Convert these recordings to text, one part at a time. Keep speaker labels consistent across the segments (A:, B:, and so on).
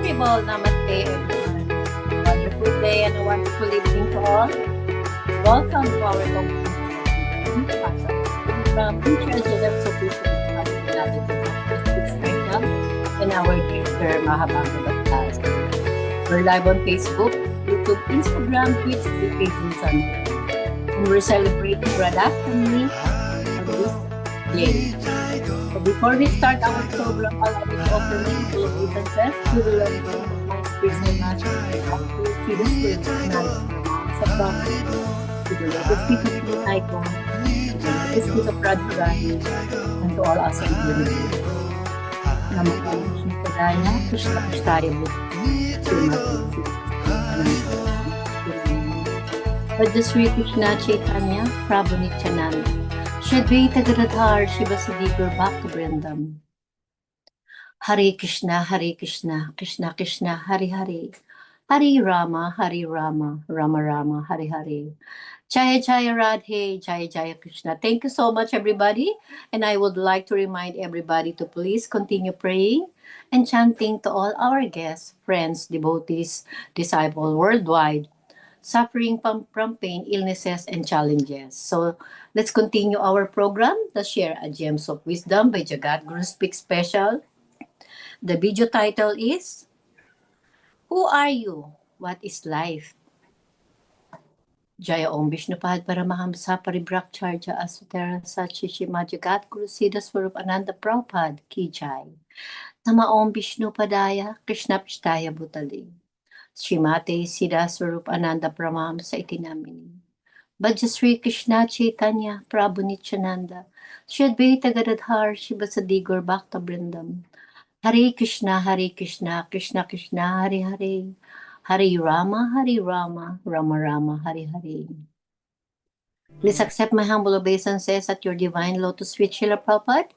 A: Haribol, namaste everyone. Wonderful day and a wonderful evening to all. Welcome to our Congregational program, which is a left solution of the special and our dear Mahabhagavat class. We're live on Facebook, YouTube, Instagram, Twitch, DPs, and Sunday. And we're celebrating Radhashtami on this day. So before we start our program, allow me to offer you the businesses to the learning of my spiritual master to see the spiritual night sa program to the latest speak of the icon, to the latest speak of Radha, and to all us in the universe. Namaste Padaya, Krishna Ashtaya Radha Sri Krishna Chaitanya, Prabhu Nityananda. Shadvaita Gadadhar Shivasadikar Bhakta Brindam. Hare Krishna, Krishna Krishna, Hare Hare. Hare Rama, Rama Rama, Hare Hare. Jaya Jaya Radhe, Jaya Jaya Krishna. Thank you so much, everybody. And I would like to remind everybody to please continue praying and chanting to all our guests, friends, devotees, disciples worldwide, suffering from pain, illnesses, and challenges. So let's continue our program. Let's share a Gems of Wisdom by JAGAD Guru Speak Special. The video title is, Who Are You? What is Life? Jaya Om Vishnupad Paramahamsa Paribrakcharya Asutara Sachishima JAGAD Guru Siddha Swarup Ananda Prabhupada Ki Jai. Nama Om Vishnupadaya Krishna Pishtaya Bhutali. Srimate Siddha Swarup Ananda Paramahamsa Itinamini. Bhaja Sri Krishna Chaitanya Prabhu Nityananda Shri Advaita Gadadhar Shivasadigor Bhakta Brindam. Hare Krishna, Krishna Krishna, Hare Hare. Hare Rama, Rama Rama, Hare Hare. Please accept my humble obeisances at your divine lotus feet, Srila Prabhupada.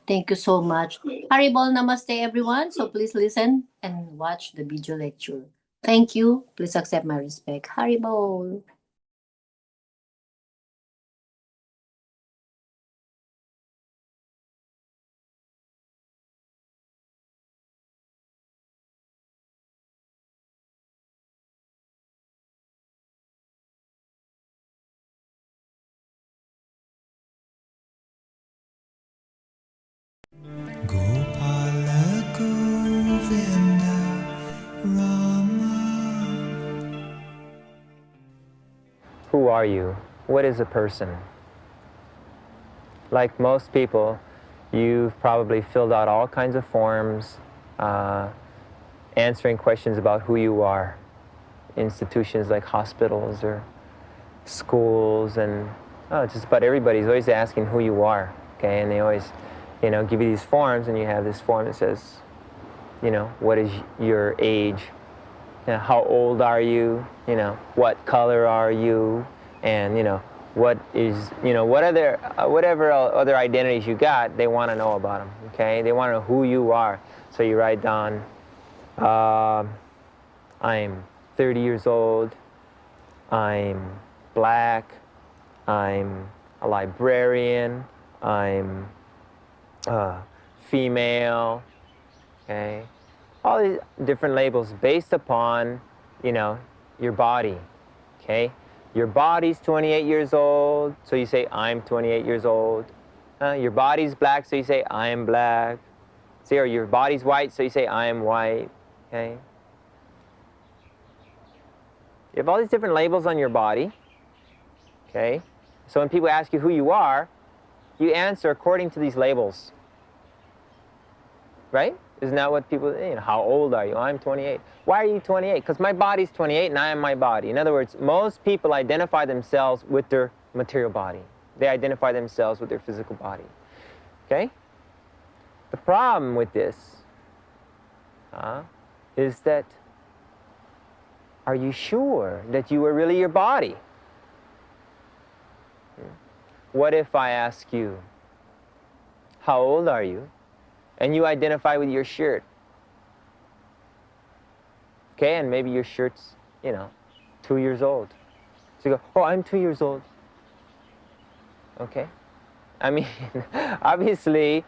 A: Thank you so much. Haribol Namaste, everyone. So please listen and watch the video lecture. Thank you. Please accept my respect. Haribol.
B: Who are you? What is a person? Like most people, you've probably filled out all kinds of forms answering questions about who you are. Institutions like hospitals or schools, and just about everybody's always asking who you are, okay? And they always, give you these forms, and you have this form that says, what is your age? How old are you? What color are you? And what is, whatever other identities you got, they want to know about them. Okay, they want to know who you are. So you write down, I'm 30 years old. I'm black. I'm a librarian. I'm female. Okay. All these different labels based upon, your body, okay? Your body's 28 years old, so you say, I'm 28 years old. Your body's black, so you say, I am black. See, or your body's white, so you say, I am white, okay? You have all these different labels on your body, okay? So when people ask you who you are, you answer according to these labels, right? Isn't that what people, how old are you? I'm 28. Why are you 28? Because my body's 28 and I am my body. In other words, most people identify themselves with their material body. They identify themselves with their physical body. Okay? The problem with this is that, are you sure that you are really your body? What if I ask you, how old are you? And you identify with your shirt. Okay, and maybe your shirt's, 2 years old. So you go, oh, I'm 2 years old. Okay? I mean, obviously,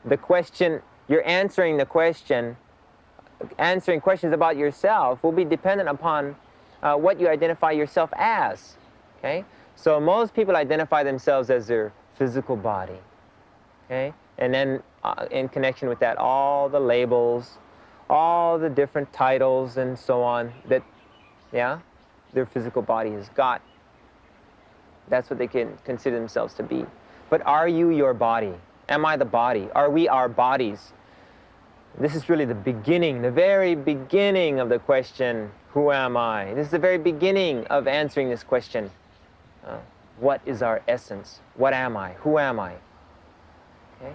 B: the question, you're answering the question answering questions about yourself will be dependent upon what you identify yourself as. Okay? So most people identify themselves as their physical body. Okay? And then in connection with that, all the labels, all the different titles and so on that, yeah, their physical body has got. That's what they can consider themselves to be. But are you your body? Am I the body? Are we our bodies? This is really the beginning, the very beginning of the question, who am I? This is the very beginning of answering this question. What is our essence? What am I? Who am I? Okay?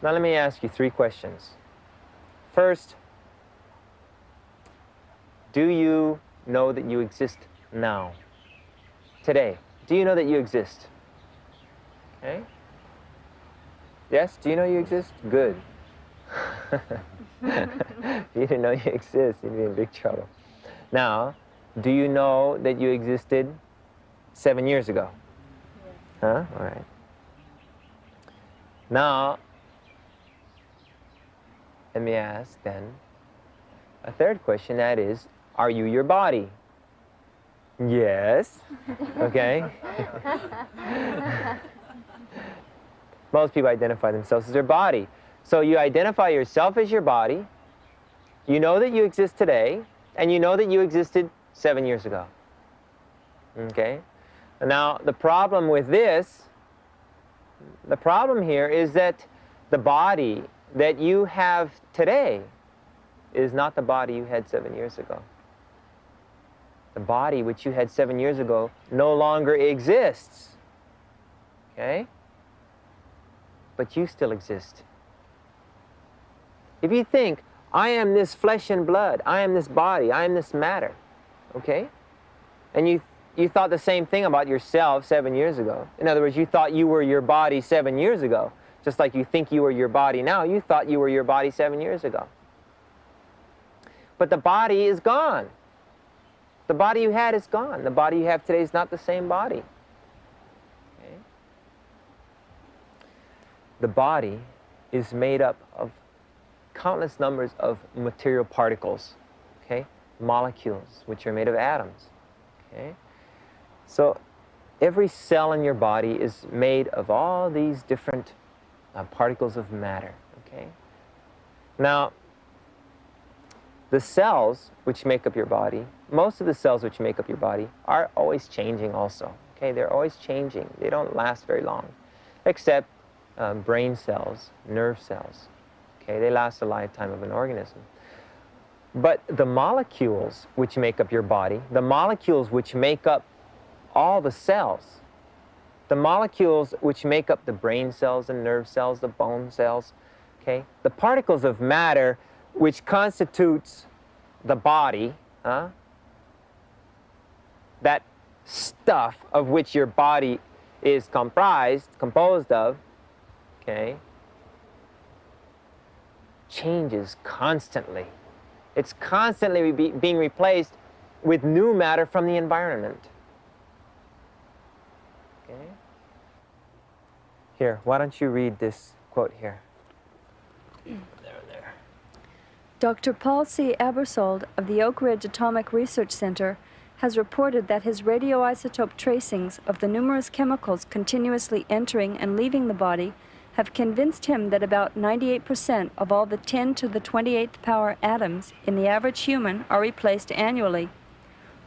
B: Now let me ask you 3 questions. First, do you know that you exist now? Today, do you know that you exist? Okay? Yes, do you know you exist? Good. If you didn't know you exist, you'd be in big trouble. Now, do you know that you existed 7 years ago?
A: Yes.
B: Huh? All right. Now, let me ask then a third question, that is, are you your body? Yes. Okay. Most people identify themselves as their body. So you identify yourself as your body, you know that you exist today, and you know that you existed 7 years ago. Okay? Now, the problem with this, the problem here is that the body that you have today is not the body you had 7 years ago. The body which you had 7 years ago no longer exists. Okay? But you still exist. If you think, I am this flesh and blood, I am this body, I am this matter, okay? And you thought the same thing about yourself 7 years ago. In other words, you thought you were your body 7 years ago. Just like you think you were your body now, you thought you were your body 7 years ago. But the body is gone. The body you had is gone. The body you have today is not the same body. Okay? The body is made up of countless numbers of material particles, okay? Molecules, which are made of atoms, okay? So every cell in your body is made of all these different particles of matter, okay? Now, the cells which make up your body, most of the cells which make up your body are always changing also, okay? They're always changing. They don't last very long, except brain cells, nerve cells. Okay, they last a lifetime of an organism. But the molecules which make up your body, the molecules which make up all the cells, the molecules which make up the brain cells and nerve cells, the bone cells, okay, the particles of matter which constitutes the body, that stuff of which your body is composed of, okay, changes constantly. It's constantly being replaced with new matter from the environment. Okay? Here, why don't you read this quote here? There.
C: Dr. Paul C. Abersold of the Oak Ridge Atomic Research Center has reported that his radioisotope tracings of the numerous chemicals continuously entering and leaving the body have convinced him that about 98% of all the 10 to the 28th power atoms in the average human are replaced annually.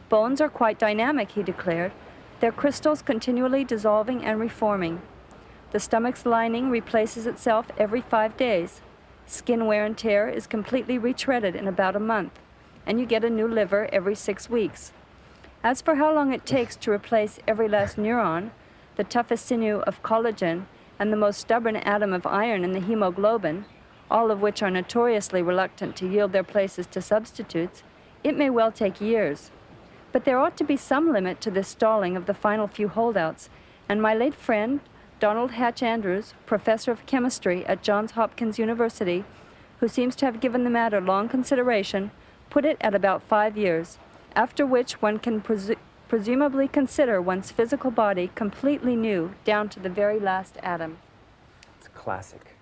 C: Bones are quite dynamic, he declared, their crystals continually dissolving and reforming. The stomach's lining replaces itself every 5 days. Skin wear and tear is completely retreaded in about a month, and you get a new liver every 6 weeks. As for how long it takes to replace every last neuron, the toughest sinew of collagen, and the most stubborn atom of iron in the hemoglobin, all of which are notoriously reluctant to yield their places to substitutes, it may well take years. But there ought to be some limit to this stalling of the final few holdouts, and my late friend, Donald Hatch Andrews, professor of chemistry at Johns Hopkins University, who seems to have given the matter long consideration, put it at about 5 years, after which one can presumably consider one's physical body completely new down to the very last atom.
B: It's classic.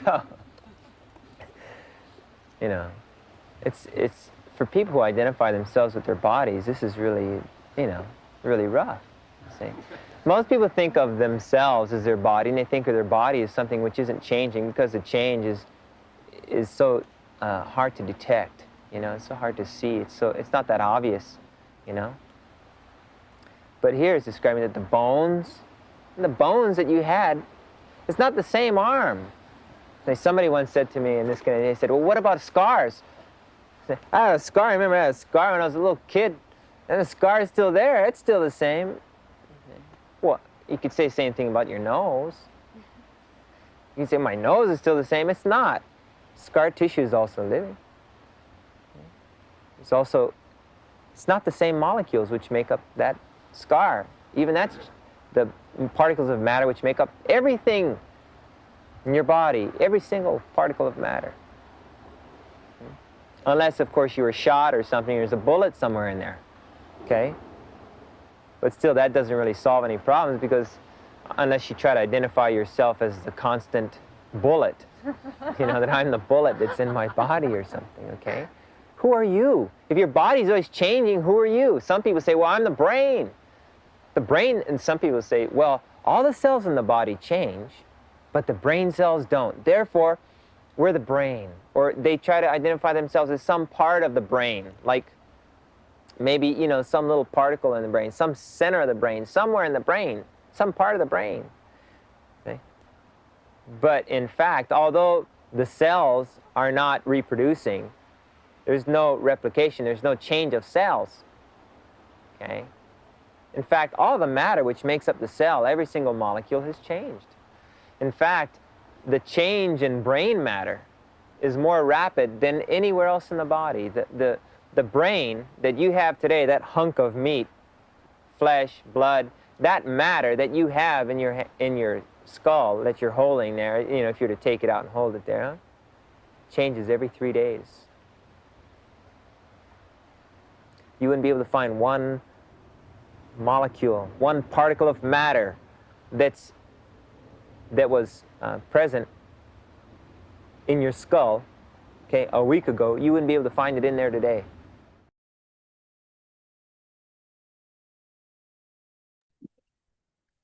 B: So, you know, it's for people who identify themselves with their bodies, this is really, you know, really rough. See? Most people think of themselves as their body, and they think of their body as something which isn't changing, because the change is so hard to detect. You know, it's so hard to see. It's not that obvious. You know. But here it's describing that the bones that you had, it's not the same arm. Somebody once said to me, and they said, well, what about scars? I said, I had a scar. I remember I had a scar when I was a little kid, and the scar is still there. It's still the same. Well, you could say the same thing about your nose. You can say, my nose is still the same. It's not. Scar tissue is also living. It's not the same molecules which make up that scar. Even that's the particles of matter which make up everything in your body, every single particle of matter. Unless, of course, you were shot or something, there's a bullet somewhere in there, okay? But still, that doesn't really solve any problems, because unless you try to identify yourself as the constant bullet, you know, that I'm the bullet that's in my body or something, okay? Who are you? If your body's always changing, who are you? Some people say, well, I'm the brain. The brain, and some people say, well, all the cells in the body change, but the brain cells don't. Therefore, we're the brain. Or they try to identify themselves as some part of the brain, like maybe, you know, some little particle in the brain, some center of the brain, somewhere in the brain, some part of the brain. Okay? But in fact, although the cells are not reproducing, there's no replication, there's no change of cells. Okay? In fact, all the matter which makes up the cell, every single molecule has changed. In fact, the change in brain matter is more rapid than anywhere else in the body. The brain that you have today, that hunk of meat, flesh, blood, that matter that you have in your skull that you're holding there, you know, if you were to take it out and hold it there, changes every 3 days. You wouldn't be able to find one molecule, one particle of matter that was present in your skull, okay, a week ago. You wouldn't be able to find it in there today.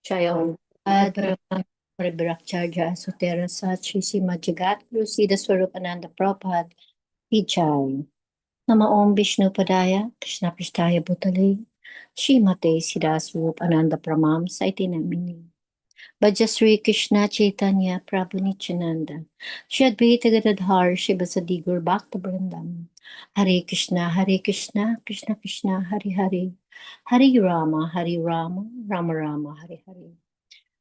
A: Jaya Paribrakcharya Sutera Sachi Sima Jagat Lucida Swarupananda Prabhupada Vijay Nama Om Vishnu Padaya Krishna Pishtaya Bhutale Srimate Siddhaswarup Ananda Pramam Saitinamini Bhajasri Krishna Chaitanya Prabhu Nityananda Shri Advaita Gadadhar Shivasadi Gur Bhakta Brindam Hare Krishna Krishna Krishna Hare Hare Hare Rama Rama Rama Hare Hare.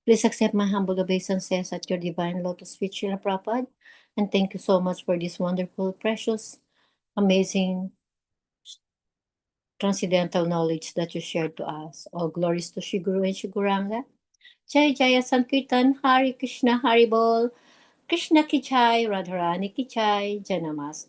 A: Please accept my humble obeisance at your divine lotus feet, Srila Prabhupada, and thank you so much for this wonderful, precious, amazing, transcendental knowledge that you shared to us. All glories to Shri Guru and Shri Guranga. Jaya Sankirtan, Hari Krishna, Haribol, Krishna ki Jai, Radharani ki Jai, Janamast,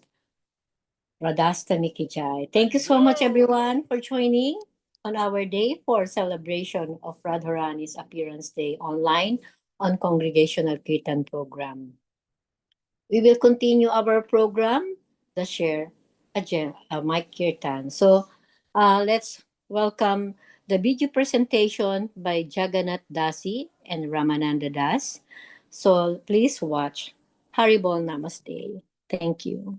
A: Radhashtami ki Jai. Thank you so much, everyone, for joining on our day for celebration of Radharani's appearance day online on Congregational Kirtan program. We will continue our program, the share Mic Kirtan. So let's welcome the video presentation by Jagannath Dasi and Ramananda Das. So please watch. Haribol Namaste. Thank you.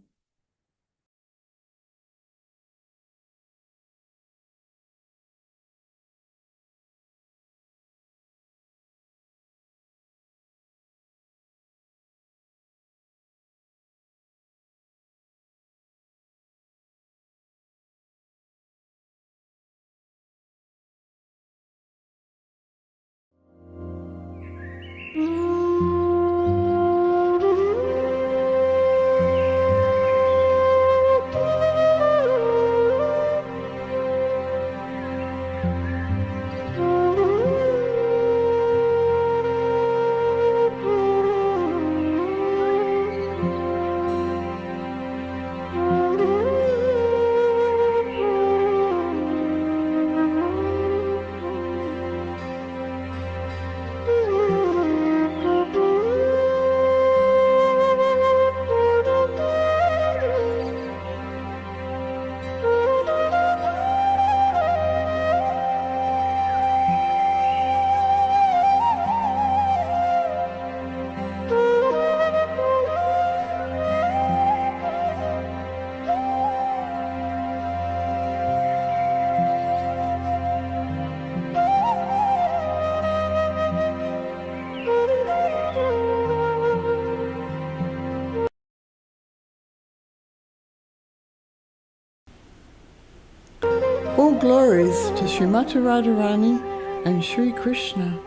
D: All glories to Srimati Radharani and Sri Krishna.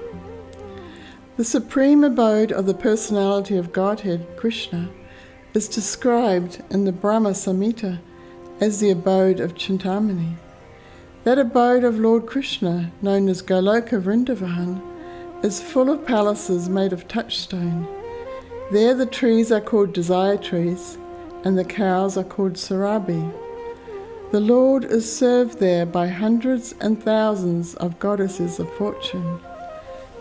D: The supreme abode of the personality of Godhead, Krishna, is described in the Brahma Samhita as the abode of Chintamani. That abode of Lord Krishna, known as Goloka Vrindavan, is full of palaces made of touchstone. There the trees are called desire trees, and the cows are called Sarabi. The Lord is served there by hundreds and thousands of goddesses of fortune.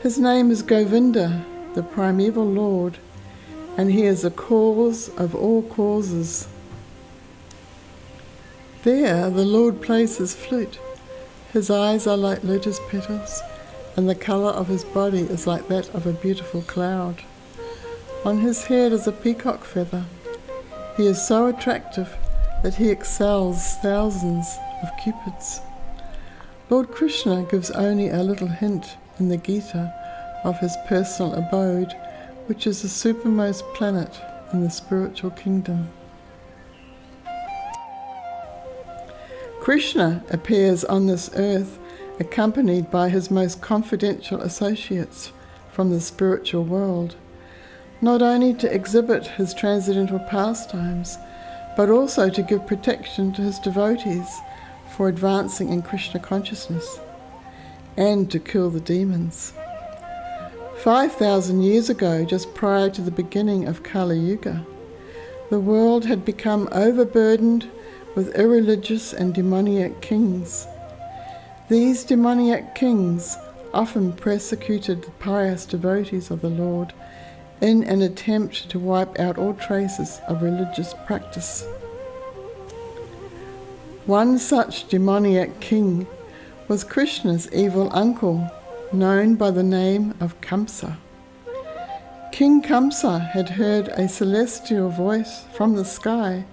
D: His name is Govinda, the primeval Lord, and he is the cause of all causes. There the Lord plays his flute. His eyes are like lotus petals, and the colour of his body is like that of a beautiful cloud. On his head is a peacock feather. He is so attractive that he excels thousands of cupids. Lord Krishna gives only a little hint in the Gita of his personal abode, which is the supermost planet in the spiritual kingdom. Krishna appears on this earth accompanied by his most confidential associates from the spiritual world, not only to exhibit his transcendental pastimes, but also to give protection to his devotees for advancing in Krishna consciousness, and to kill the demons. 5,000 years ago, just prior to the beginning of Kali Yuga, the world had become overburdened with irreligious and demoniac kings. These demoniac kings often persecuted the pious devotees of the Lord in an attempt to wipe out all traces of religious practice. One such demoniac king was Krishna's evil uncle, known by the name of Kamsa. King Kamsa had heard a celestial voice from the sky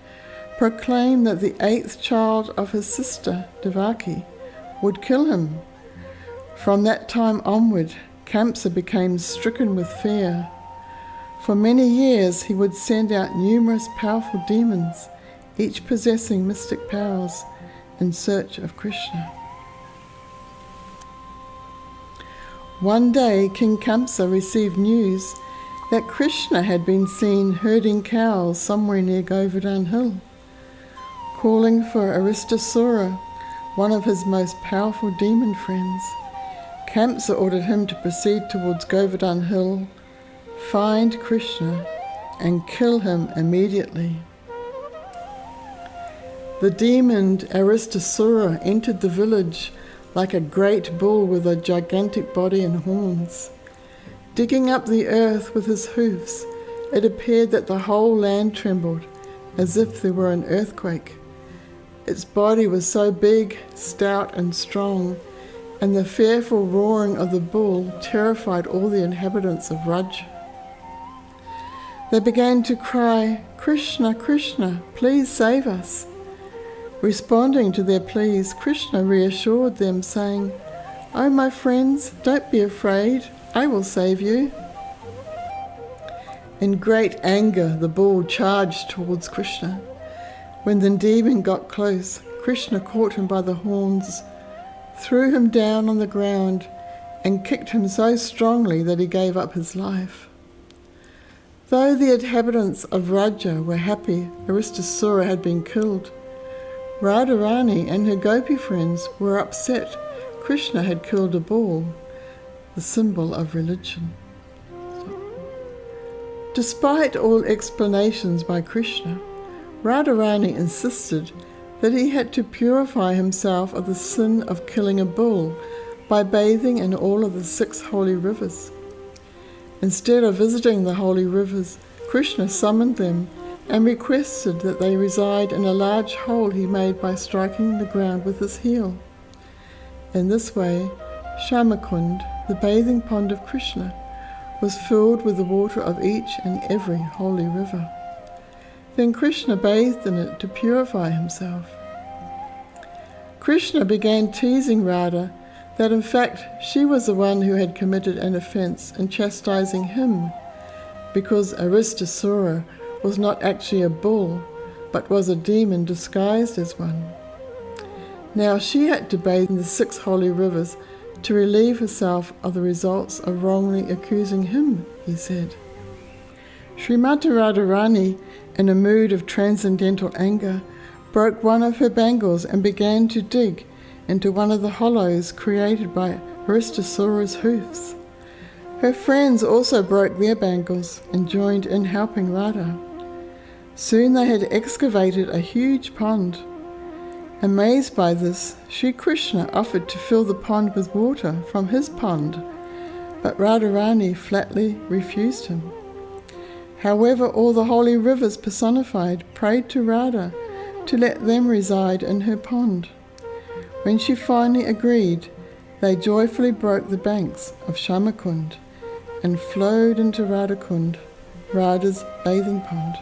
D: proclaim that the 8th child of his sister, Devaki, would kill him. From that time onward, Kamsa became stricken with fear. For many years he would send out numerous powerful demons, each possessing mystic powers, in search of Krishna. One day King Kamsa received news that Krishna had been seen herding cows somewhere near Govardhan Hill. Calling for Aristasura, one of his most powerful demon friends, Kamsa ordered him to proceed towards Govardhan Hill, find Krishna, and kill him immediately. The demon Aristasura entered the village like a great bull with a gigantic body and horns. Digging up the earth with his hoofs, it appeared that the whole land trembled, as if there were an earthquake. Its body was so big, stout and strong, and the fearful roaring of the bull terrified all the inhabitants of Raj. They began to cry, "Krishna, Krishna, please save us." Responding to their pleas, Krishna reassured them, saying, "Oh, my friends, don't be afraid, I will save you." In great anger, the bull charged towards Krishna. When the demon got close, Krishna caught him by the horns, threw him down on the ground, and kicked him so strongly that he gave up his life. Though the inhabitants of Raja were happy Aristasura had been killed, Radharani and her gopi friends were upset Krishna had killed a bull, the symbol of religion. Despite all explanations by Krishna, Radharani insisted that he had to purify himself of the sin of killing a bull by bathing in all of the 6 holy rivers. Instead of visiting the holy rivers, Krishna summoned them and requested that they reside in a large hole he made by striking the ground with his heel. In this way, Shamakund, the bathing pond of Krishna, was filled with the water of each and every holy river. Then Krishna bathed in it to purify himself. Krishna began teasing Radha that in fact she was the one who had committed an offence and chastising him, because Aristasura was not actually a bull, but was a demon disguised as one. Now she had to bathe in the 6 holy rivers to relieve herself of the results of wrongly accusing him, he said. Srimati Radharani, in a mood of transcendental anger, broke one of her bangles and began to dig into one of the hollows created by Haristasura's hoofs. Her friends also broke their bangles and joined in helping Radha. Soon they had excavated a huge pond. Amazed by this, Sri Krishna offered to fill the pond with water from his pond, but Radharani flatly refused him. However, all the holy rivers personified prayed to Radha to let them reside in her pond. When she finally agreed, they joyfully broke the banks of Shamakund and flowed into Radhakund, Radha's bathing pond.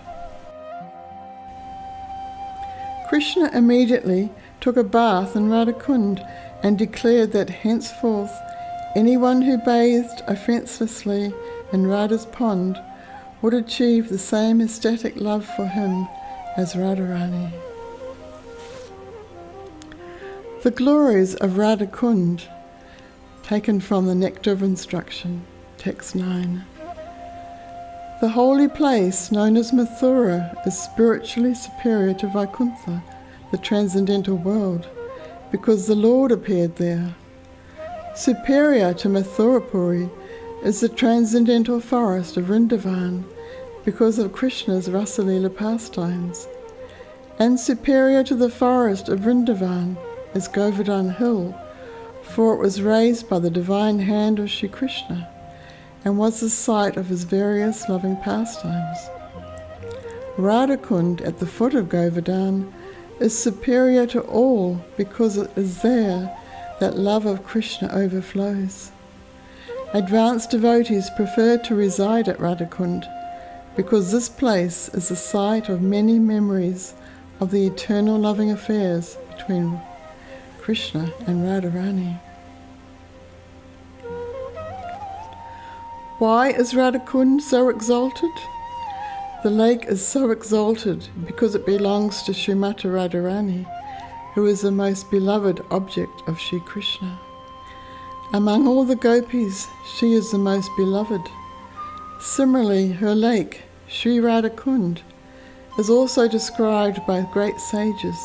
D: Krishna immediately took a bath in Radhakund and declared that henceforth anyone who bathed offencelessly in Radha's pond would achieve the same ecstatic love for him as Radharani. The glories of Radhakund, taken from the Nectar of Instruction, text 9. The holy place known as Mathura is spiritually superior to Vaikuntha, the transcendental world, because the Lord appeared there. Superior to Mathurapuri is the transcendental forest of Vrindavan, because of Krishna's Rasalila pastimes. And superior to the forest of Vrindavan is Govardhan Hill, for it was raised by the divine hand of Sri Krishna, and was the site of his various loving pastimes. Radhakund at the foot of Govardhan is superior to all because it is there that love of Krishna overflows. Advanced devotees prefer to reside at Radhakund because this place is the site of many memories of the eternal loving affairs between Krishna and Radharani. Why is Radhakund so exalted? The lake is so exalted because it belongs to Srimati Radharani, who is the most beloved object of Sri Krishna. Among all the gopis, she is the most beloved. Similarly, her lake, Sri Radhakund, is also described by great sages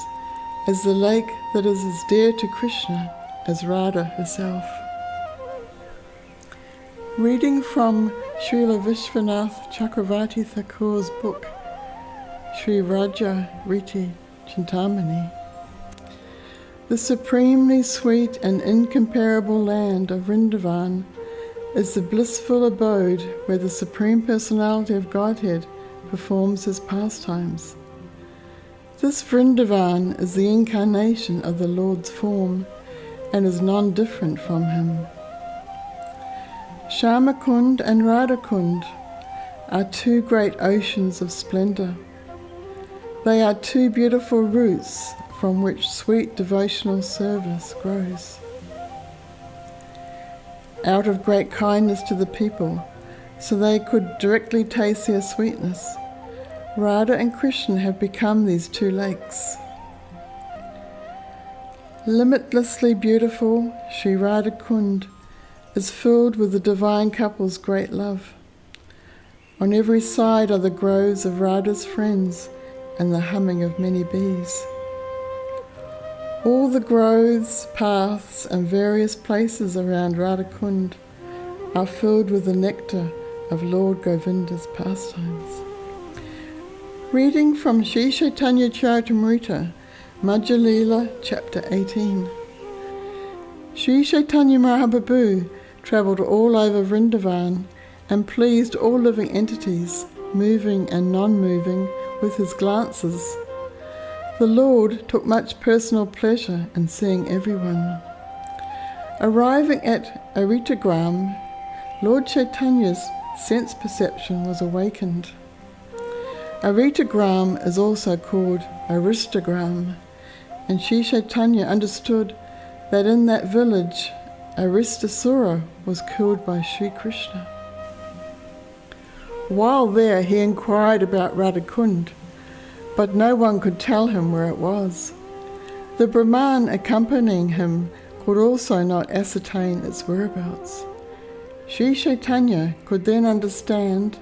D: as the lake that is as dear to Krishna as Radha herself. Reading from Srila Vishwanath Chakravarti Thakur's book, Sri Raja Riti Chintamani. The supremely sweet and incomparable land of Vrindavan is the blissful abode where the Supreme Personality of Godhead performs his pastimes. This Vrindavan is the incarnation of the Lord's form and is non-different from him. Shamakund and Radhakund are 2 great oceans of splendour. They are 2 beautiful roots from which sweet devotional service grows. Out of great kindness to the people, so they could directly taste their sweetness, Radha and Krishna have become these 2 lakes. Limitlessly beautiful, Sri Radhakund is filled with the divine couple's great love. On every side are the groves of Radha's friends and the humming of many bees. All the groves, paths and various places around Radhakund are filled with the nectar of Lord Govinda's pastimes. Reading from Sri Chaitanya Charitamrita, Madhya Leela, chapter 18. Sri Chaitanya Mahaprabhu travelled all over Vrindavan and pleased all living entities, moving and non-moving, with his glances. The Lord took much personal pleasure in seeing everyone. Arriving at Aritagram, Lord Chaitanya's sense perception was awakened. Aritagram is also called Aristagram, and Sri Chaitanya understood that in that village Aristasura was killed by Sri Krishna. While there he inquired about Radhakund, but no one could tell him where it was. The Brahman accompanying him could also not ascertain its whereabouts. Sri Chaitanya could then understand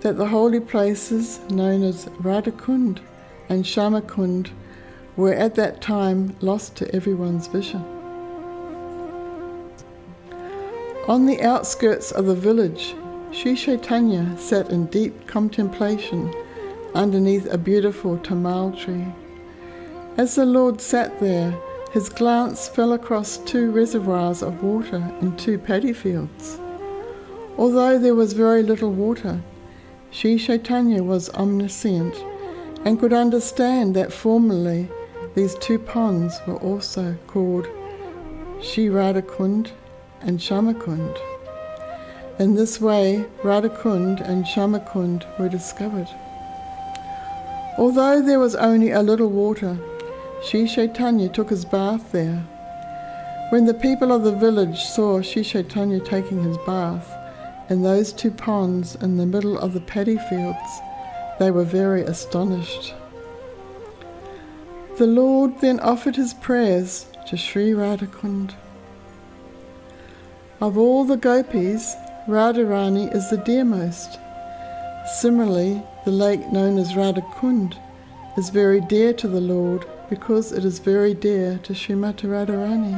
D: that the holy places known as Radhakund and Shamakund were at that time lost to everyone's vision. On the outskirts of the village, Sri Chaitanya sat in deep contemplation underneath a beautiful tamal tree. As the Lord sat there, his glance fell across 2 reservoirs of water in 2 paddy fields. Although there was very little water, Sri Chaitanya was omniscient and could understand that formerly these 2 ponds were also called Shri Radhakund and Shamakund. In this way, Radhakund and Shamakund were discovered. Although there was only a little water, Sri Chaitanya took his bath there. When the people of the village saw Sri Chaitanya taking his bath in those 2 ponds in the middle of the paddy fields, they were very astonished. The Lord then offered his prayers to Sri Radhakund. Of all the gopis, Radharani is the dearmost. Similarly, the lake known as Radhakund is very dear to the Lord because it is very dear to Srimati Radharani.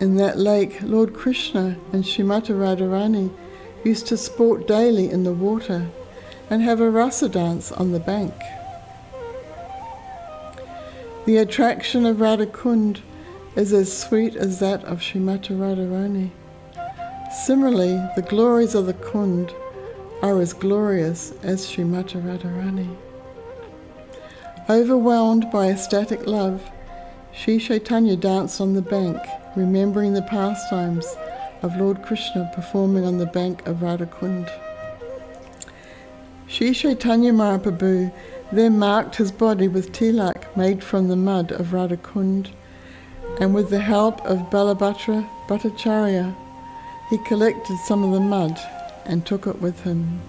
D: In that lake, Lord Krishna and Srimati Radharani used to sport daily in the water and have a rasa dance on the bank. The attraction of Radhakund is as sweet as that of Srimati Radharani. Similarly, the glories of the Kund are as glorious as Srimati Radharani. Overwhelmed by ecstatic love, Sri Chaitanya danced on the bank, remembering the pastimes of Lord Krishna performing on the bank of Radhakund. Sri Chaitanya Mahaprabhu then marked his body with tilak made from the mud of Radhakund, and with the help of Balabhadra Bhattacharya, he collected some of the mud and took it with him.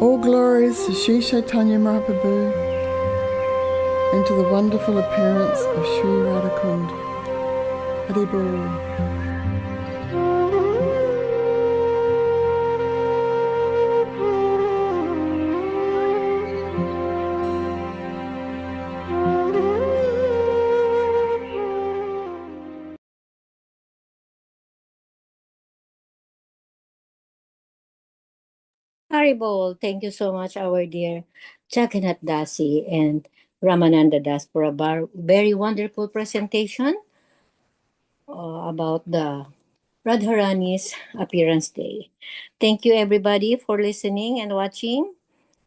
D: All glories to Sri Chaitanya Mahaprabhu and to the wonderful appearance of Sri Radhakund. Haribol.
A: Haribol, thank you so much, our dear Jagannath Dasi and Ramananda Das, for a very wonderful presentation about the Radharani's appearance day. Thank you, everybody, for listening and watching.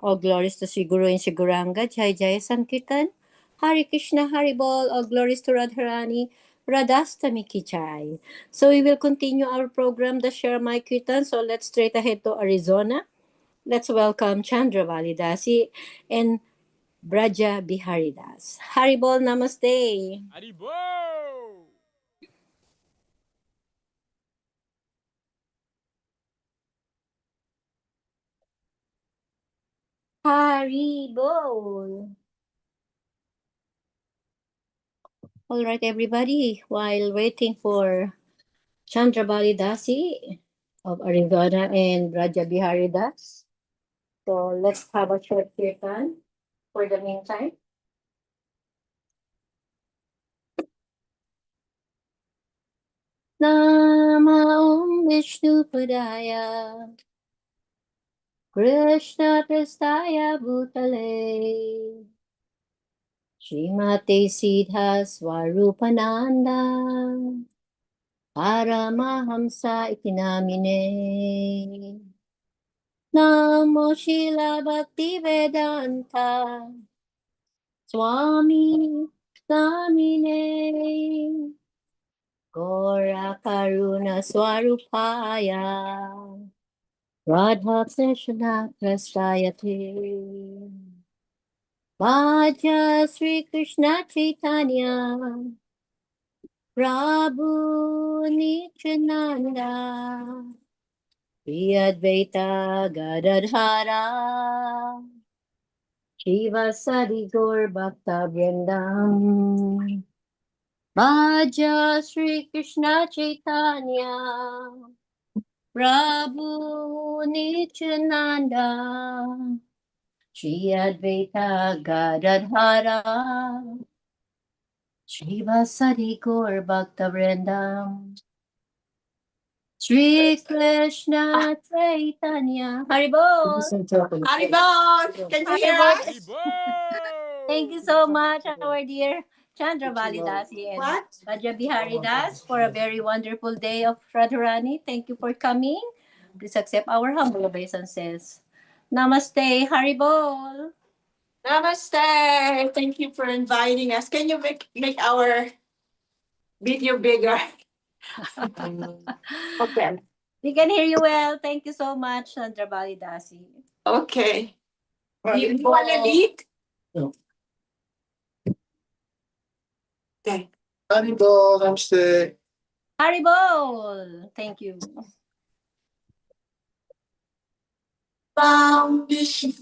A: All glories to Siguru and Siguranga, Jaya Sankirtan, Hari Krishna, Haribol, all glories to Radharani, Radhashtami ki Jai. So we will continue our program, the Share Mic Kirtan. So let's straight ahead to Arizona. Let's welcome Chandravali Dasi and Braja Bihari Das. Haribol, Namaste.
E: HARIBOL!
A: Haribol. All right, everybody. While waiting for Chandravali Dasi of Arizona and Braja Bihari Das, so let's have a short kirtan for the meantime. Nama Om Vishnu Padaya Krishna Prastaya Bhutale Srimate Siddha Swarupananda Paramahamsa Itinamine Namo Shila Bhakti Vedanta Swami Namine Gora Karuna Swarupaya Radha Krishna Prastayate Vaja Sri Krishna Chaitanya Prabhu Nityananda Shri Advaita Gadadhara Shiva Sari Gaur Bhakta Vrindam. Bhaja Sri Krishna Chaitanya Prabhu Nityananda Shri Advaita Gadadhara Shiva Sari Gaur Bhakta Vrindam. Shri Krishna Chaitanya Haribol.
F: Haribol! Can you hear us?
E: Haribol!
A: Thank you so much, our dear Chandra Validasi and
F: What?
A: Raja Bihari Das, for a very wonderful day of Radharani. Thank you for coming. Please accept our humble obeisances. Namaste, Haribol.
F: Namaste! Thank you for inviting us. Can you make our video bigger? Okay.
A: We can hear you well. Thank you so much, Chandra Validasi.
F: Okay. You want to lead? Okay.
G: Haribol, namaste.
A: Haribol. Thank you.
F: Ram Vishnu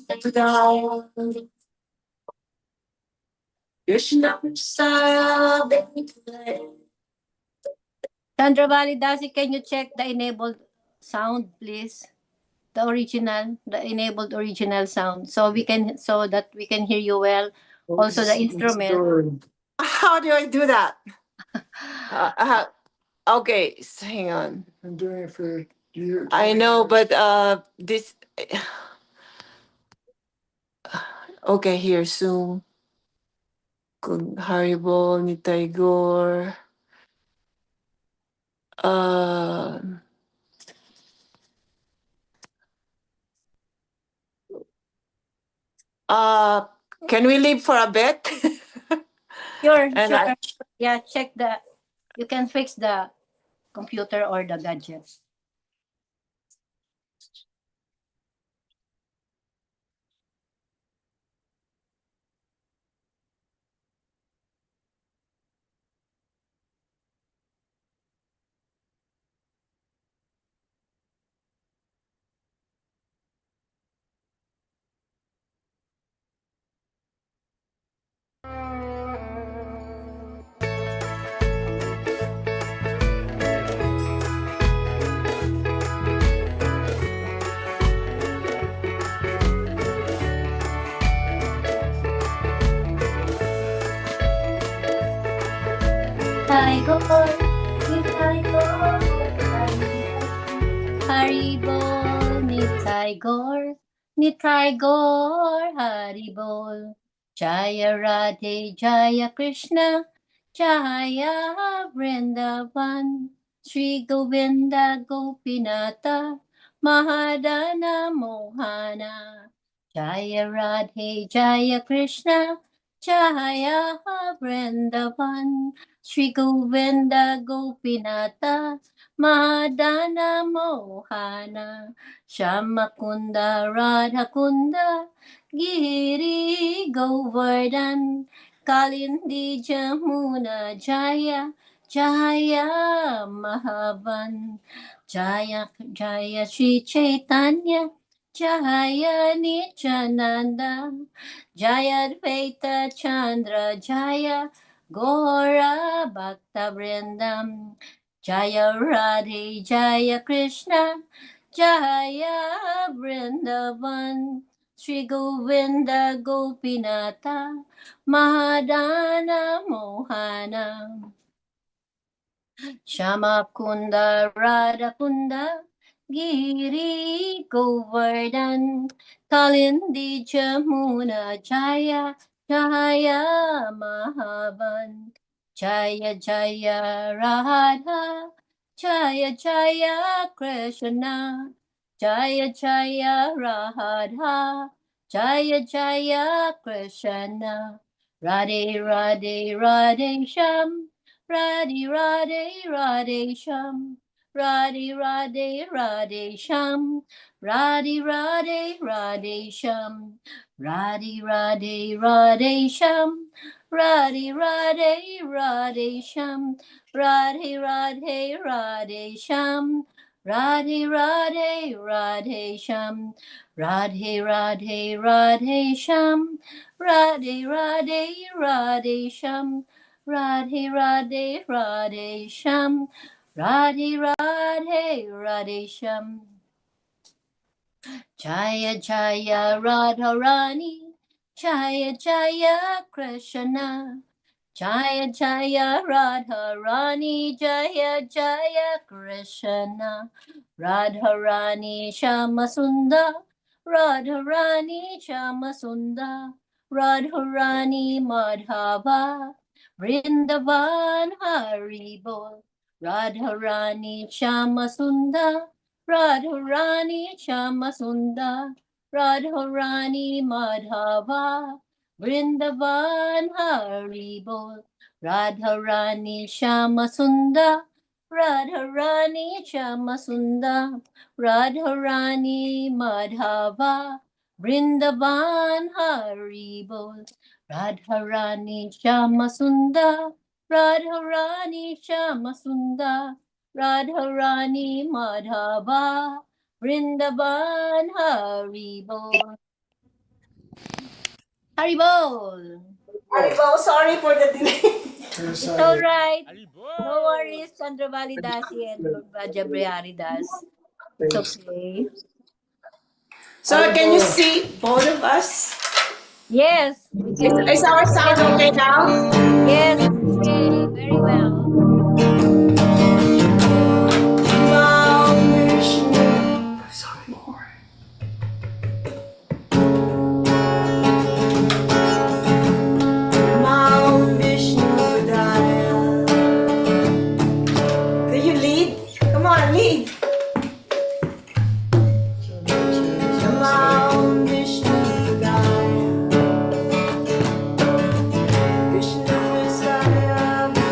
F: Krishna Saya
A: Chandra Validasi, can you check the enabled sound, please? The original, the enabled original sound, so that we can hear you well. Also the instrument.
F: How do I do that? Okay, hang on.
G: I'm doing it for you.
F: I know, but this. Okay, here, Zoom. Haribol, Nitai Gore. Can we leave for a bit?
A: Sure,
F: And
A: sure. Yeah, check you can fix the computer or the gadgets. Haribol, Nitai Gaur, Nitai Gaur, Haribol. Jaya Radhe, Jaya Krishna, Jaya Vrindavan, Sri Govinda Gopinata, Mahadana Mohana. Jaya Radhe, Jaya Krishna, Jaya Vrindavan, Sri Govinda Gopinata, Madana Mohana, Shamakunda Radhakunda, Giri Govardhan, Kalindi Jamuna Jaya, Jaya Mahavan, Jaya Jaya Sri Chaitanya, Jaya Nityananda, Jaya Advaita Chandra Jaya, Gora Bhakta Vrindam, Jaya Radhe, Jaya Krishna, Jaya Vrindavan, Sri Govinda Gopinata, Mahadana Mohana. Shama Kunda Radha Kunda Giri Govardhan Kalindi Jamuna Jaya Jaya Mahavan Jaya Jaya Radha Jaya Jaya Krishna Jaya Jaya Radha Jaya Jaya Krishna Radhe Radhe Radhe Sham Radhe Radhe Radhe Sham Radhe Radhe Radhe Sham Radhe Radhe Radhe Sham Radhe Radhe Radhe Sham Radhe Radhe Radhe Sham Radhe Radhe Radhe Sham Radhe Radhe Radhe Sham, Radhe Radhe Radhe Sham, Radhe Radhe Radhe Sham, Radhe Radhe Radhe Sham, Radhe Radhe Radhe Sham. Jaya Jaya Radharani, Jaya Jaya Krishna, Jaya Jaya Radharani, Jaya Jaya Krishna, Radharani Shamasunda, Radharani Shamasunda, Radharani Madhava, Vrindavan Haribol, Radharani Shamasunda, Radharani Shamasunda, Radharani Madhava, Vrindavan Haribol, Radharani Shamasunda, Radharani Shamasunda, Radharani Madhava, Vrindavan Haribol, Radharani Shamasunda, Radharani Shamasunda, Radharani Madhava, Vrindavan Haribol. Haribol!
F: Haribol, sorry for the delay.
A: It's all right.
E: Haribol!
A: No worries, Chandravali Dasi and Raja Brihari Das. It's okay.
F: So can you see both of us?
A: Yes, we can hear
F: Is our sound okay now?
A: Yes, it's okay. Very well.
F: Mount Vishnu Daya. Can you lead? Come on, lead. Mount Vishnu Daya. Vishnu Daya.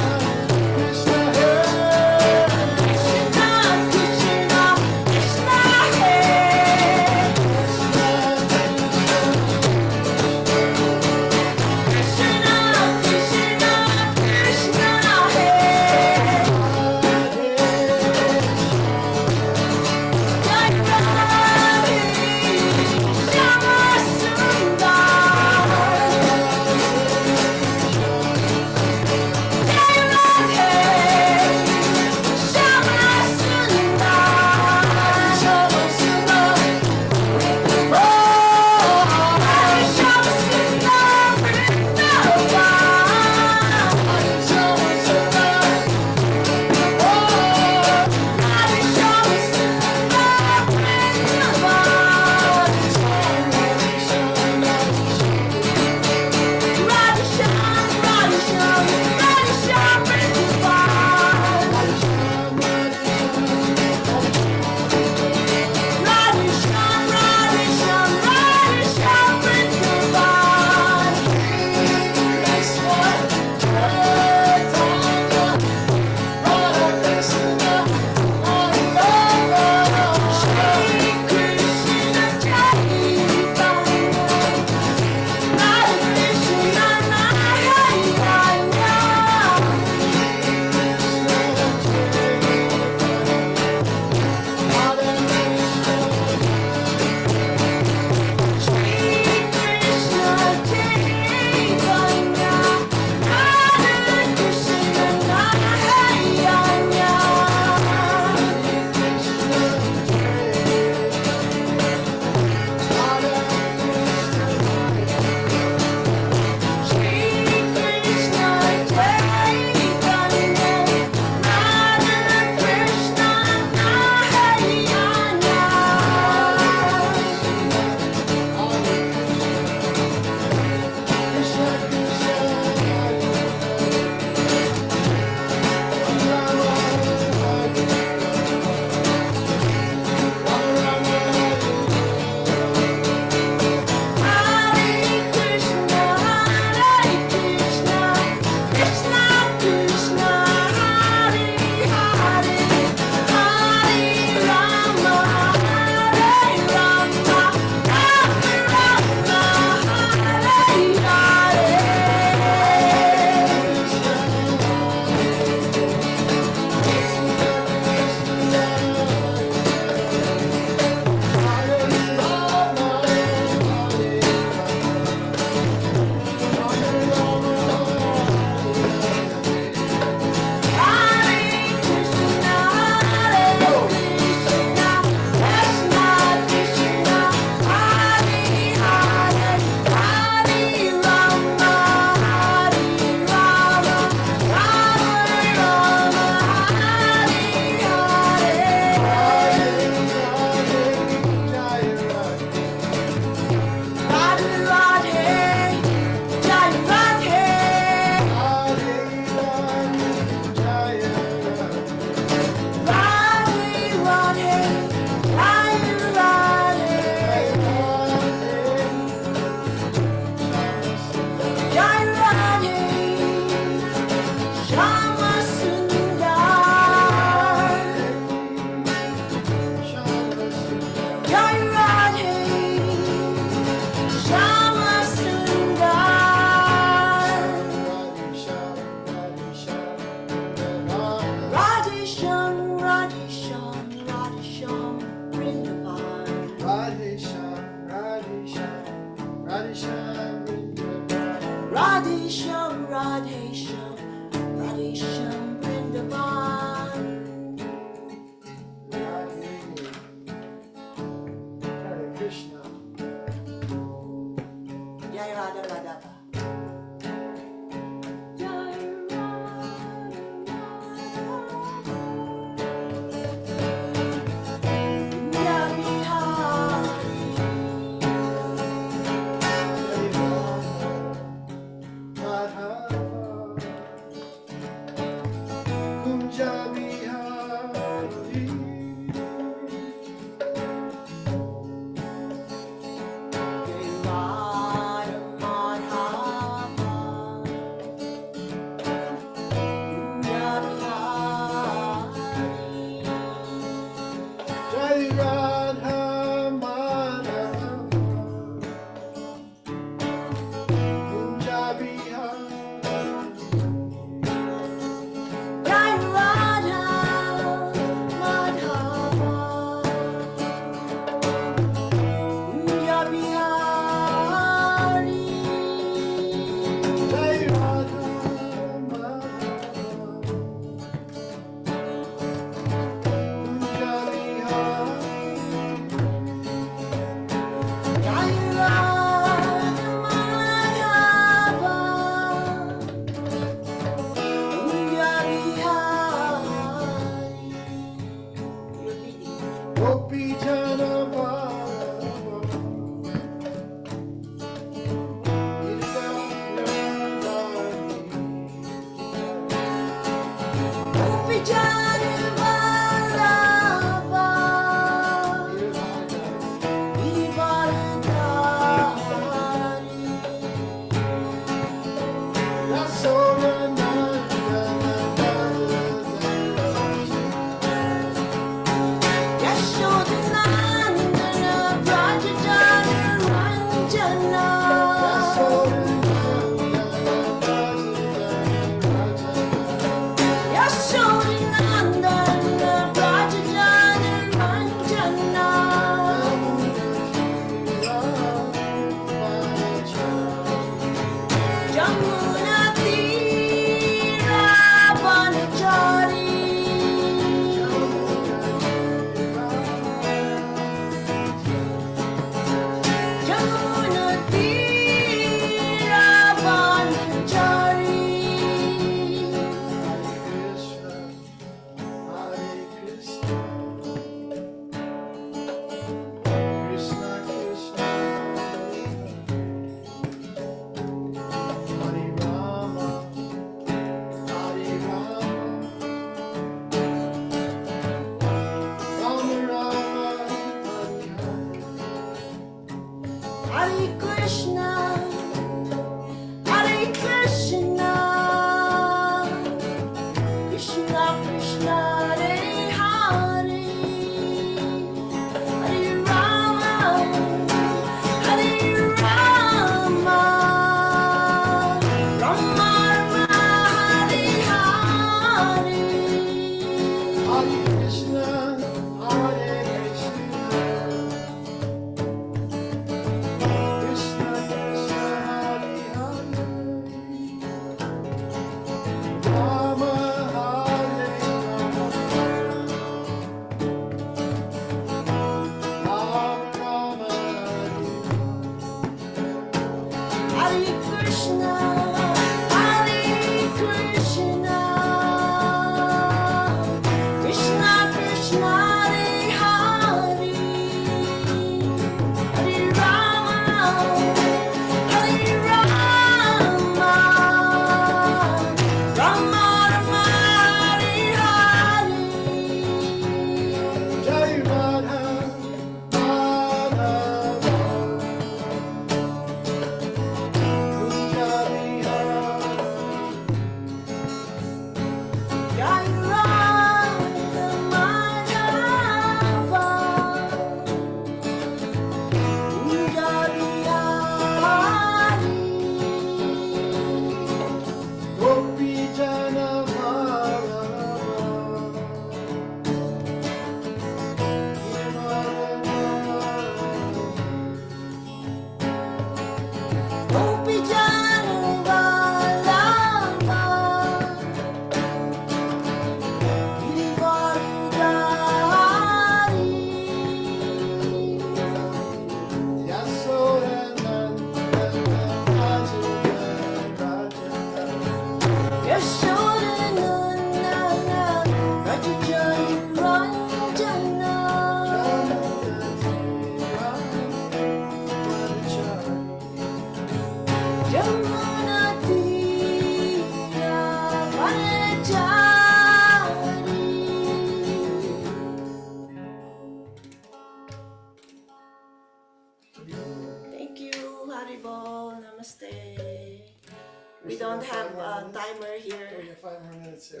G: here.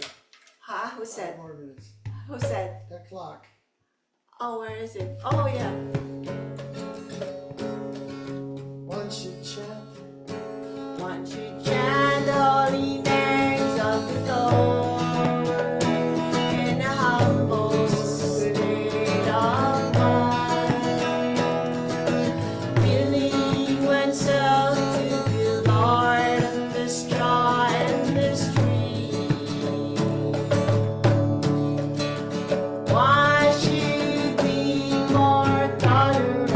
F: Huh? Who
G: 5
F: said?
G: more minutes.
F: Who said?
G: That clock.
F: Oh, where is it? Oh, yeah.
G: Once you chant,
F: Once you chant the holy names of the Lord in a humble state of mind, willing oneself to be Lord of the straw and the stream. One should be more tolerant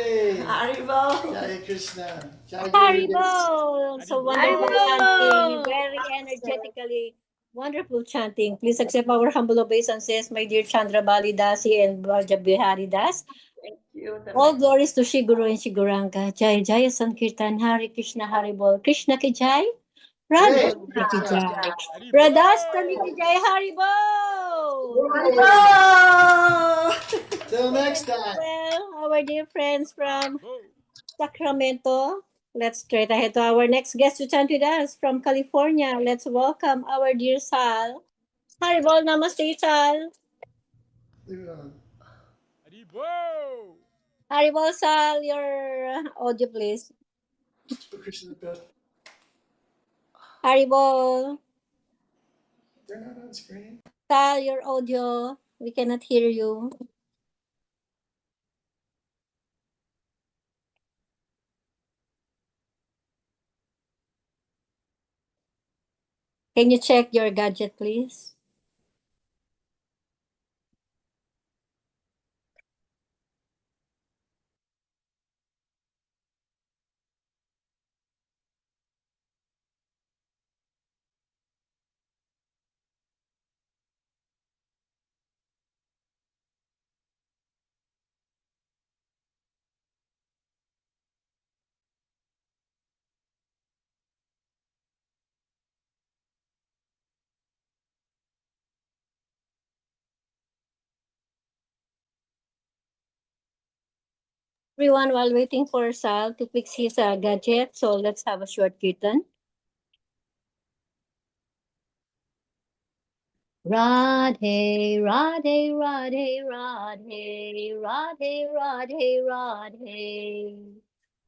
G: Yay!
F: Haribol.
G: Jaya Krishna. Jaya
A: Haribol! So wonderful chanting,
C: Haribol!
A: very energetically wonderful chanting. Please accept our humble obeisances, my dear Chandra Bali Dasi and Braja Bihari Das. All glories to Shiguru and Shiguranga. Jai Jaya Sankirtan, Hari Krishna Haribol. Krishna ki Jai, Radha ki Jai. Radhashtami ki Jai, Haribol!
F: Haribol.
G: Till next time.
A: Well, our dear friends from Sacramento. Let's straight ahead to our next guest to chant with us from California. Let's welcome our dear Sal. Haribol, namaste, Sal.
G: Leave it on.
E: Haribol!
A: Haribol, Sal, your audio, please.
G: Put Krishna to bed.
A: Haribol,
G: They're not on screen.
A: Sal, your audio. We cannot hear you. Can you check your gadget, please? Everyone, while waiting for Sal to fix his gadget, so let's have a short kirtan. Radhe, Radhe, Radhe, Radhe, Radhe, Radhe, Radhe,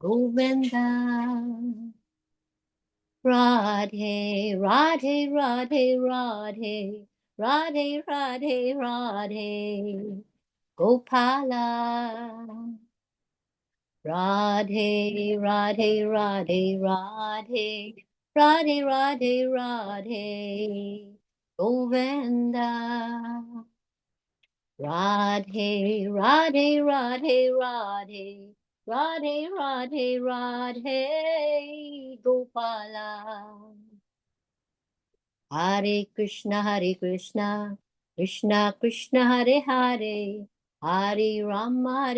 A: Govinda. Radhe, Radhe, Radhe, Radhe, Radhe, Radhe, Radhe, Gopala. Radhe, Radhe, Radhe, Radhe, Radhe, Radhe, Radhe, Govinda. Radhe, Radhe, Radhe, Radhe, Radhe, Radhe, Radhe, Gopala. Hare Krishna, Krishna Krishna, Hare Hare, Hare Rama,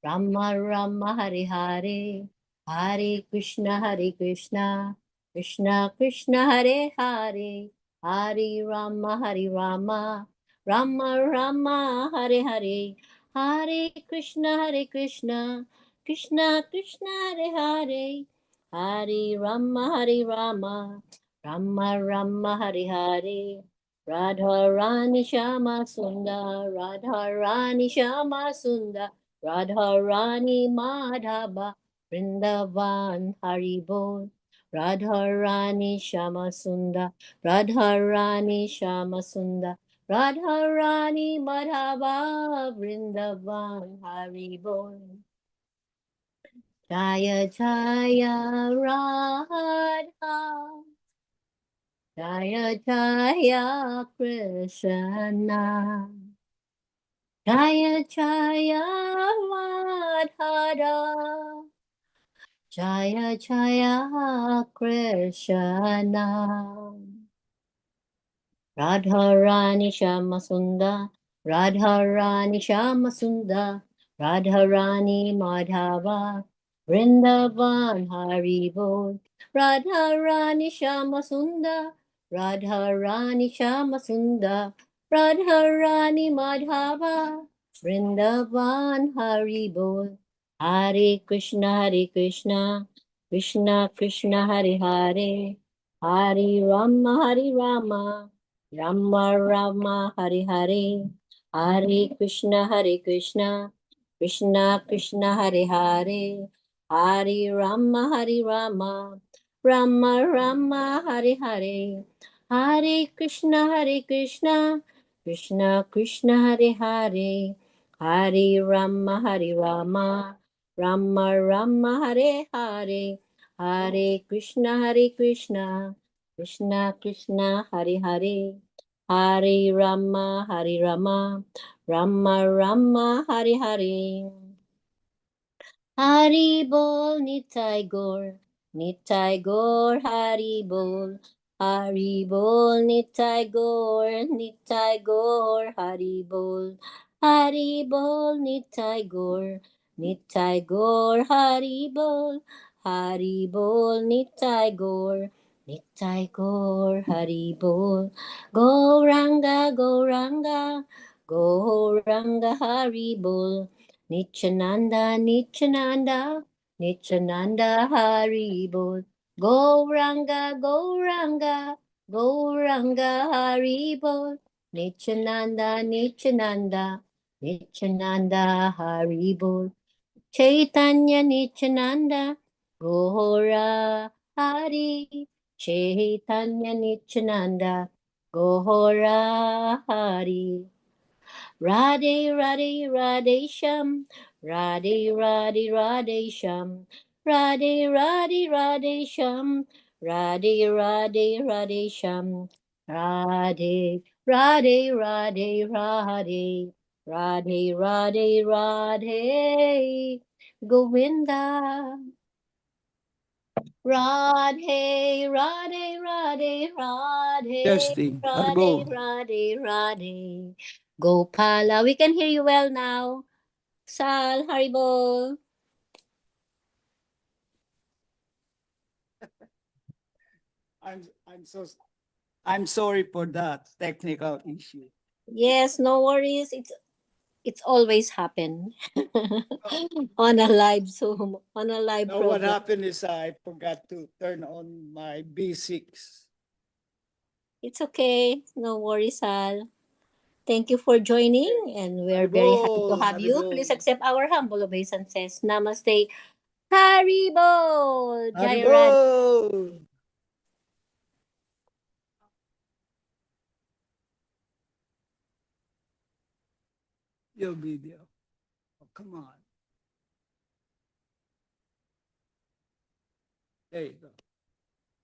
A: Rama Rama, Hare Hare, Hare Krishna, Krishna Krishna, Hare Hare, Hare Rama, Rama Rama, Hare Hare, Hare Krishna, Krishna Krishna, Hare Hare, Hare Rama, Rama Rama, Hare Hare, Radha Rani Shama Sundar, Radha Rani Shama Sundar, Radha Rani Madhava, Vrindavan Haribol, Radha Rani Shama Sundar, Radha Rani Shama Sundar, Radha Rani Madhava, Vrindavan Haribol. Jaya Jaya Radha, Jaya Jaya Krishna, Jaya Jaya Radha, Jaya Jaya Krishna. Radharani Shama Sundar, Radharani Shama Sundar, Radharani Madhava, Vrindavan Haribol, Radharani Shama Sundar, Radharani Shama Sundar, Radharani Madhava, Vrindavan Haribol. Hare Krishna, Krishna Krishna, Hare Hare, Hare Rama, Rama Rama, Hare Hare, Hare Krishna, Krishna Krishna, Hare Hare, Hare Rama, Rama Rama, Hare Hare, Hare Krishna, Krishna Krishna, Hare Hare, Hare Rama, Rama Rama, Hare Hare, Hare Krishna, Krishna Krishna, Hare Hare, Hare Rama, Rama Rama, Hare Hare. Haribol Nitai Gaur, Nitai Gaur Haribol, Haribol Nitai Gaur, Nitai Gaur Haribol, Haribol Nitai Gaur, Nitai Gaur Haribol, Haribol Nitai Gaur, Nitai Gaur Haribol, Gauranga Gauranga, Gauranga Haribol. Nityananda, Nityananda, Nityananda Haribol. Gauranga, Gauranga, Gauranga Haribol. Nityananda, Nityananda, Nityananda Haribol. Chaitanya Nityananda, Gora Hari. Chaitanya Nityananda, Gora Hari. Radhe Radhe Radhe Sham, Radhe Radhe Radhe Sham, Radhe Radhe Radhe Sham, Radhe Radhe Radhe Sham, Radhe Radhe Radhe Radhe, Radhe Radhe Radhe, Govinda. Radhe, Radhe, Radhe, Radhe,
E: Testing.
A: Radhe,
E: Haribol.
A: Radhe, Radhe. Gopala, we can hear you well now. Sal, Haribol.
E: I'm sorry for that technical issue.
A: Yes, no worries. It's always happen on a live Zoom, on a live
E: Now what
A: program.
E: happened is I forgot to turn on my B6.
A: It's okay. No worries, Sal. Thank you for joining, and we're very happy to
E: Haribol,
A: have you. Please
E: Haribol,
A: accept our humble obeisances. Namaste. Haribol! Jaya Radha.
E: Haribol. Your video. Oh, come on. There you go.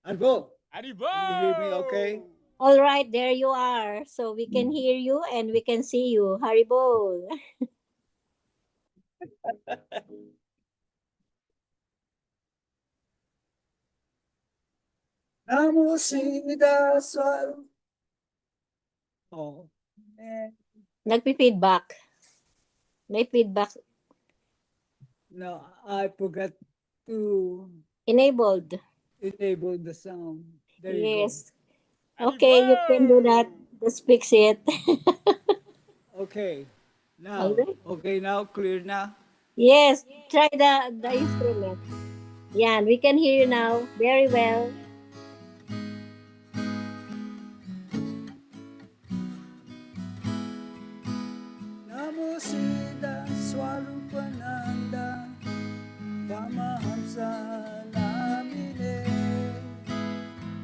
E: Haribol.
H: Haribo!
E: Can you hear me okay?
A: All right, there you are. So we can hear you and we can see you. Haribol.
E: Namo Siddha Swaru. Oh, man.
A: Nagpi-feedback. May feedback
E: No, I forgot to
A: enabled.
E: enable the sound. There you go.
A: Yes. Okay, you can do that. Just fix it.
E: Okay.
A: All
E: Now,
A: right.
E: okay, now clear now.
A: Yes, try the instrument. Yan, we can hear you now very well.
E: Namo Siddha Swarupananda Pamahamsa Namine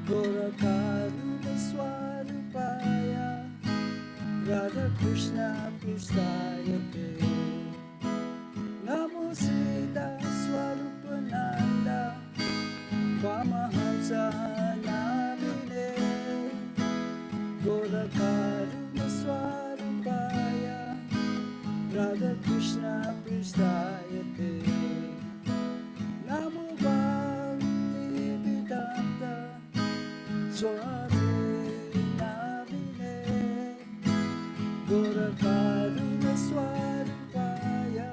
E: Gorakaruna Swarupaya Radha Krishna Pristayate Namo Siddha Swarupananda Pamahamsa Namine Gorakaruna Swarupaya Radha Krishna Pristayate Namo Bhakti Vedanta Swami Namine Gorakaruna Swarupaya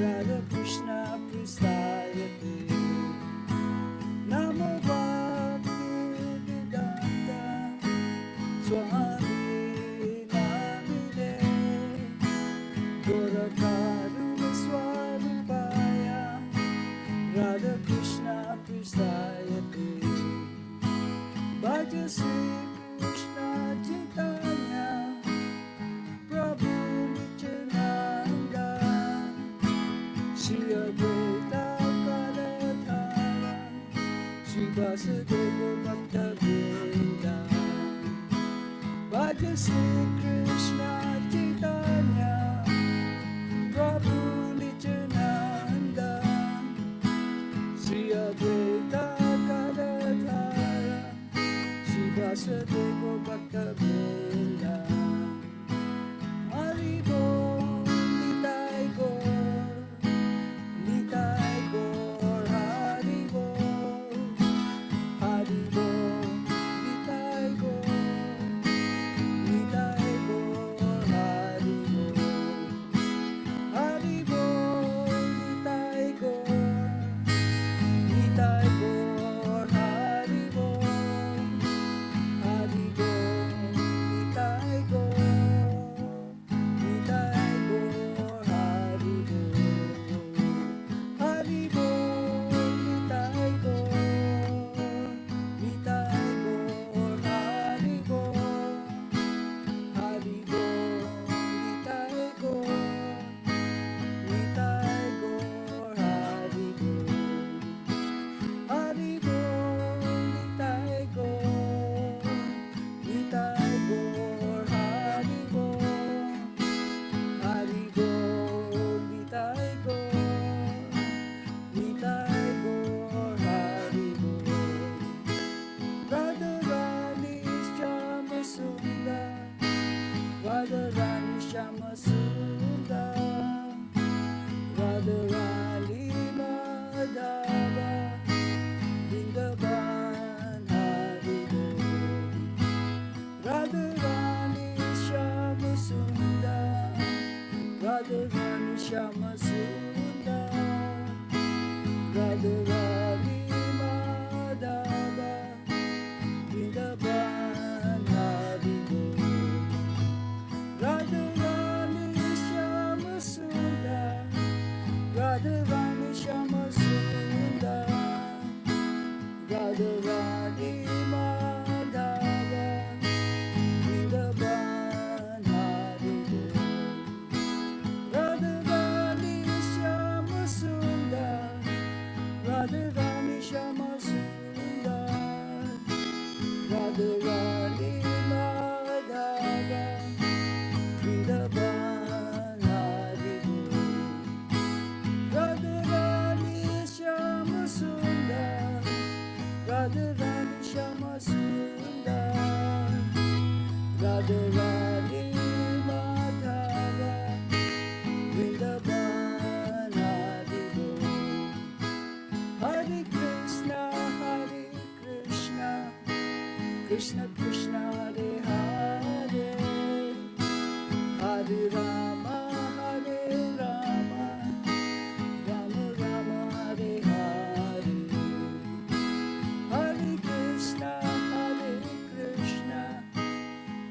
E: Radha Krishna Pristayate Namo Bhakti Vedanta Swami Namine Gorakaruna Swarupaya Radha Krishna Pristayate Bhaja Sri Krishna Chaitanya Prabhu Nityananda Shri Advaita Gadadhara Shri Vasudeva Bhakta Vrinda Bhaja Sri Krishna Chaitanya Prabhu Nityananda Shri Advaita Gadadhara Shri Vasudeva Bhakta Vrinda Haribol Nitai Gaur
H: Radharani Madhava Vrindavan Haribol. Radharani Shyama Sundar, Radharani Shyama Sundar, Radharani Madhava Vrindavan Haribol. Radharani Shyama Sundar, Radharani Shyama Sundar, Radharani Madhava Vrindavan Haribol. Radharani Shyama Sundar, Radharani Shyama Sundar, Radharani Madhava Vrindavan Haribol. Hare Krishna, Krishna Krishna, Hare Hare, Hare Rama, Hare Rama, Rama Rama, Hare Hare. Hare Krishna,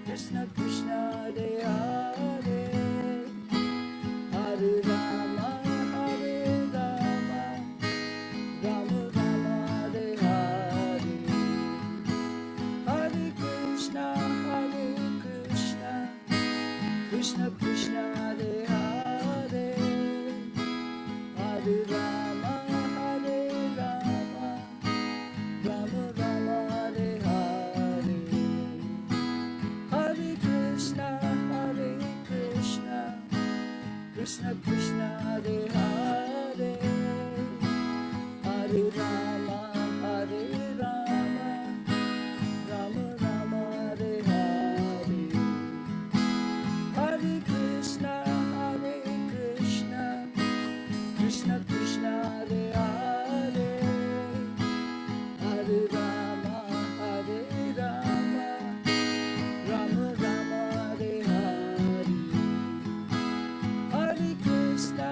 H: Krishna Krishna, Hare Hare, Hare Rama, Hare Rama, Rama Rama, Hare Hare. Hare Krishna, Krishna Krishna, Hare Hare, Hare Rama, Hare Rama, Rama Rama, Hare Hare. Hare Krishna, Krishna Krishna, Hare Hare, Hare Rama, Hare Rama, Rama Rama, Hare Hare. Hare Krishna, Krishna Krishna, Hare Hare, Hare Rama, Hare Rama, Rama Rama, Hare Hare. Hare Krishna,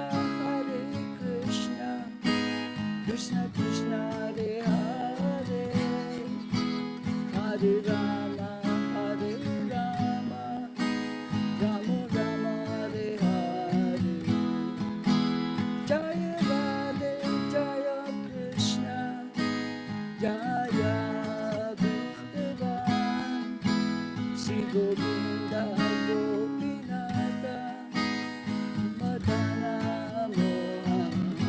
H: Krishna Krishna, Hare Hare, Hare Rama, Hare Rama, Rama Rama, Hare Hare. Jaya Radhe, Jaya Krishna, Jaya Vrindavan, Sri Govinda Gopinatha, Madana Mohana.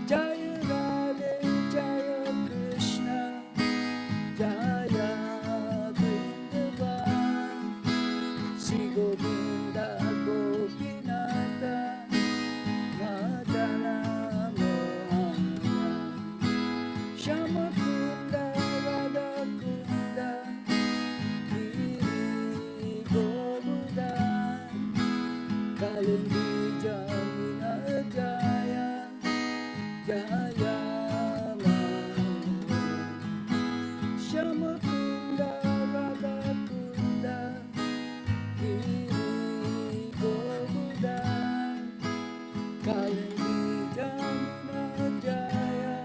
H: Jaya Radhe, Jaya Krishna, Jaya Vrindavan, Sri Govinda Gopinatha, Madana Mohana. Shama Kunda, Radha Kunda, Giri Govardhan, Kalindi Jamuna Jaya, Jaya Mama. Shama Kunda, Radha Kunda, Giri Govardhan, Kalindi Jamuna Jaya,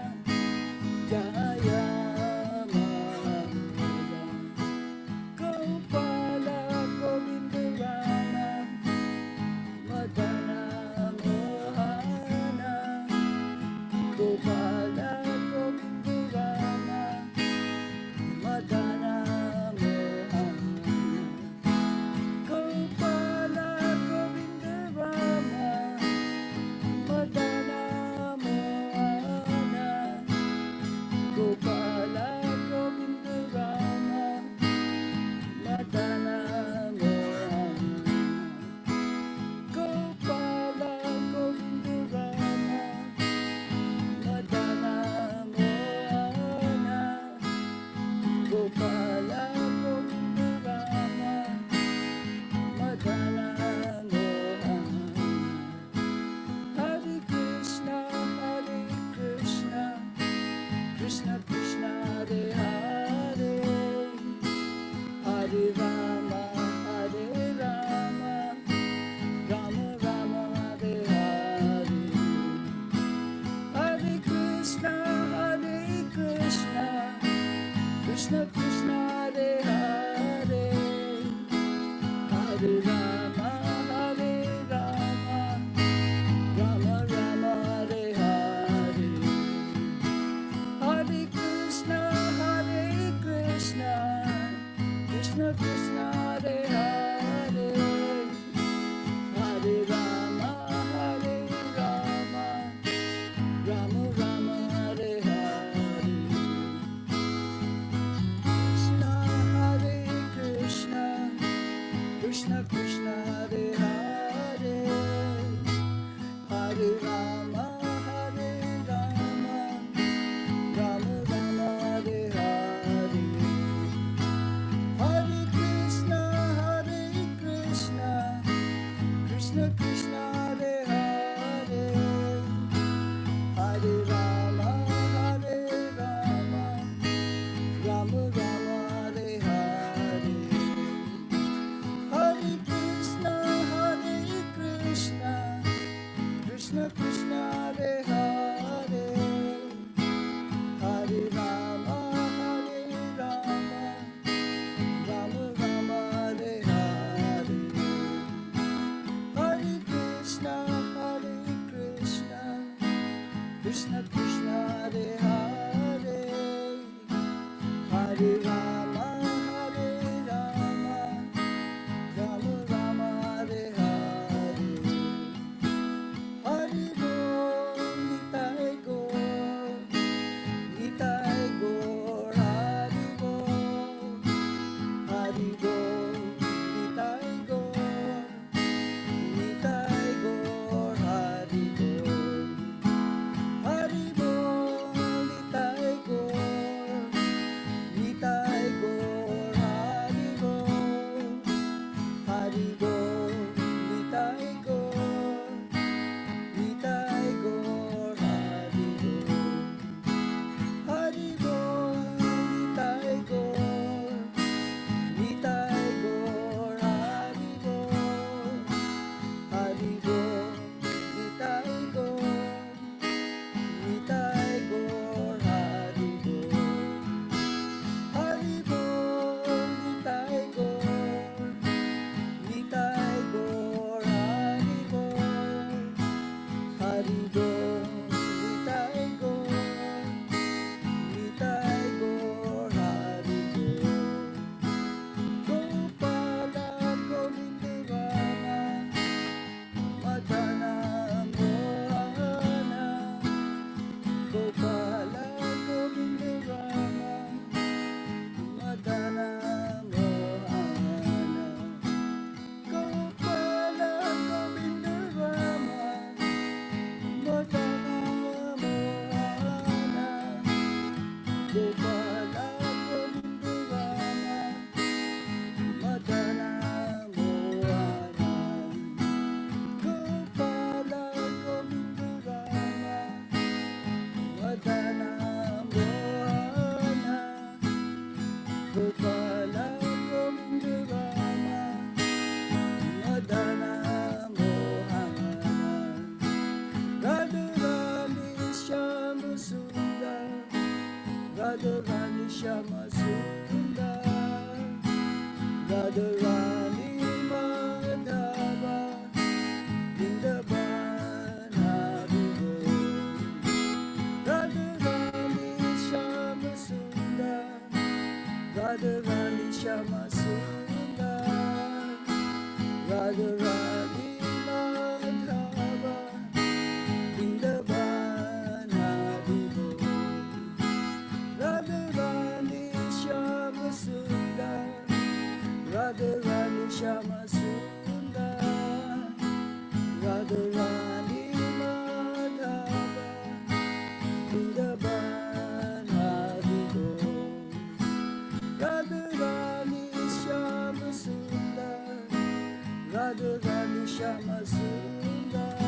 H: Jaya Mama. Gopala Govinda Rama, Madana Mohana. Gopala Govinda Rama, Madana Mohana. Gopala Govinda Rama, Krishna Krishna Hare Hare, Hare Rama Hare Rama, Rama Rama Hare Hare, Hare Krishna Krishna Krishna Hare Hare, Hare Rama Rama Rama Hare Hare, Krishna Krishna Krishna Hare Hare, Hare Rama Rama Rama Hare Hare, Hare Krishna Krishna Krishna Hare Hare, Hare Rama Rama Rama Hare Hare, Hare Krishna Krishna Krishna Hare Hare, Hare Rama Rama Rama Hare Hare, Hare Krishna Krishna Krishna Hare Hare, Hare Rama Rama Rama Hare Hare, Haribol Nitai Gaur, Haribol, Haribol Nitai Gaur, Haribol, Haribol Nitai Gaur, Haribol, Haribol Nitai Gaur, Haribol, Nitai Gaur, Haribol, Nitai Gaur, Haribol, Nitai Gaur, Haribol, Nitai Gaur, Haribol, Gopala Govinda Rama, Madana Mohana, Gopala Govinda Rama, Madana Mohana, Gopala Govinda Rama, Madana Mohana, Gopala Govinda Rama, Madana Mohana, Gopala Govinda Rama, Madana Mohana, Gopala Govinda Rama, Madana Mohana, Radharani Shama Sundar, Radharani Shama Sundar, Radharani Madhava, Vrindavan Haribol, Radharani Shama Sundar, Radharani Shama Sundar, Radharani Madhava, Vrindavan Haribol, Radharani Shama Sundar, Radharani Shama Sundar, Radharani Madhava, Vrindavan Haribol, Radharani Shama Sundar, Radharani Shama Sundar,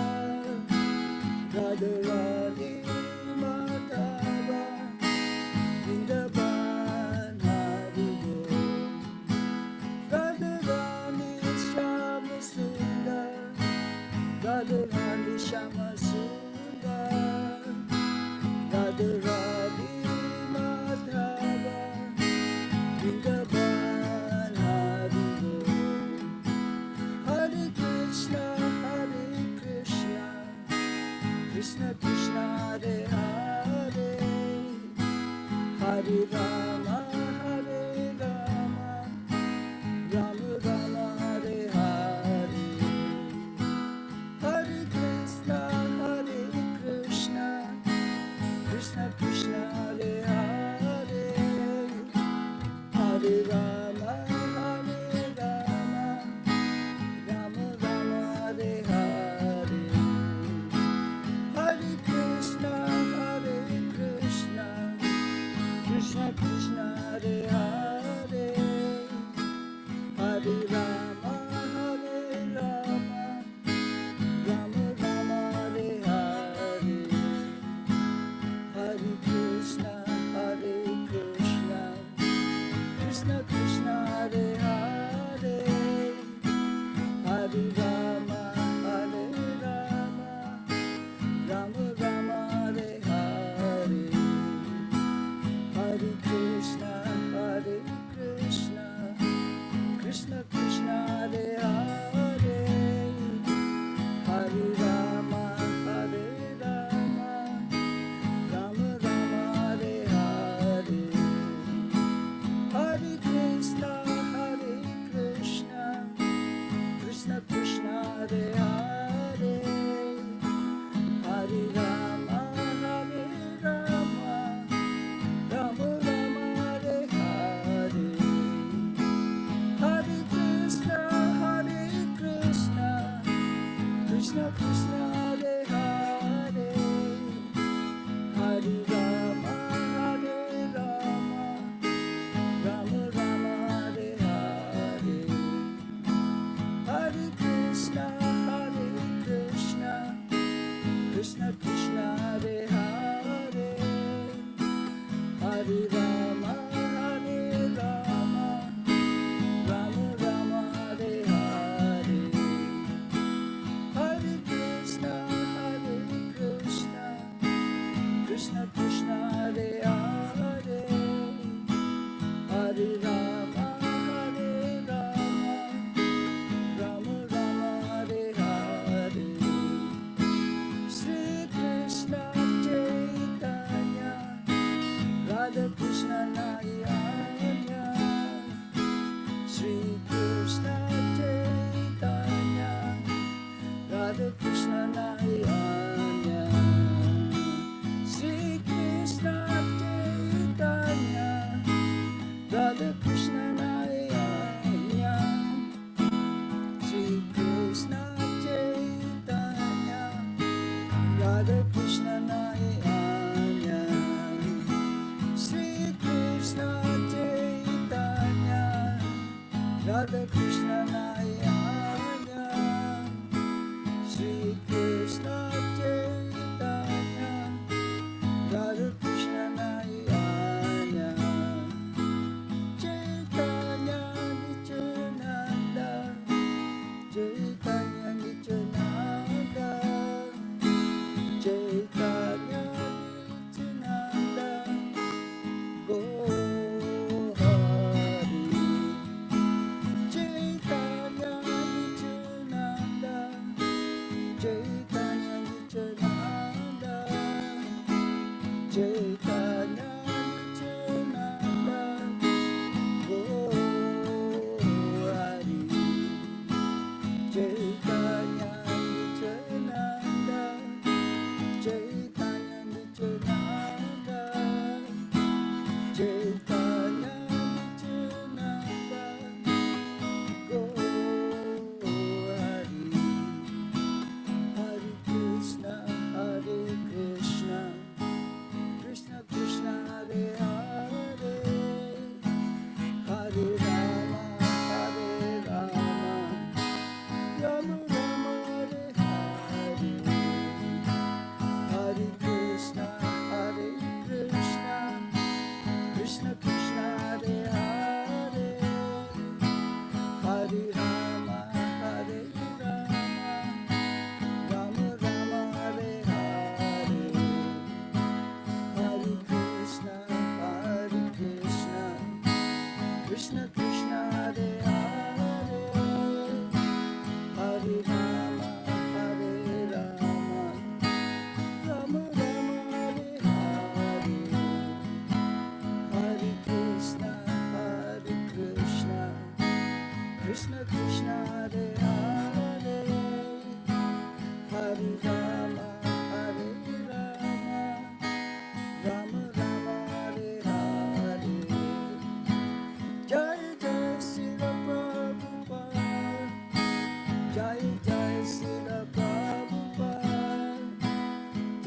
H: Radharani Madhava, Vrindavan Haribol, Radharani Shama Sundar, Radharani Shama Sundar, Radharani Madhava, Krishna Krishna Hare Hare, Hare Rama Hare Rama, Rama Rama Hare Hare, Hare Krishna Krishna Krishna Hare Hare, Hare Rama Hare Rama, Rama Rama Hare Hare, Hare Krishna Krishna Krishna Hare Hare, Hare Rama Hare Rama, Rama Rama Hare Hare, Hare Krishna Krishna Krishna Hare Hare, Hare Rama Hare Rama, Rama Rama Hare Hare, Hare Krishna Krishna Krishna Hare Hare, Hare Rama Hare Rama, Rama Rama Hare Hare, Hare Krishna Krishna Krishna Hare Hare, Hare Rama Hare Rama, Rama Rama Hare Hare, Hare Krishna Krishna Krishna Hare Hare, Hare Rama Hare Rama, Rama Rama Hare Hare, Hare Krishna Krishna Krishna Hare Hare, Hare Rama Hare Rama, Rama Rama Hare Hare, Hare Krishna Krishna Krishna Hare Hare, Hare Rama Hare Rama, Rama Rama Hare Hare, Shri Krishna Chaitanya, Radha Krishna Nayanya, Shri Krishna Chaitanya, Radha Krishna Nayanya, Shri Krishna Chaitanya, Radha Krishna Nayanya, Shri Krishna Chaitanya, Radha Krishna Nayanya, Shri Krishna Chaitanya, Radha Krishna Nayanya, Shri Krishna Chaitanya, Radha Krishna Nayanya, Chaitanya Nityananda, Chaitanya Nityananda, Chaitanya Nityananda, Go Hari, Chaitanya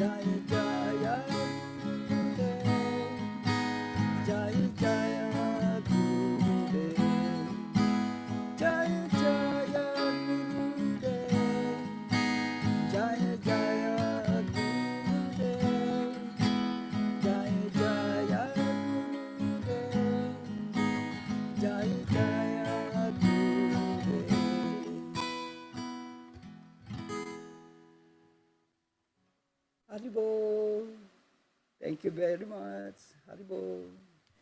H: Jaya Jaya Gurudev, Jaya Jaya Gurudev, Jaya Jaya Gurudev, Jaya Jaya Gurudev, Jaya Jaya Gurudev, Jaya Jaya Gurudev. Haribol. Thank you very much. Haribol.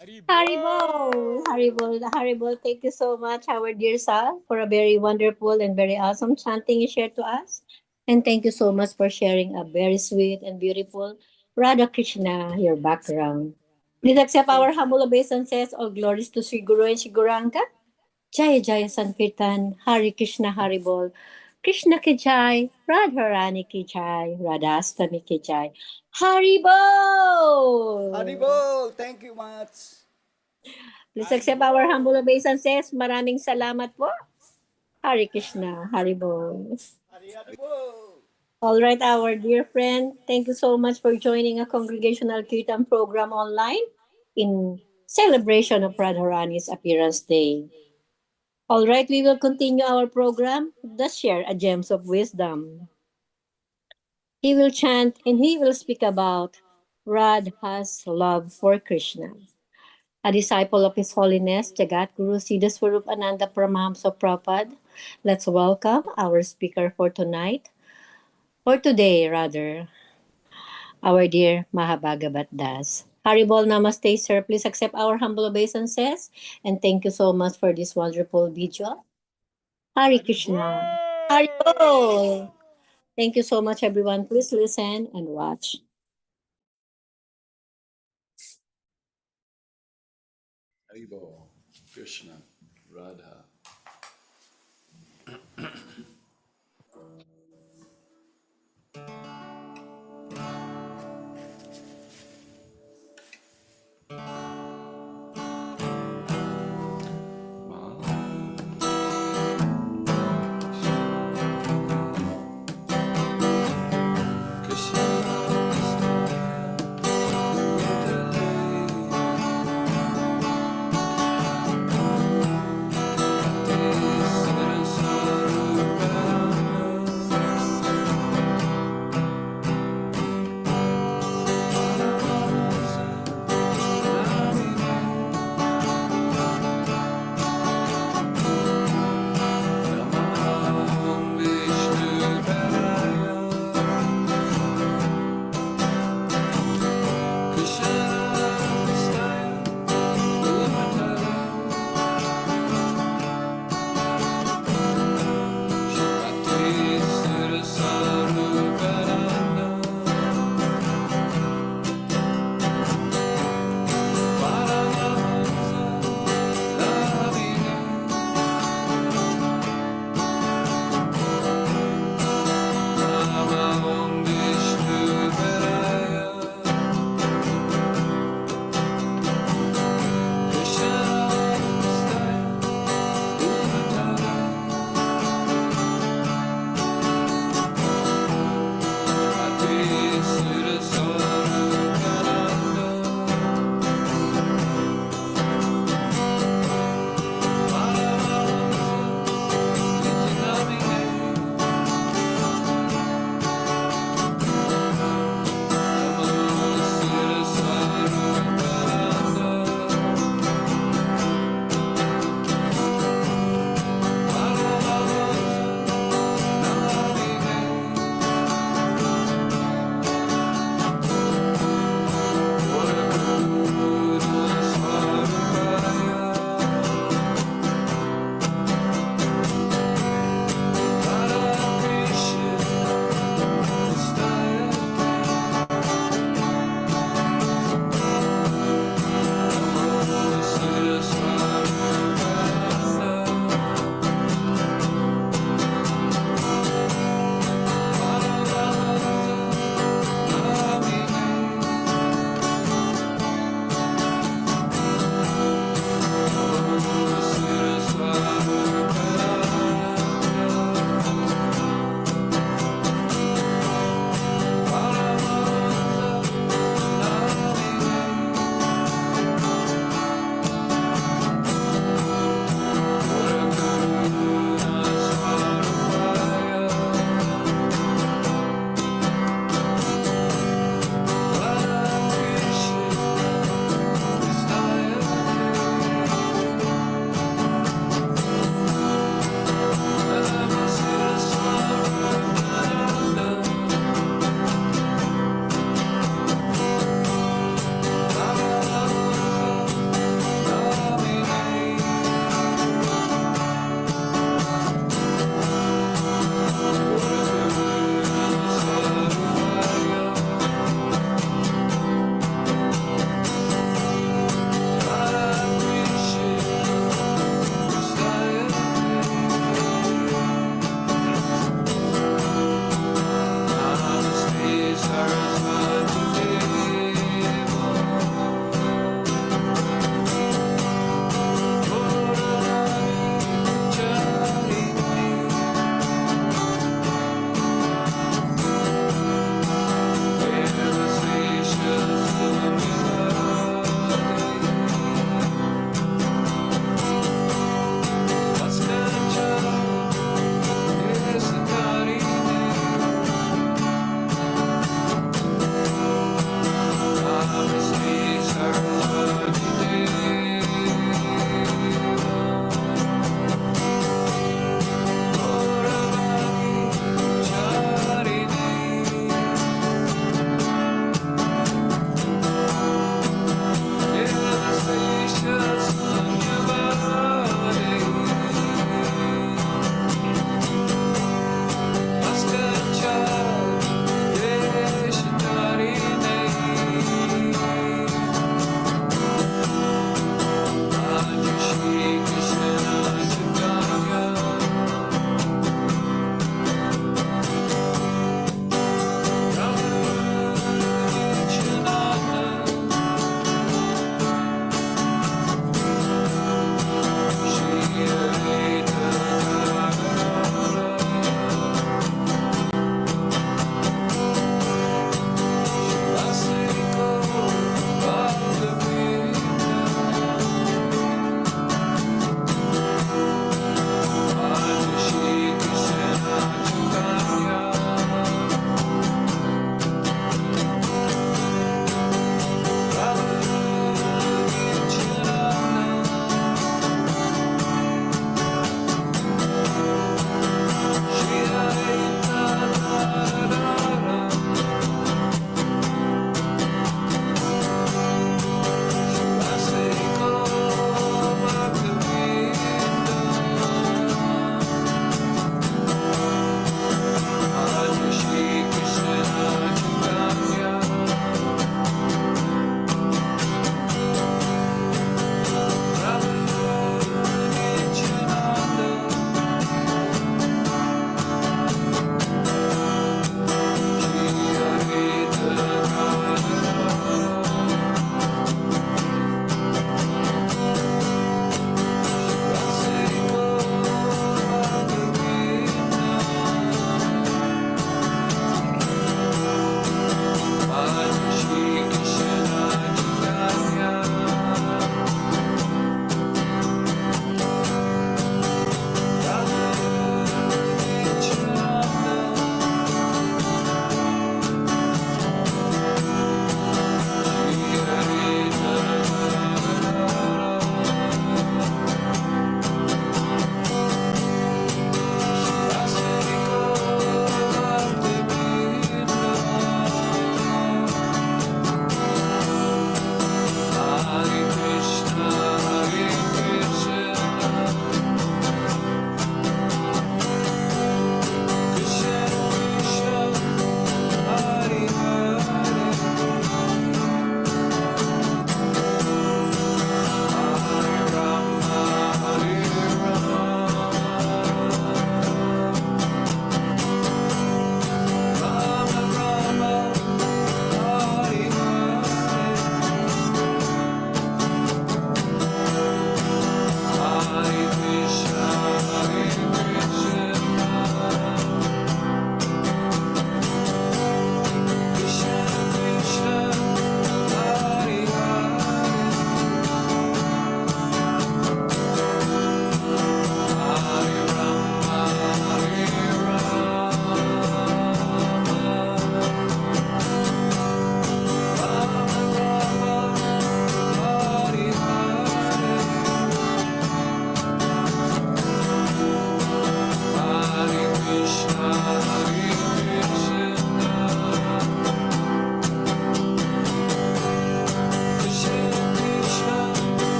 A: Haribol, Haribol, Haribol. Thank you so much, our dear Sal, for a very wonderful and very awesome chanting you shared to us. And thank you so much for sharing a very sweet and beautiful Radha Krishna, your background. Please accept our humble obeisances. All glories to Sri Guru and Sri Gauranga. Jaya Jaya Sankirtan, Hari Krishna Haribol. Krishna ki jai, Radharani ki jai, Radhashtami ki jai. Haribol!
H: Haribol. Thank you much.
A: Please accept our humble obeisances. Maraming salamat po. Hari Krishna, Haribol.
H: Haribol.
A: All right, our dear friend, thank you so much for joining a Congregational Kirtan program online in celebration of Radharani's appearance day. All right, we will continue our program, The Share a Gems of Wisdom. He will chant and he will speak about Radha's love for Krishna. A disciple of His Holiness, Jagat Guru Siddha Swarup Ananda Paramahamsa Prabhupada. Let's welcome our speaker for tonight, or today rather, our dear Mahabhagavat Das. Haribol Namaste, sir. Please accept our humble obeisances and thank you so much for this wonderful video. Hari Krishna. Haribol. Thank you so much, everyone. Please listen and watch.
I: Haribol, Krishna, Radha. Krishna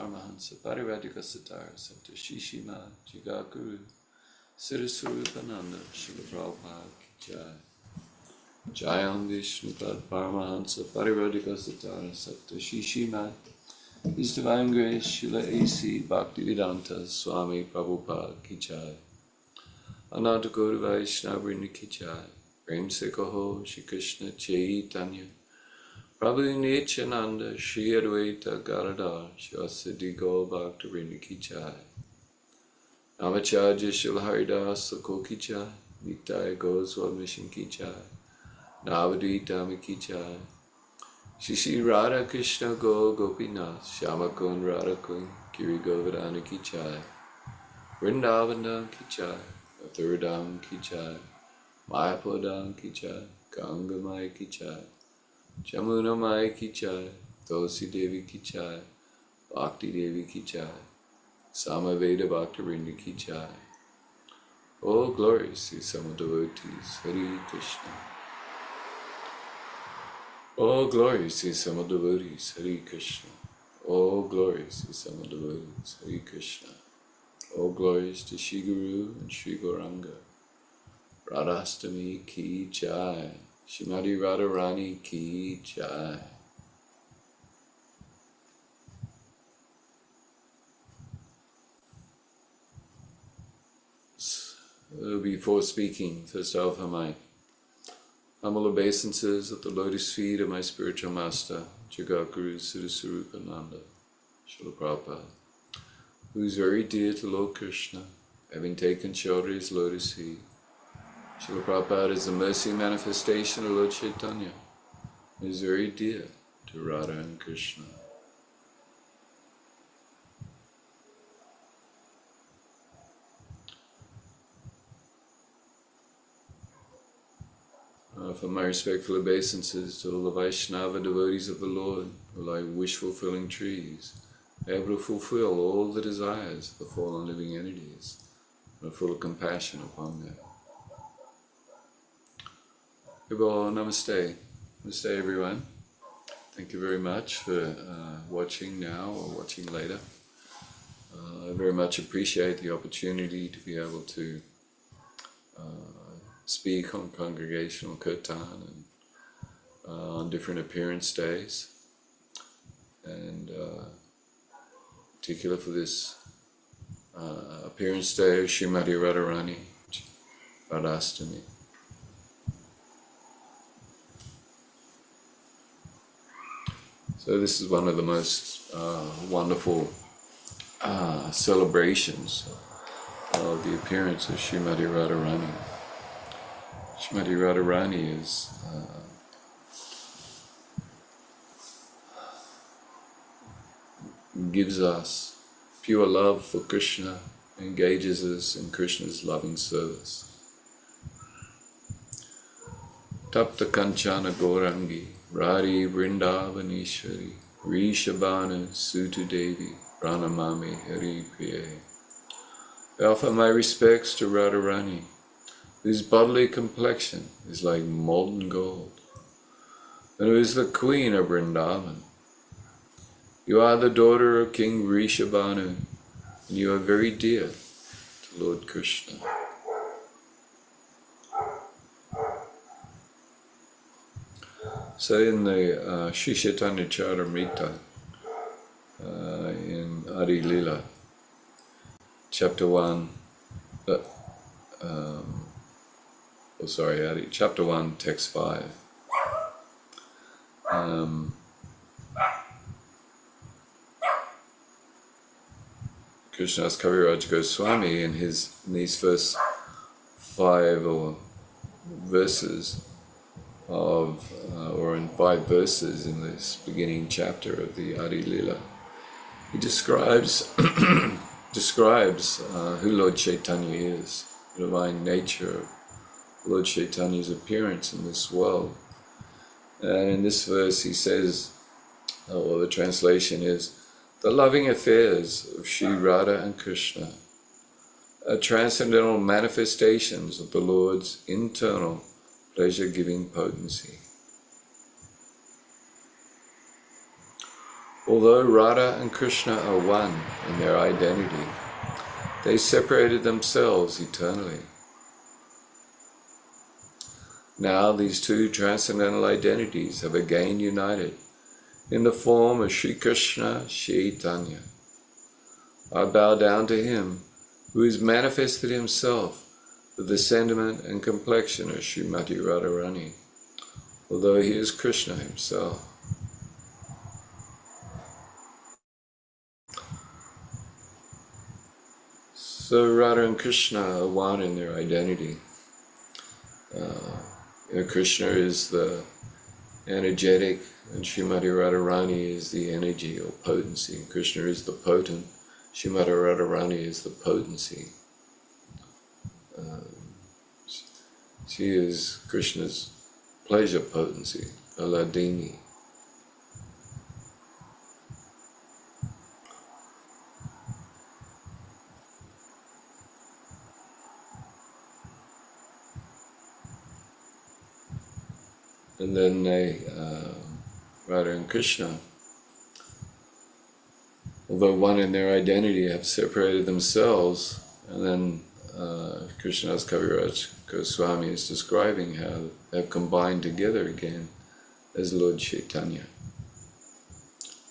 I: Paramahansa Parivedika Siddhara Satta Shishima Jigakuru Siddhaswarupananda Srila Prabhupada Ki Jai. Jayam Vishnupad Paramahansa Parivedika Siddhara Satta Shishima His Divine Grace Srila A.C. Bhaktivedanta Swami Prabhupada Ki Jai. Ananta Gaura Vaishnava Vrinda Ki Jai. Prem Se Kaho Shri Krishna Chaitanya Prabhu Nityananda Shri Advaita Gadadhar Shivasadi Gaur Bhakta Vrinda Ki Jai. Namacharya Srila Haridas Thakur Ki Jai. Nitai Goswami Mission Ki Jai. Navadvita Ki Jai. Shri Shri Radha Krishna Go Gopinath Shama Kun Radha Kun Giri Govardhana Ki Jai. Vrindavan Ki Jai. Mathuradam Ki Jai. Mayapur Ki Jai. Ganga Mai Ki Jai. Jamuna Mai Ki Jai. Tulsi Devi Ki Jai. Bhakti Devi Ki Jai. Samaveda Bhakta Vrinda Ki Jai. All glories to some devotees. Hare Krishna. All glories to some devotees. Hare Krishna. All glories to some devotees. Hare Krishna. All glories to Shri Guru and Shri Gauranga. Radhashtami Ki Jai. Shrimati Radharani Ki Jai. Before speaking, first I offer my humble obeisances at the lotus feet of my spiritual master, Jagadguru Siddhaswarupananda, Srila Prabhupada, who is very dear to Lord Krishna, having taken shelter at his lotus feet. Srila Prabhupada is the mercy manifestation of Lord Chaitanya, who is very dear to Radha and Krishna. For my respectful obeisances to all the Vaishnava devotees of the Lord, who are like wish-fulfilling trees, able to fulfill all the desires of the fallen living entities, and are full of compassion upon them. Haribol, namaste. Namaste everyone. Thank you very much for watching now or watching later. I very much appreciate the opportunity to be able to speak on Congregational Kirtan and on different appearance days, and particular for this appearance day of Srimati Radharani, Radhashtami. So this is one of the most wonderful celebrations of the appearance of Srimati Radharani. Srimati Radharani is gives us pure love for Krishna, engages us in Krishna's loving service. Tapta Kanchana Gaurangi, Radhi Vrindavaneshwari, Rishabhanu Sutu Devi, Pranamami Hari Priye. I offer my respects to Radharani, whose bodily complexion is like molten gold, and who is the queen of Vrindavan. You are the daughter of King Rishabhanu, and you are very dear to Lord Krishna. So in the Sri Chaitanya Charitamrita, in Adi Lila, chapter 1, chapter 1, text 5. Krishnadas Kaviraj Goswami in these first 5 verses or in 5 verses in this beginning chapter of the Adi Lila, he describes who Lord Chaitanya is, the divine nature of Lord Chaitanya's appearance in this world. And in this verse he says, the translation is, the loving affairs of Sri Radha and Krishna are transcendental manifestations of the Lord's internal pleasure-giving potency. Although Radha and Krishna are one in their identity, they separated themselves eternally. Now these two transcendental identities have again united in the form of Sri Krishna Chaitanya. I bow down to him who has manifested himself with the sentiment and complexion of Srimati Radharani, although he is Krishna himself. So Radha and Krishna are one in their identity. Krishna is the energetic and Srimati Radharani is the energy or potency. Krishna is the potent, Srimati Radharani is the potency. She is Krishna's pleasure potency, Aladini. And then Radha and Krishna, although one in their identity, have separated themselves, and then Krishna's Kaviraj Goswami is describing how they've combined together again as Lord Chaitanya.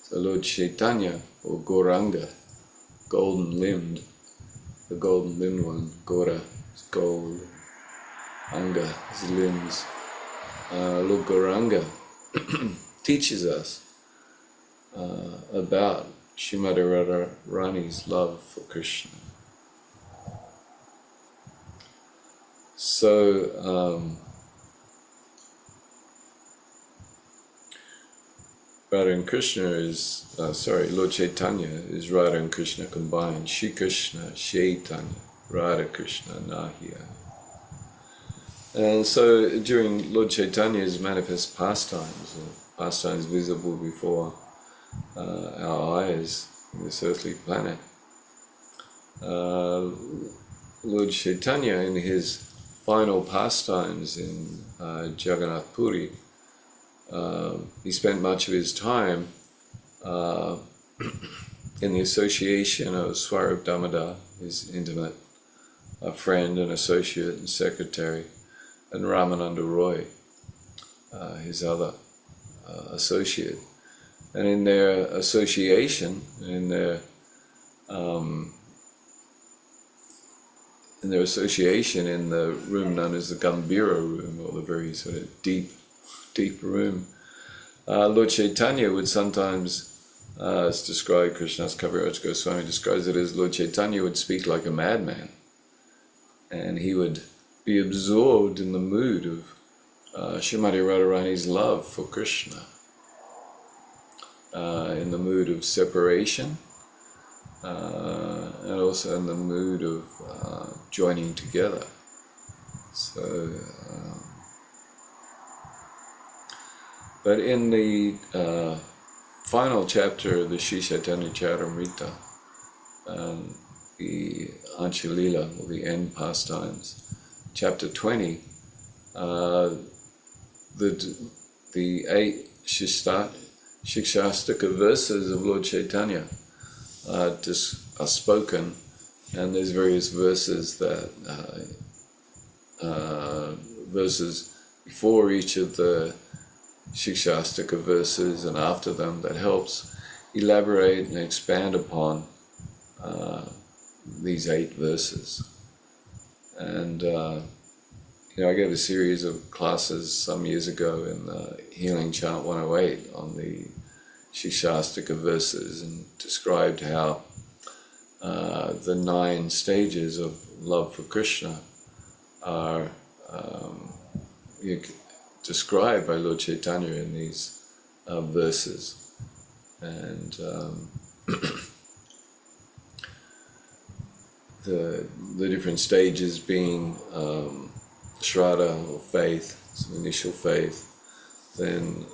I: So Lord Chaitanya, or Gauranga, golden-limbed, the golden-limbed one, Gora is gold, Anga is limbs. Lord Gauranga teaches us about Srimati Radharani's love for Krishna. So, Radha and Krishna is, Lord Chaitanya is Radha and Krishna combined. Shri Krishna, Chaitanya, Radha Krishna, Nahya. And so during Lord Chaitanya's manifest pastimes, or pastimes visible before our eyes in this earthly planet, Lord Chaitanya in his final pastimes in Jagannath Puri, he spent much of his time in the association of Swarup Damodar, his intimate friend and associate and secretary, and Ramananda Roy, his other associate. And in their association, in their association in the room known as the Gambhira room, or the very sort of deep room, Lord Chaitanya would sometimes, it's described, Krishna's Kaviraj Goswami describes it as Lord Chaitanya would speak like a madman, and he would be absorbed in the mood of Srimati Radharani's love for Krishna, in the mood of separation, and also in the mood of joining together. So, but in the final chapter of the Sri Chaitanya Charitamrita, the Anchalila, or the end pastimes, Chapter 20, the 8 Shikshastika verses of Lord Chaitanya are spoken, and there's various verses that verses before each of the Shikshastika verses and after them that helps elaborate and expand upon these 8 verses. And I gave a series of classes some years ago in the Healing Chant 108 on the Shikshastika verses, and described how the 9 stages of love for Krishna are described by Lord Chaitanya in these verses. And the different stages being Shraddha, or faith, some initial faith, then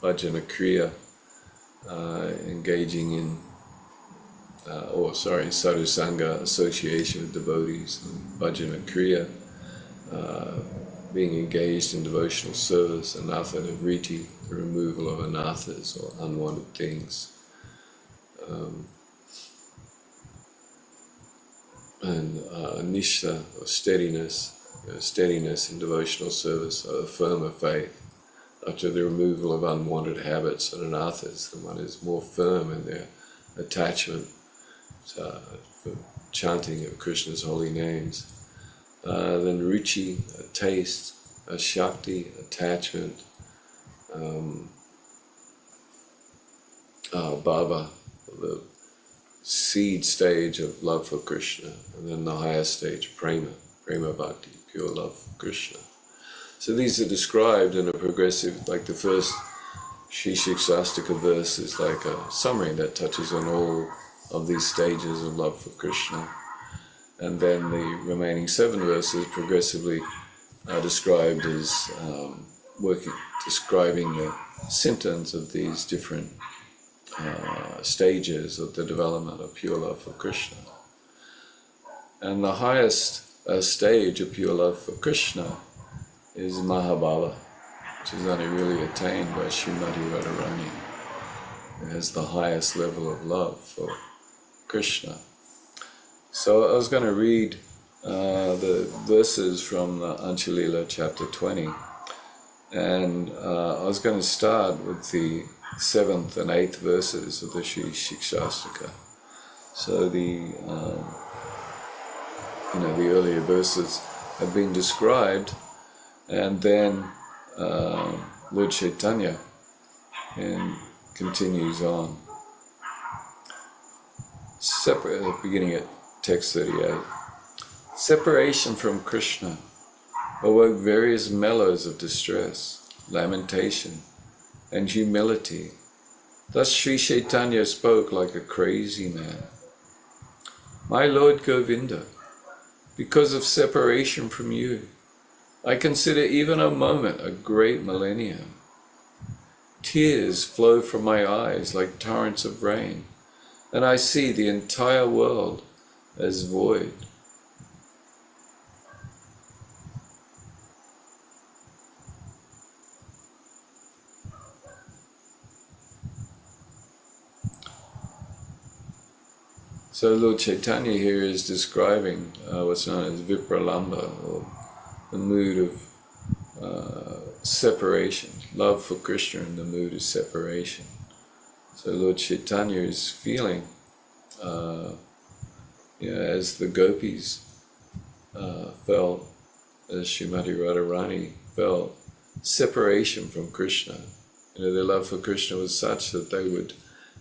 I: Bhajana Kriya, engaging in, Sadhusanga, association with devotees, and Bhajana Kriya, being engaged in devotional service, anatha nivriti, the removal of anathas or unwanted things. And nishtha, or steadiness, steadiness in devotional service, a firmer faith. After the removal of unwanted habits and anathas, the one is more firm in their attachment for chanting of Krishna's holy names. Then ruchi, a taste, a shakti, attachment, bhava, the seed stage of love for Krishna, and then the highest stage, prema bhakti, pure love for Krishna. So these are described in a progressive, like the first Shikshastaka verse is like a summary that touches on all of these stages of love for Krishna. And then the remaining 7 verses progressively are described as describing the symptoms of these different stages of the development of pure love for Krishna. And the highest stage of pure love for Krishna is Mahabhagavat, which is only really attained by Srimati Radharani, who has the highest level of love for Krishna. So I was going to read the verses from the Untitled Chapter 20, and I was going to start with the 7th and 8th verses of the Sri Shikshastaka. So the earlier verses have been described, and then Lord Chaitanya continues on. Beginning at text 38. Separation from Krishna awoke various mellows of distress, lamentation, and humility. Thus Sri Chaitanya spoke like a crazy man. My Lord Govinda, because of separation from you, I consider even a moment a great millennium. Tears flow from my eyes like torrents of rain, and I see the entire world as void. So Lord Chaitanya here is describing what's known as vipralamba, or the mood of separation, love for Krishna in the mood of separation. So Lord Chaitanya is feeling, as the gopis felt, as Srimati Radharani felt, separation from Krishna. Their love for Krishna was such that they would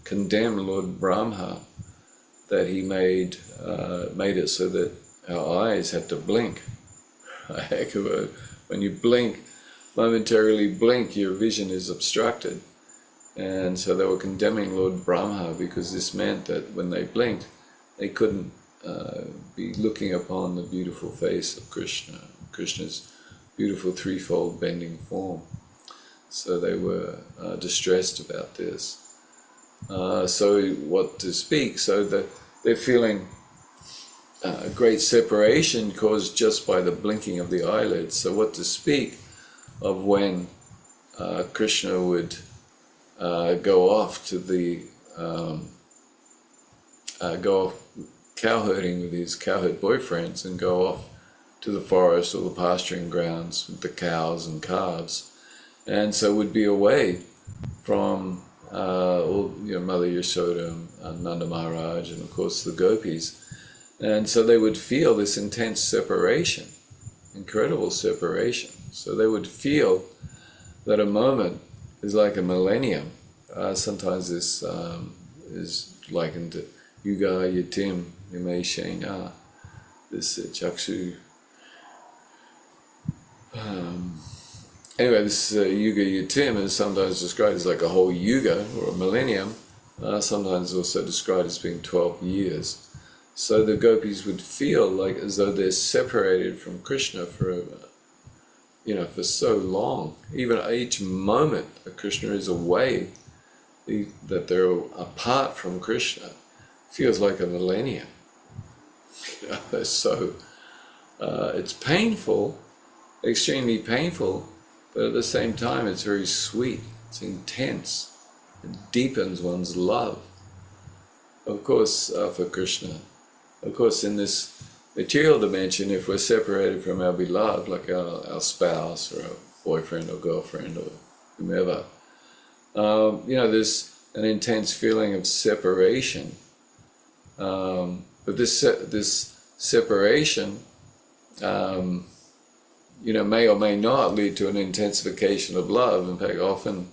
I: condemn Lord Brahma, that he made it so that our eyes had to blink. When you blink, momentarily blink, your vision is obstructed. And so they were condemning Lord Brahma because this meant that when they blinked, they couldn't be looking upon the beautiful face of Krishna, Krishna's beautiful threefold bending form. So they were distressed about this. So what to speak? So that they're feeling a great separation caused just by the blinking of the eyelids. So what to speak of when Krishna would go off to the go off cowherding with his cowherd boyfriends and go off to the forest or the pasturing grounds with the cows and calves, and so would be away from Mother Yashoda and Nanda Maharaj and of course the gopis, and so they would feel this intense separation, incredible separation. So they would feel that a moment is like a millennium. Sometimes this is likened to Yuga Yatim Imeshena, this Chakshu. Anyway, this Yuga Yatim is sometimes described as like a whole yuga or a millennium, sometimes also described as being 12 years. So the gopis would feel like as though they're separated from Krishna for so long. Even each moment that Krishna is away, that they're apart from Krishna, feels like a millennium. So it's painful extremely painful, but at the same time it's very sweet, it's intense, it deepens one's love. Of course, for Krishna. Of course, in this material dimension, if we're separated from our beloved, like our spouse or our boyfriend or girlfriend or whomever, there's an intense feeling of separation. But this separation, may or may not lead to an intensification of love. In fact, often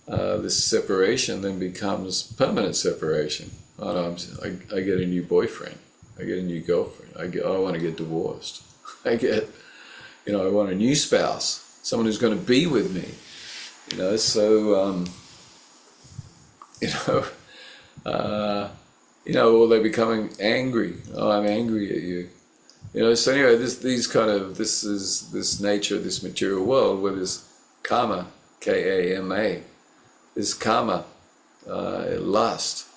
I: this separation then becomes permanent separation. Oh no, I get a new boyfriend. I get a new girlfriend. I want to get divorced. I want a new spouse, someone who's going to be with me. Or they're becoming angry. Oh, I'm angry at you. So anyway, this is this nature of this material world where there's karma, K-A-M-A, is karma, lust.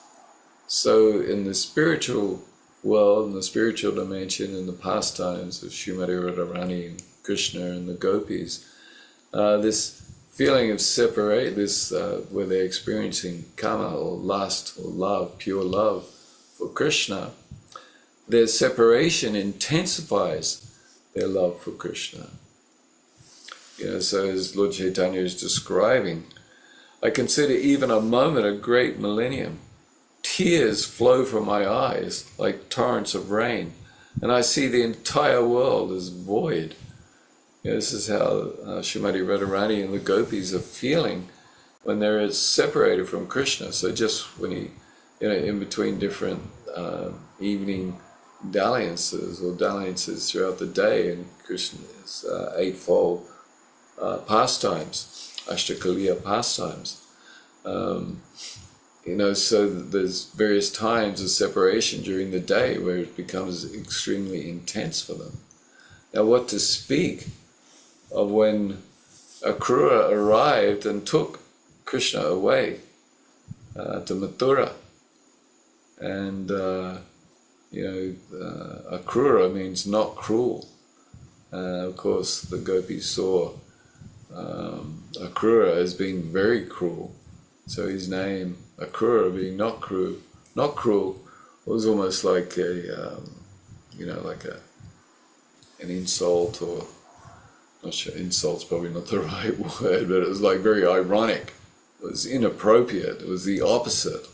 I: So in the spiritual world, in the spiritual dimension, in the pastimes of Srimati Radharani and Krishna and the gopis, this feeling of separate, where they're experiencing kama or lust or love, pure love for Krishna, their separation intensifies their love for Krishna. So as Lord Chaitanya is describing, I consider even a moment a great millennium. Tears flow from my eyes like torrents of rain, and I see the entire world as void. This is how Srimati Radharani and the gopis are feeling when they're separated from Krishna. So just when he, in between different evening dalliances throughout the day in Krishna's eightfold pastimes, Ashtakaliya pastimes. So there's various times of separation during the day where it becomes extremely intense for them. Now what to speak of when Akrura arrived and took Krishna away to Mathura. And, Akrura means not cruel. Of course, the gopis saw Akrura as being very cruel. So his name, Akrura, being not cruel, was almost like an insult, or not sure, insult's probably not the right word, but it was like very ironic. It was inappropriate. It was the opposite.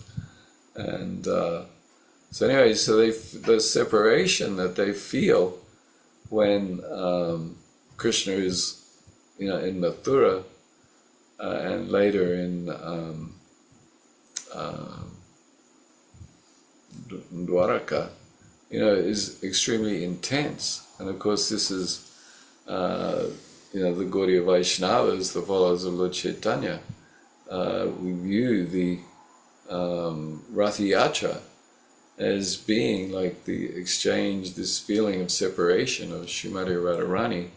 I: And so the separation that they feel when Krishna is, in Mathura and later in Dwaraka, is extremely intense. And of course, this is, the Gaudiya Vaishnavas, the followers of Lord Chaitanya. We view the Rath Yatra as being like the exchange, this feeling of separation of Srimati Radharani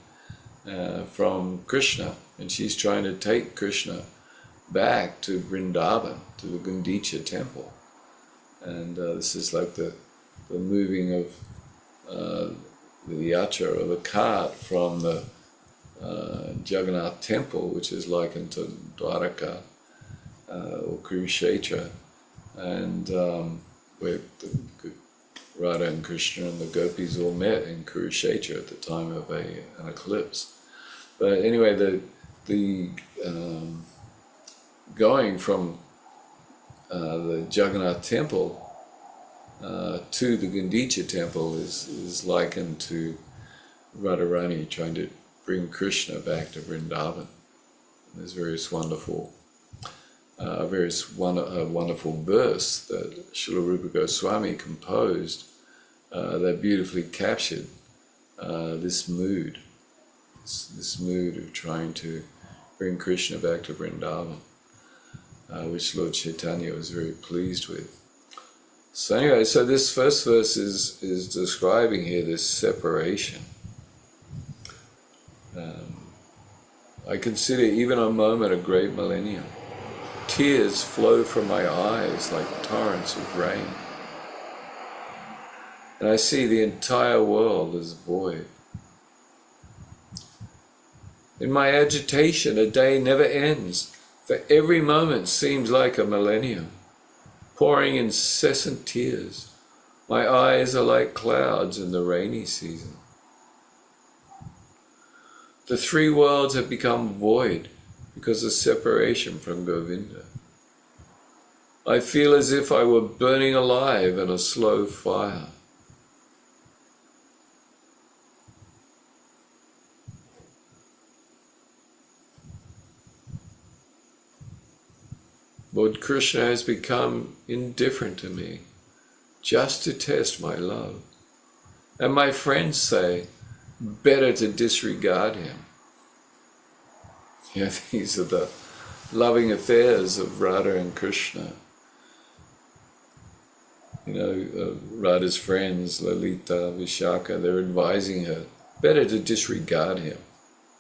I: from Krishna, and she's trying to take Krishna back to Vrindavan, to the Gundicha temple. And this is like the moving of the yatra, or the cart, from the Jagannath temple, which is likened to Dwaraka or Kurukshetra, and where Radha and Krishna and the gopis all met in Kurukshetra at the time of an eclipse. But anyway, the going from the Jagannath temple to the Gundicha temple is likened to Radharani trying to bring Krishna back to Vrindavan. There's various wonderful verse that Srila Rupa Goswami composed that beautifully captured this mood of trying to bring Krishna back to Vrindavan, which Lord Chaitanya was very pleased with. So anyway, so this first verse is describing here this separation. I consider even a moment a great millennium. Tears flow from my eyes like torrents of rain. And I see the entire world as void. In my agitation, a day never ends, for every moment seems like a millennium, pouring incessant tears. My eyes are like clouds in the rainy season. The three worlds have become void because of separation from Govinda. I feel as if I were burning alive in a slow fire. Lord Krishna has become indifferent to me, just to test my love. And my friends say, better to disregard him. Yeah, these are the loving affairs of Radha and Krishna. You know, Radha's friends, Lalita, Vishaka, they're advising her, better to disregard him.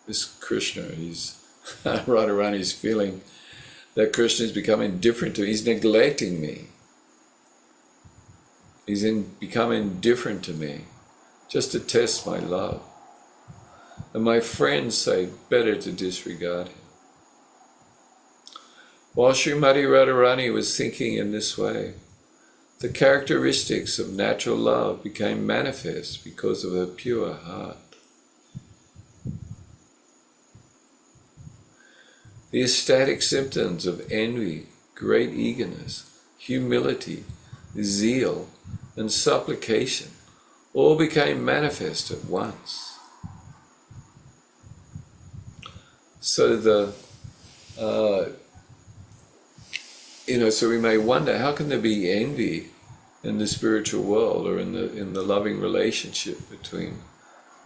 I: This Krishna, Radharani's feeling that Krishna is becoming indifferent to me. He's neglecting me. He's becoming indifferent to me, just to test my love. And my friends say, better to disregard him. While Srimati Radharani was thinking in this way, the characteristics of natural love became manifest because of her pure heart. The ecstatic symptoms of envy, great eagerness, humility, zeal, and supplication all became manifest at once. So so we may wonder, how can there be envy in the spiritual world or in the loving relationship between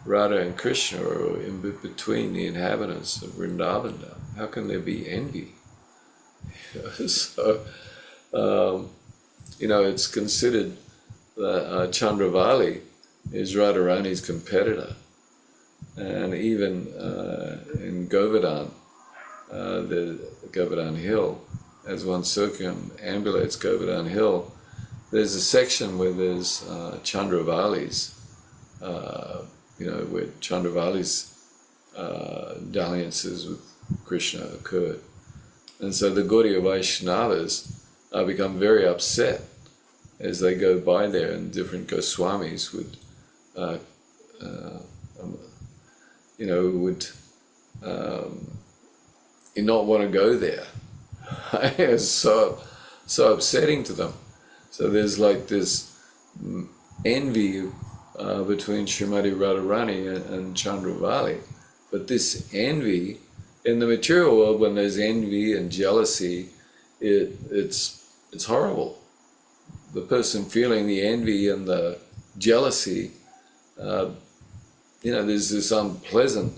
I: Radha and Krishna, or in between the inhabitants of Vrindavan? How can there be envy? So, it's considered that Chandravali is Radharani's competitor. And even in Govardhan, the Govardhan Hill, as one circumambulates Govardhan Hill, there's a section where there's Chandravali's, where Chandravali's dalliances with Krishna occurred. And so the Gaudiya Vaishnavas become very upset as they go by there, and different Goswamis would not want to go there. It's so upsetting to them. So there's like this envy between Srimati Radharani and Chandravali. But this envy, in the material world, when there's envy and jealousy, it's horrible. The person feeling the envy and the jealousy, there's this unpleasant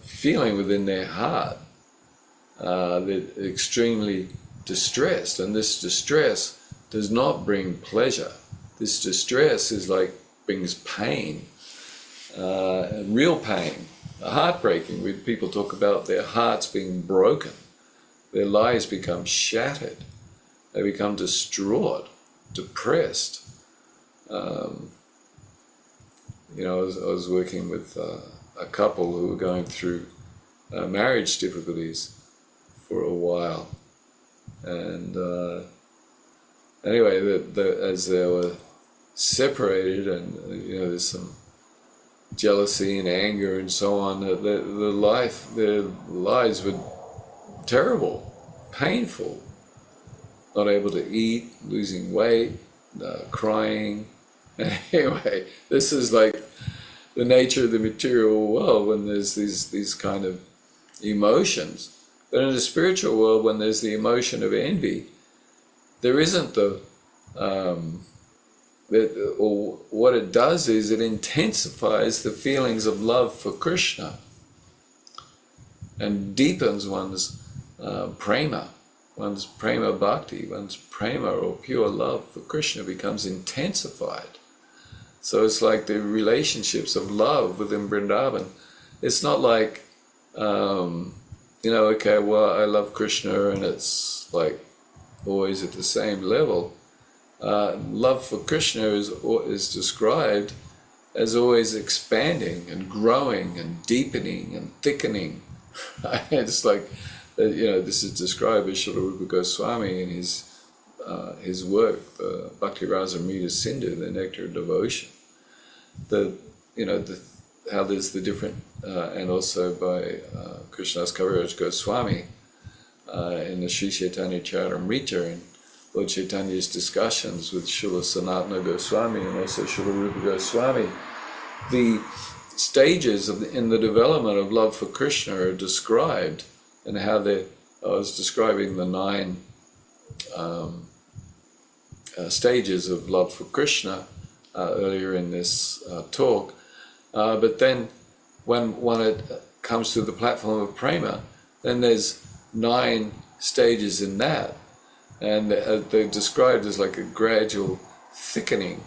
I: feeling within their heart. They're extremely distressed, and this distress does not bring pleasure. This distress brings pain, real pain, heartbreaking. People talk about their hearts being broken, their lives become shattered, they become distraught, depressed. I was working with a couple who were going through marriage difficulties for a while, and anyway, as they were separated, and there's some jealousy and anger and so on, their lives were terrible, painful, not able to eat, losing weight, crying. Anyway, this is like the nature of the material world when there's these kind of emotions. But in the spiritual world, when there's the emotion of envy, there isn't what it does is it intensifies the feelings of love for Krishna and deepens one's prema bhakti, one's prema or pure love for Krishna becomes intensified. So it's like the relationships of love within Vrindavan. It's not like, okay, well, I love Krishna and it's like always at the same level. Love for Krishna is described as always expanding and growing and deepening and thickening. It's like, this is described by Srila Rupa Goswami in his work, Bhakti Rasamrita Sindhu, the Nectar of Devotion. How there's the different, and also by Krishnadas Kaviraj Goswami in the Sri Chaitanya Charitamrita, and Lord Chaitanya's discussions with Srila Sanatana Goswami and also Srila Rupa Goswami, the stages in the development of love for Krishna are described, and how I was describing the 9 stages of love for Krishna earlier in this talk. But then when it comes to the platform of prema, then there's 9 stages in that. And they're described as like a gradual thickening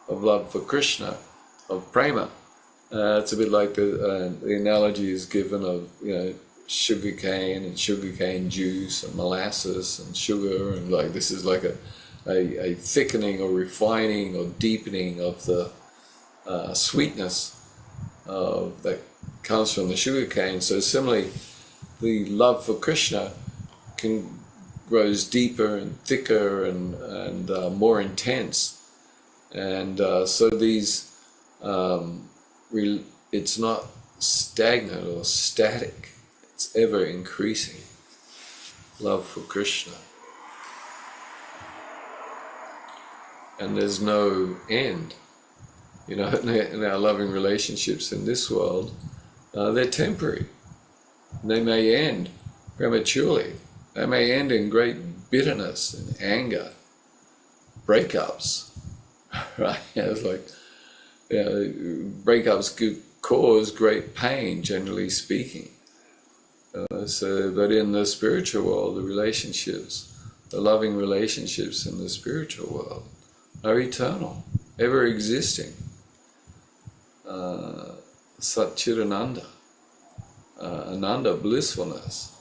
I: of love for Krishna, of prema. It's a bit like the analogy is given of sugarcane and sugarcane juice and molasses and sugar, and like this is like a thickening or refining or deepening of the sweetness that comes from the sugarcane. So similarly, the love for Krishna grows deeper and thicker and more intense, and so these it's not stagnant or static, it's ever increasing love for Krishna, and there's no end. In our loving relationships in this world, they're temporary. They may end prematurely. They may end in great bitterness and anger, breakups, right? It's like, breakups cause great pain, generally speaking. But in the spiritual world, the relationships, the loving relationships in the spiritual world are eternal, ever existing. Sat Chidananda, Ananda, blissfulness.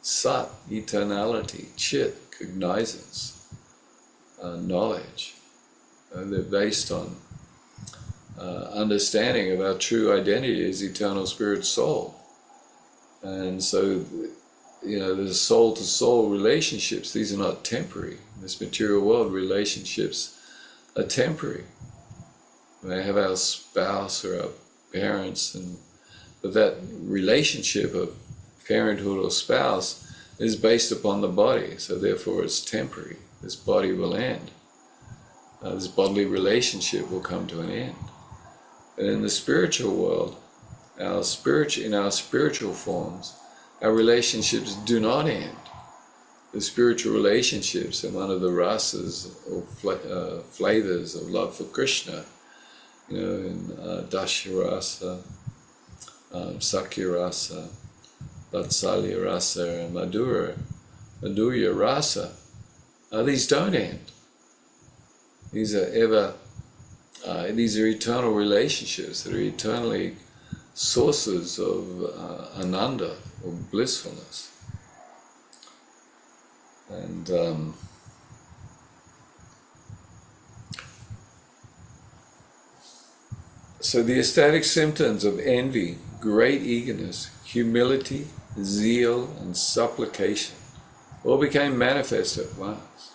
I: Sat, eternality. Chit, cognizance, knowledge. They're based on understanding of our true identity as eternal spirit soul. And so, there's soul-to-soul relationships. These are not temporary. In this material world, relationships are temporary. We may have our spouse or our parents, but that relationship of parenthood or spouse is based upon the body, so therefore it's temporary. This body will end. This bodily relationship will come to an end. And in the spiritual world, in our spiritual forms, our relationships do not end. The spiritual relationships are one of the rasas or flavors of love for Krishna. In Dasya Rasa, Sakya Rasa, Vatsalya Rasa, and Madhurya Rasa. These don't end. These are eternal relationships that are eternally sources of ananda, or blissfulness. And so the ecstatic symptoms of envy, great eagerness, humility, zeal, and supplication all became manifest at once.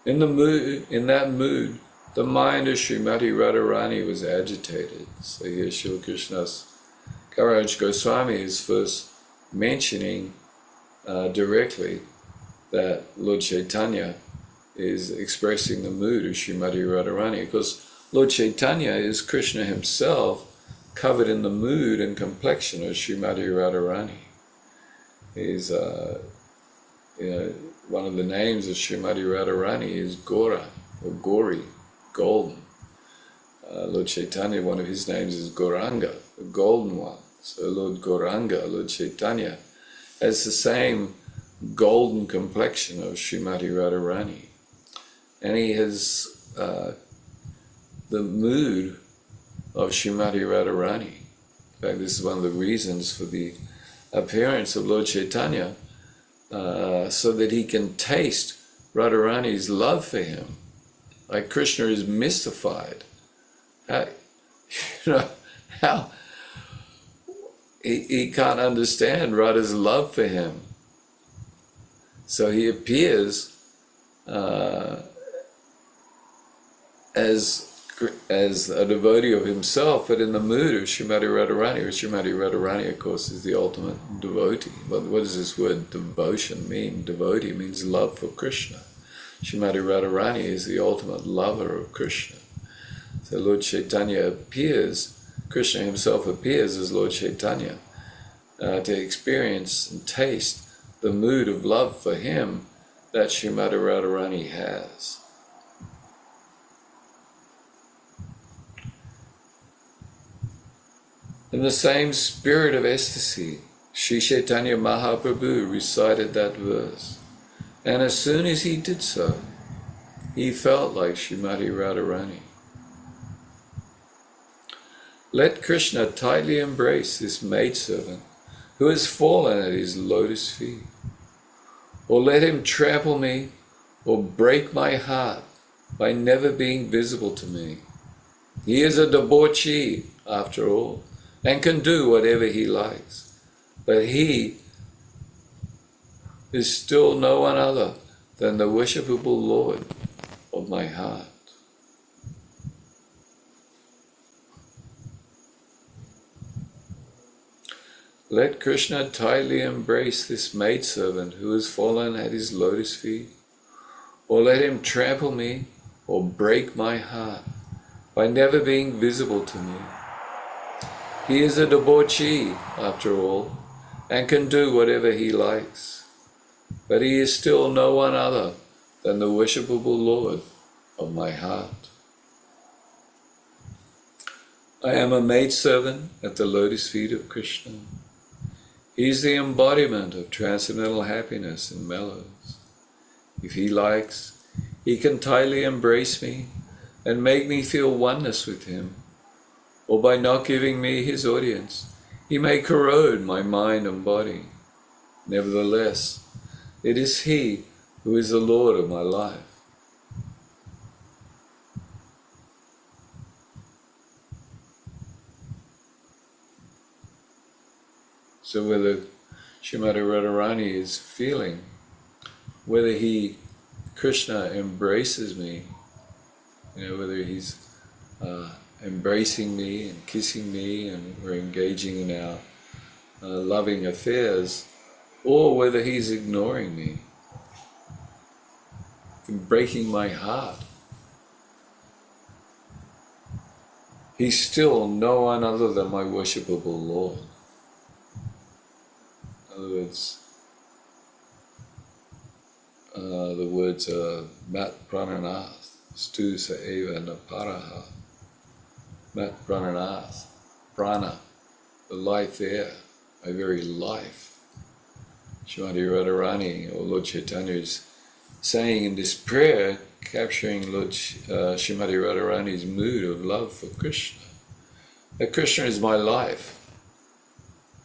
I: In that mood, the mind of Srimati Radharani was agitated. So here Srila Krishnadas Kaviraj Goswami is first mentioning directly that Lord Chaitanya is expressing the mood of Srimati Radharani, because Lord Chaitanya is Krishna himself, covered in the mood and complexion of Srimati Radharani. He's, one of the names of Srimati Radharani is Gora, or Gori, golden. Lord Chaitanya, one of his names is Gauranga, the golden one. So Lord Gauranga, Lord Chaitanya, has the same golden complexion of Srimati Radharani. And he has the mood of Srimati Radharani. In fact, this is one of the reasons for the appearance of Lord Chaitanya, so that he can taste Radharani's love for him. Like Krishna is mystified How, how he can't understand Radha's love for him. So he appears as a devotee of himself, but in the mood of Srimati Radharani. Srimati Radharani, of course, is the ultimate devotee. But what does this word devotion mean? Devotee means love for Krishna. Srimati Radharani is the ultimate lover of Krishna. So Lord Chaitanya appears, Krishna himself appears as Lord Chaitanya to experience and taste the mood of love for him that Srimati Radharani has. In the same spirit of ecstasy, Sri Chaitanya Mahaprabhu recited that verse. And as soon as he did so, he felt like Srimati Radharani. Let Krishna tightly embrace this maidservant who has fallen at his lotus feet. Or let him trample me or break my heart by never being visible to me. He is a debauchee, after all, and can do whatever he likes. But he is still no one other than the worshipable Lord of my heart. Let Krishna tightly embrace this maidservant who has fallen at his lotus feet, or let him trample me or break my heart by never being visible to me. He is a debauchee, after all, and can do whatever he likes. But he is still no one other than the worshipable Lord of my heart. I am a maidservant at the lotus feet of Krishna. He is the embodiment of transcendental happiness and mellows. If he likes, he can tightly embrace me and make me feel oneness with him. Or by not giving me his audience, he may corrode my mind and body. Nevertheless, it is he who is the Lord of my life. So whether Srimati Radharani is feeling, whether Krishna embraces me, whether he's embracing me and kissing me and we're engaging in our loving affairs, or whether he's ignoring me and breaking my heart, he's still no one other than my worshipable Lord. In other words, the words are Mat Prananath, Stu Sa Eva Naparaha. Mat Prananath, Prana, the life there, my very life. Srimati Radharani, or Lord Chaitanya, is saying in this prayer, capturing Lord Srimati Radharani's mood of love for Krishna, that Krishna is my life.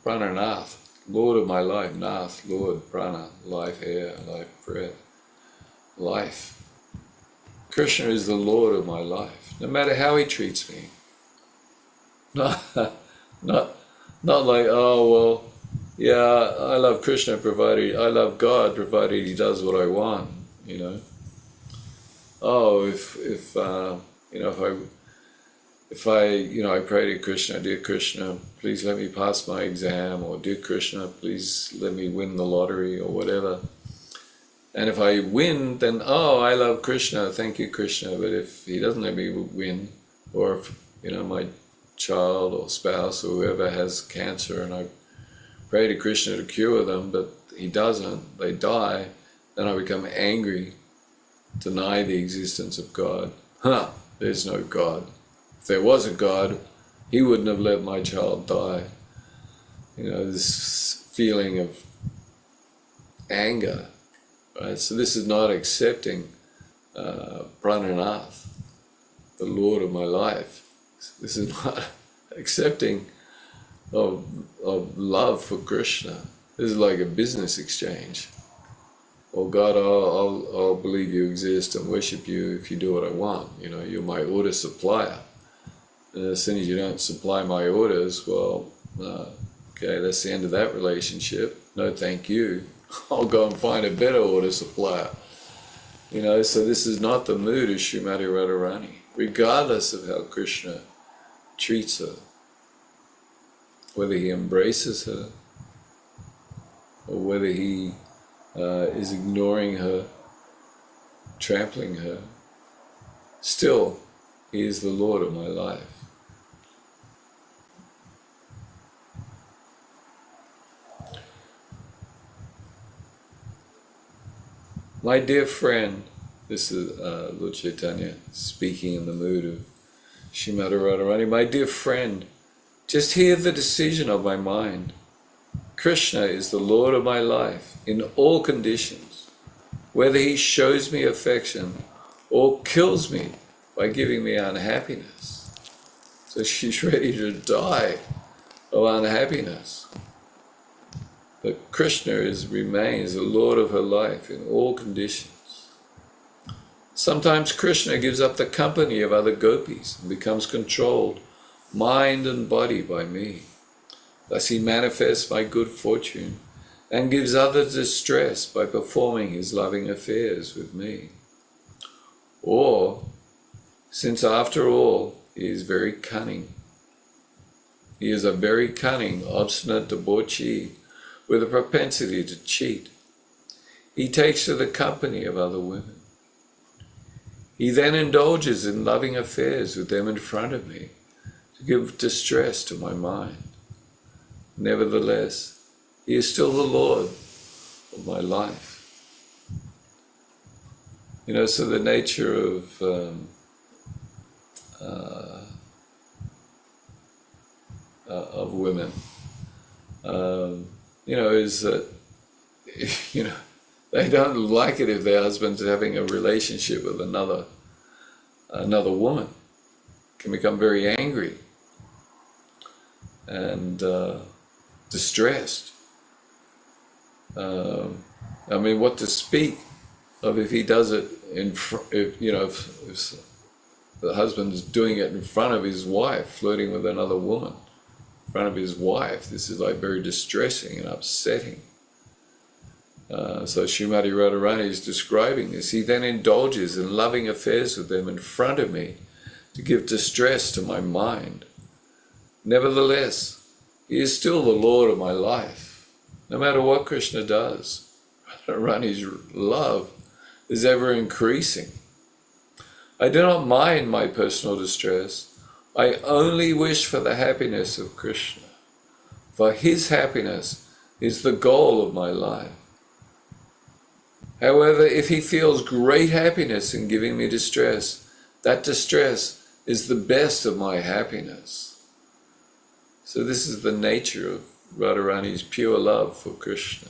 I: Prananath, Lord of my life. Nath, Lord, Prana, life, air, life, breath, life. Krishna is the Lord of my life, no matter how he treats me. Not like, oh, well, yeah, I love Krishna provided, I love God provided he does what I want, Oh, if I pray to Krishna, dear Krishna, please let me pass my exam, or dear Krishna, please let me win the lottery, or whatever. And if I win, then, oh, I love Krishna, thank you, Krishna. But if he doesn't let me win, or if, my child or spouse or whoever has cancer and I pray to Krishna to cure them, but he doesn't, they die, then I become angry, deny the existence of God. There's no God. If there was a God, he wouldn't have let my child die. This feeling of anger, right? So this is not accepting Prananath, the Lord of my life. This is not accepting of love for Krishna. This is like a business exchange. Oh God, I'll believe you exist and worship you if you do what I want. You're my order supplier. as soon as you don't supply my orders, well, okay, that's the end of that relationship. No, thank you. I'll go and find a better order supplier. You know, so this is not the mood of Srimati Radharani, regardless of how Krishna treats her, whether he embraces her or whether he is ignoring her, trampling her. Still, he is the Lord of my life. My dear friend, this is Lord Chaitanya speaking in the mood of Srimati Radharani. My dear friend, just hear the decision of my mind. Krishna is the Lord of my life in all conditions, whether he shows me affection or kills me by giving me unhappiness. So she's ready to die of unhappiness. But Krishna remains the Lord of her life in all conditions. Sometimes Krishna gives up the company of other gopis and becomes controlled, mind and body, by me. Thus he manifests my good fortune and gives others distress by performing his loving affairs with me. Or, since after all, he is very cunning. He is a very cunning, obstinate debauchee with a propensity to cheat. He takes to the company of other women. He then indulges in loving affairs with them in front of me to give distress to my mind. Nevertheless, he is still the Lord of my life. You know, so the nature of women, you know, is that, you know, they don't like it if their husband's having a relationship with another woman. Can become very angry and distressed. I mean, what to speak of if he does it if the husband's doing it in front of his wife, flirting with another woman in front of his wife. This is like very distressing and upsetting. So Srimati Radharani is describing this. He then indulges in loving affairs with them in front of me to give distress to my mind. Nevertheless, he is still the Lord of my life. No matter what Krishna does, Radharani's love is ever increasing. I do not mind my personal distress. I only wish for the happiness of Krishna. For his happiness is the goal of my life. However, if he feels great happiness in giving me distress, that distress is the best of my happiness. So this is the nature of Radharani's pure love for Krishna.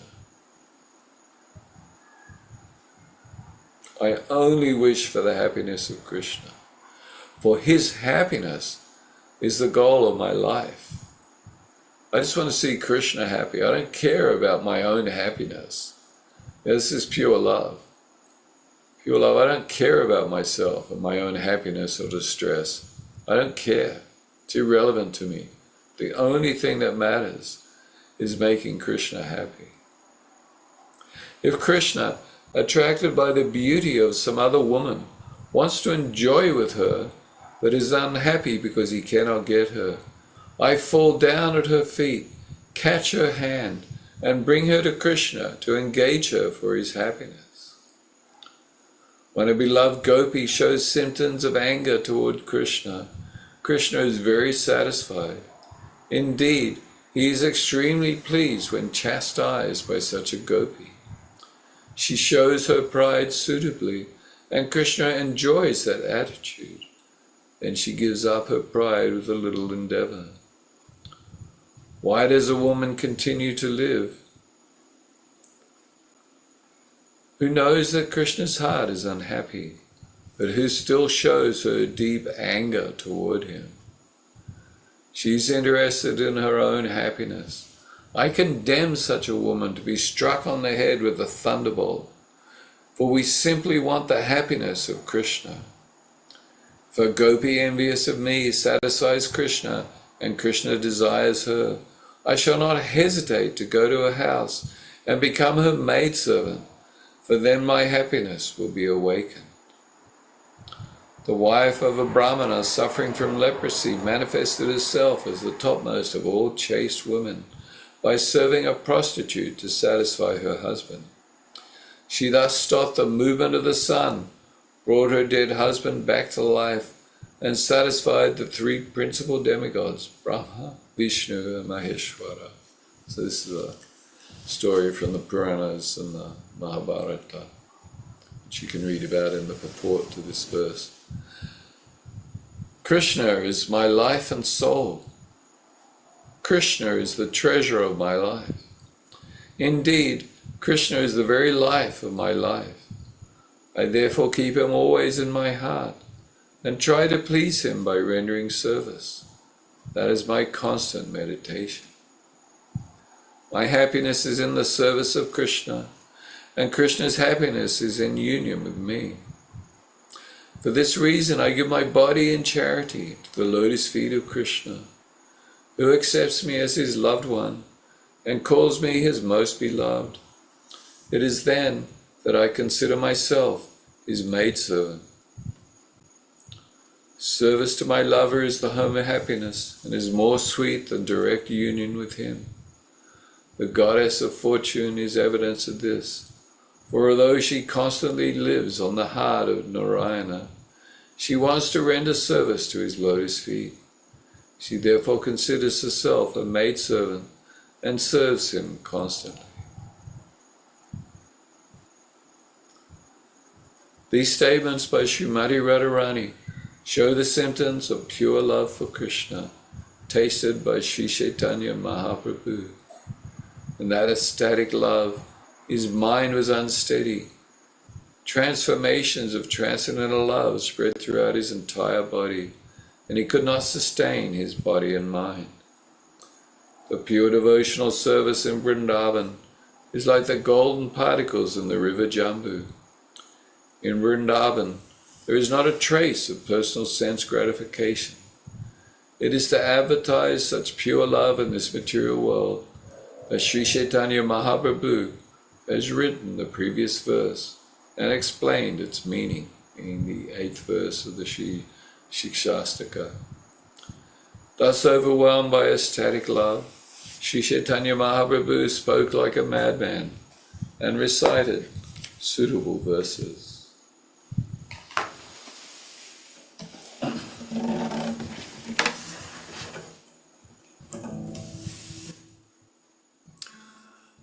I: I only wish for the happiness of Krishna, for his happiness is the goal of my life. I just want to see Krishna happy. I don't care about my own happiness. This is pure love. Pure love. I don't care about myself and my own happiness or distress. I don't care. It's irrelevant to me. The only thing that matters is making Krishna happy. If Krishna, attracted by the beauty of some other woman, wants to enjoy with her, but is unhappy because he cannot get her, I fall down at her feet, catch her hand, and bring her to Krishna to engage her for his happiness. When a beloved gopi shows symptoms of anger toward Krishna, Krishna is very satisfied. Indeed, he is extremely pleased when chastised by such a gopi. She shows her pride suitably, and Krishna enjoys that attitude. Then she gives up her pride with a little endeavor. Why does a woman continue to live who knows that Krishna's heart is unhappy, but who still shows her deep anger toward him? She's interested in her own happiness. I condemn such a woman to be struck on the head with a thunderbolt, for we simply want the happiness of Krishna. For Gopi, envious of me, satisfies Krishna, and Krishna desires her. I shall not hesitate to go to her house and become her maidservant, for then my happiness will be awakened. The wife of a Brahmana suffering from leprosy manifested herself as the topmost of all chaste women by serving a prostitute to satisfy her husband. She thus stopped the movement of the sun, brought her dead husband back to life, and satisfied the three principal demigods, Brahma, Vishnu, and Maheshwara. So this is a story from the Puranas and the Mahabharata, which you can read about in the purport to this verse. Krishna is my life and soul. Krishna is the treasure of my life. Indeed, Krishna is the very life of my life. I therefore keep him always in my heart and try to please him by rendering service. That is my constant meditation. My happiness is in the service of Krishna, and Krishna's happiness is in union with me. For this reason, I give my body in charity to the lotus feet of Krishna, who accepts me as his loved one and calls me his most beloved. It is then that I consider myself his maidservant. Service to my lover is the home of happiness and is more sweet than direct union with him. The goddess of fortune is evidence of this, for although she constantly lives on the heart of Narayana, she wants to render service to his lotus feet. She therefore considers herself a maidservant and serves him constantly. These statements by Srimati Radharani show the symptoms of pure love for Krishna, tasted by Sri Chaitanya Mahaprabhu. In that ecstatic love, his mind was unsteady. Transformations of transcendental love spread throughout his entire body, and he could not sustain his body and mind. The pure devotional service in Vrindavan is like the golden particles in the river Jambu. In Vrindavan, there is not a trace of personal sense gratification. It is to advertise such pure love in this material world as Sri Chaitanya Mahaprabhu has written the previous verse and explained its meaning in the 8th verse of the Sri Shikshastaka. Thus overwhelmed by ecstatic love, Sri Chaitanya Mahaprabhu spoke like a madman and recited suitable verses.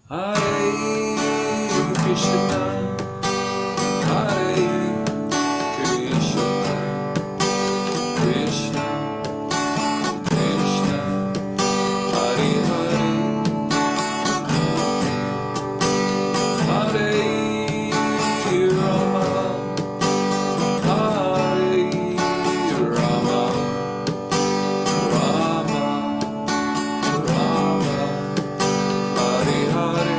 I: Hare Krishna, Hare Krishna, Krishna Krishna, Hare Hare, Hare Rama, Hare Rama, Rama Rama, Hare Hare.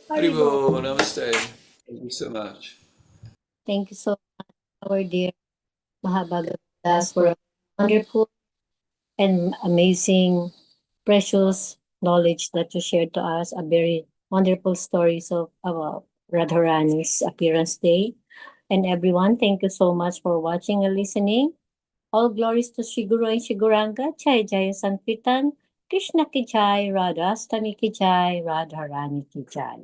I: Haribol, namaste. Thank you so much.
A: Thank you so much. our dear Mahabhagavat for wonderful and amazing, precious knowledge that you shared to us. A very wonderful stories of Radharani's appearance day. And everyone, thank you so much for watching and listening. All glories to Shiguro and Shiguranga, Jai Jaya Sankirtan, Krishna ki Jai, Radhashtami ki Jai, Radharani ki Jai.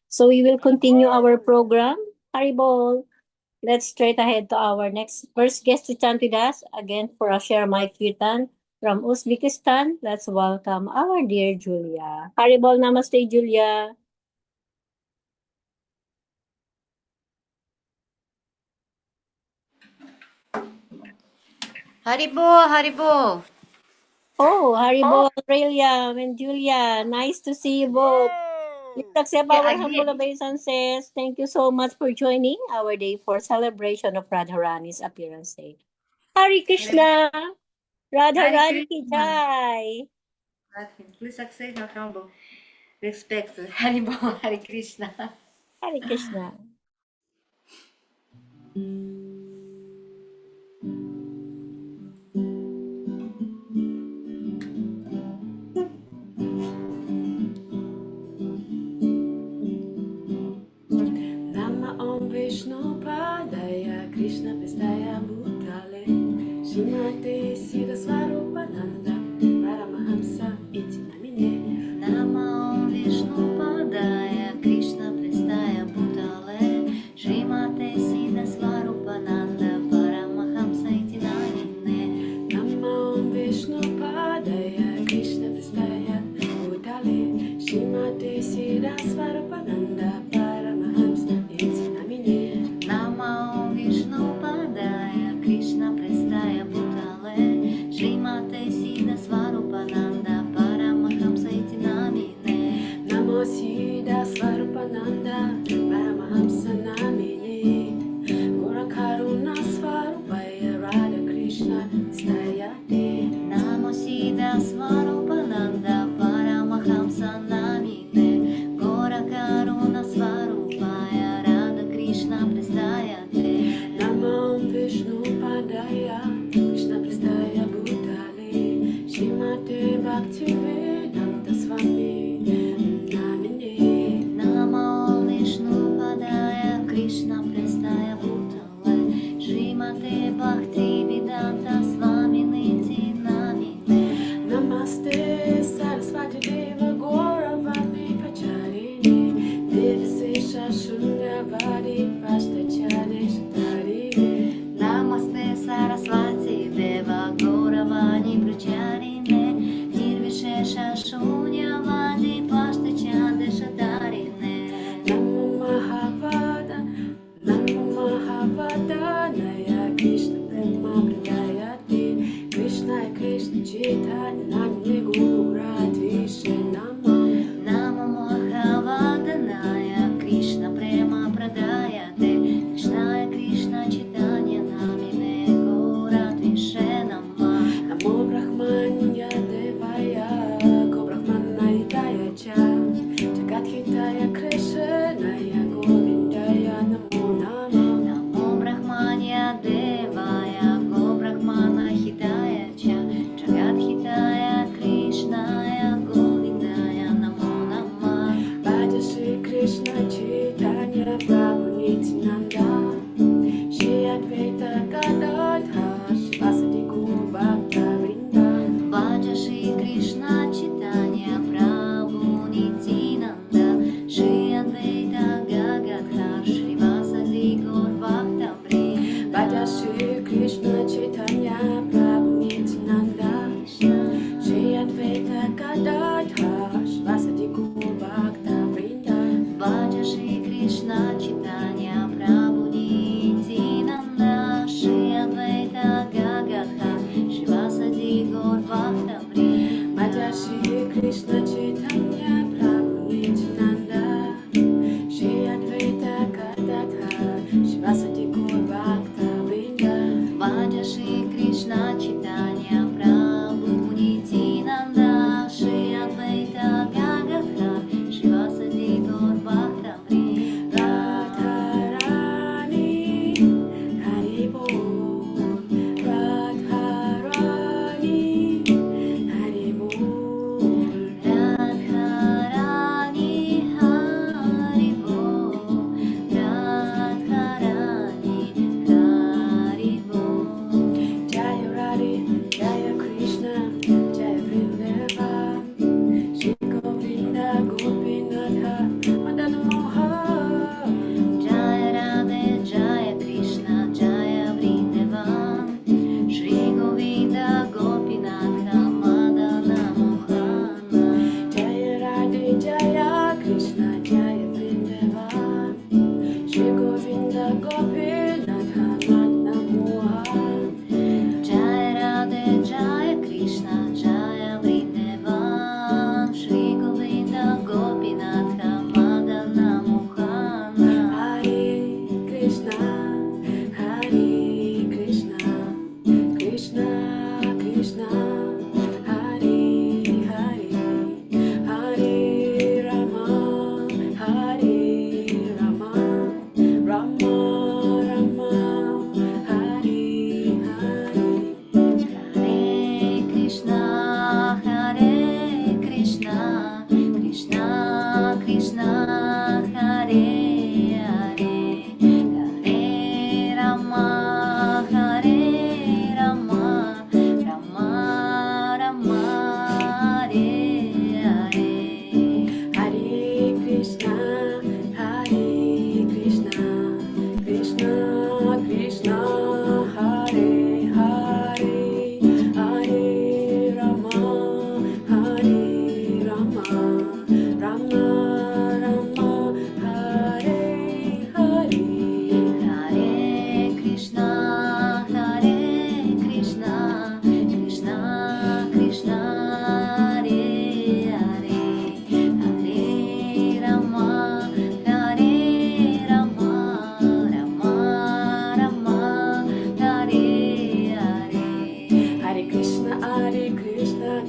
A: So we will continue our program. Haribol. Let's straight ahead to our next first guest to chant with us. Again, for a share Mic Kirtan from Uzbekistan, let's welcome our dear Julia. Haribol, namaste, Julia.
J: Haribo, Haribo.
A: Oh, Haribol, Aurelia, and Julia. Nice to see you both. Please accept
J: Yeah,
A: our humble
J: again.
A: obeisances. Thank you so much for joining our day for celebration of Radharani's appearance day. Hari Krishna,
J: Hare
A: Radharani ki
J: Krishna.
A: Jai.
J: Please accept our humble respects. Haribo, Hare Krishna.
A: Hari Krishna.
K: Nama Om Vishnu Padaya Krishna Pestaya Bhutale Shimate Siddha Swarupananda Paramahamsa Iti Namine
J: Nama Om Vishnu Padaya Krishna Prestaya Bhutale Srimate Siddha Swarupananda Paramahamsa Iti Namine
K: Nama Om Vishnu Padaya Krishna Pestaya Bhutale Shimate Siddha Swarupananda Paramahamsa Iti Namine
J: Nama Om Vishnu Padaya Krishna Prestaya Bhutale Srimate Siddha Swarupananda Paramahamsa Iti Namine
K: Namo Siddha Swarupananda Paramahamsa Namine Gora Karuna Swarupaya Radha Krishna Stayate
J: Namo Siddha Swarupananda Paramahamsa Namine Gora Karuna Swarupaya Radha Krishna Prestayate
K: Namo Vishnu Padaya Krishna Prestaya Bhutale Shrimate Bhaktivedanta Swami Namine
J: Namo Vishnu Padaya Krishna Prestaya Bhutale Srimate Bhakti Vedanta Swami Niti Namine
K: Namaste Saraswati Deva Gauravani Pacharini Devasesha Shundravadi Pastachade Shatarini
J: Namaste Saraswati Deva Gauravani Pracharine Nirvishesha Shunyavadi Pashtachade Shatarine
K: Namo Mahavada Naya Krishna Prema Pradayate Krishna Krishna Chaitanya Namne Guradvishe Namo
J: Namo Mahavadhanaya Krishna Prema Pradayate Krishna Krishna Chaitanya Namine Gauratvise Nama
K: Namo Brahmanya Devaya Go Brahmanaya Cha Jagat Hitaya Krishnaya Govindaya Namo Namo
J: Namo Brahmanya Devaya Go Brahmana Hitaya Cha Jagat Hitaya Krishnaya Govindaya Namo Nama
K: Bhaja Shri Krishna Chaitanya Prabhu Nityananda Shri Advaita Gadadhar Shivasati Gaur Bhakta Vrinda
J: Bhaja Shri Krishna Chaitanya Prabhu Nityananda Shri Advaita Gadadhar Shrivasadi Gaur Bhakta Vrinda
K: Bhaja Shri Krishna Chaitanya Prabhu Nityananda Shri Advaita Gadadhar Shivasati Gaur Bhakta Vrinda
J: Bhaja Shri Krishna Chaitanya Prabhu Nityananda Shri Advaita Gadadhar Shrivasadi Gaur Bhakta Vrinda
K: Bhaja Shri Krishna Chaitanya Prabhu Nityananda Shri Advaita Gadadhar Shivasati Gaur Bhakta Vrinda
J: Bhaja Shri Krishna Chaitanya Prabhu Nityananda Shri Advaita Gadadhar Shrivasadi Gaur Bhakta Vrinda
K: Radharani Haribol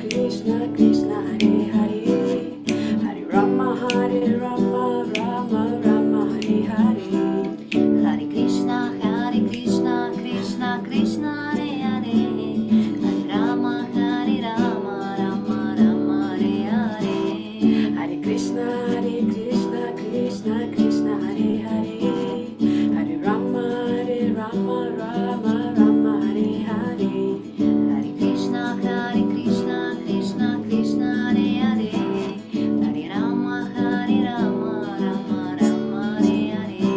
K: Krishna Krishna Hare Hare Hare Rama Rama Rama Hare Hare
J: Hare Krishna Krishna Krishna Hare Hare Hare Rama Rama Rama Hare Hare
K: Hare Krishna Krishna Krishna Hare Hare Hare Rama Rama Rama Hare Hare
J: Hare Krishna Krishna Krishna Hare Hare Hare Rama Rama Rama Hare Hare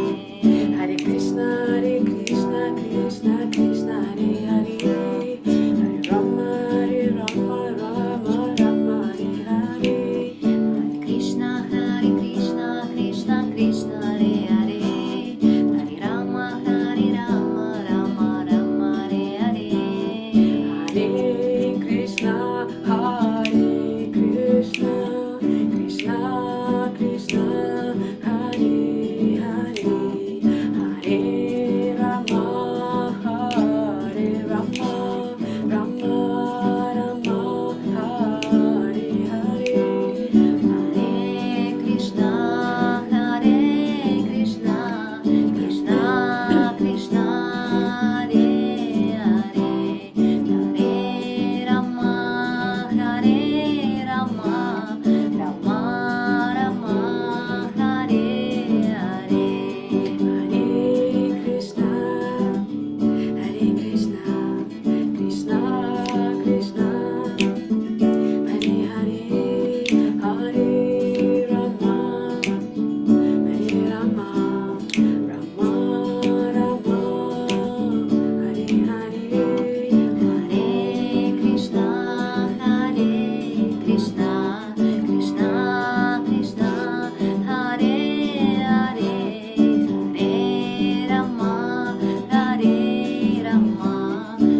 K: Hare Krishna Krishna Krishna Hare Hare Hare Rama Rama Rama Hare Hare
J: Hare Krishna Krishna Krishna Hare Hare Hare Rama Rama Rama Hare Hare
K: Hare Krishna Krishna Krishna Hare Hare Hare Rama Rama Rama Hare Hare
J: Hare Krishna Krishna Krishna Hare Hare Hare Rama Rama Rama Hare Hare
K: Hare Krishna Krishna Krishna Hare Hare Hare Rama Rama Rama Hare Hare
J: Hare Krishna Krishna Krishna Hare Hare Hare Rama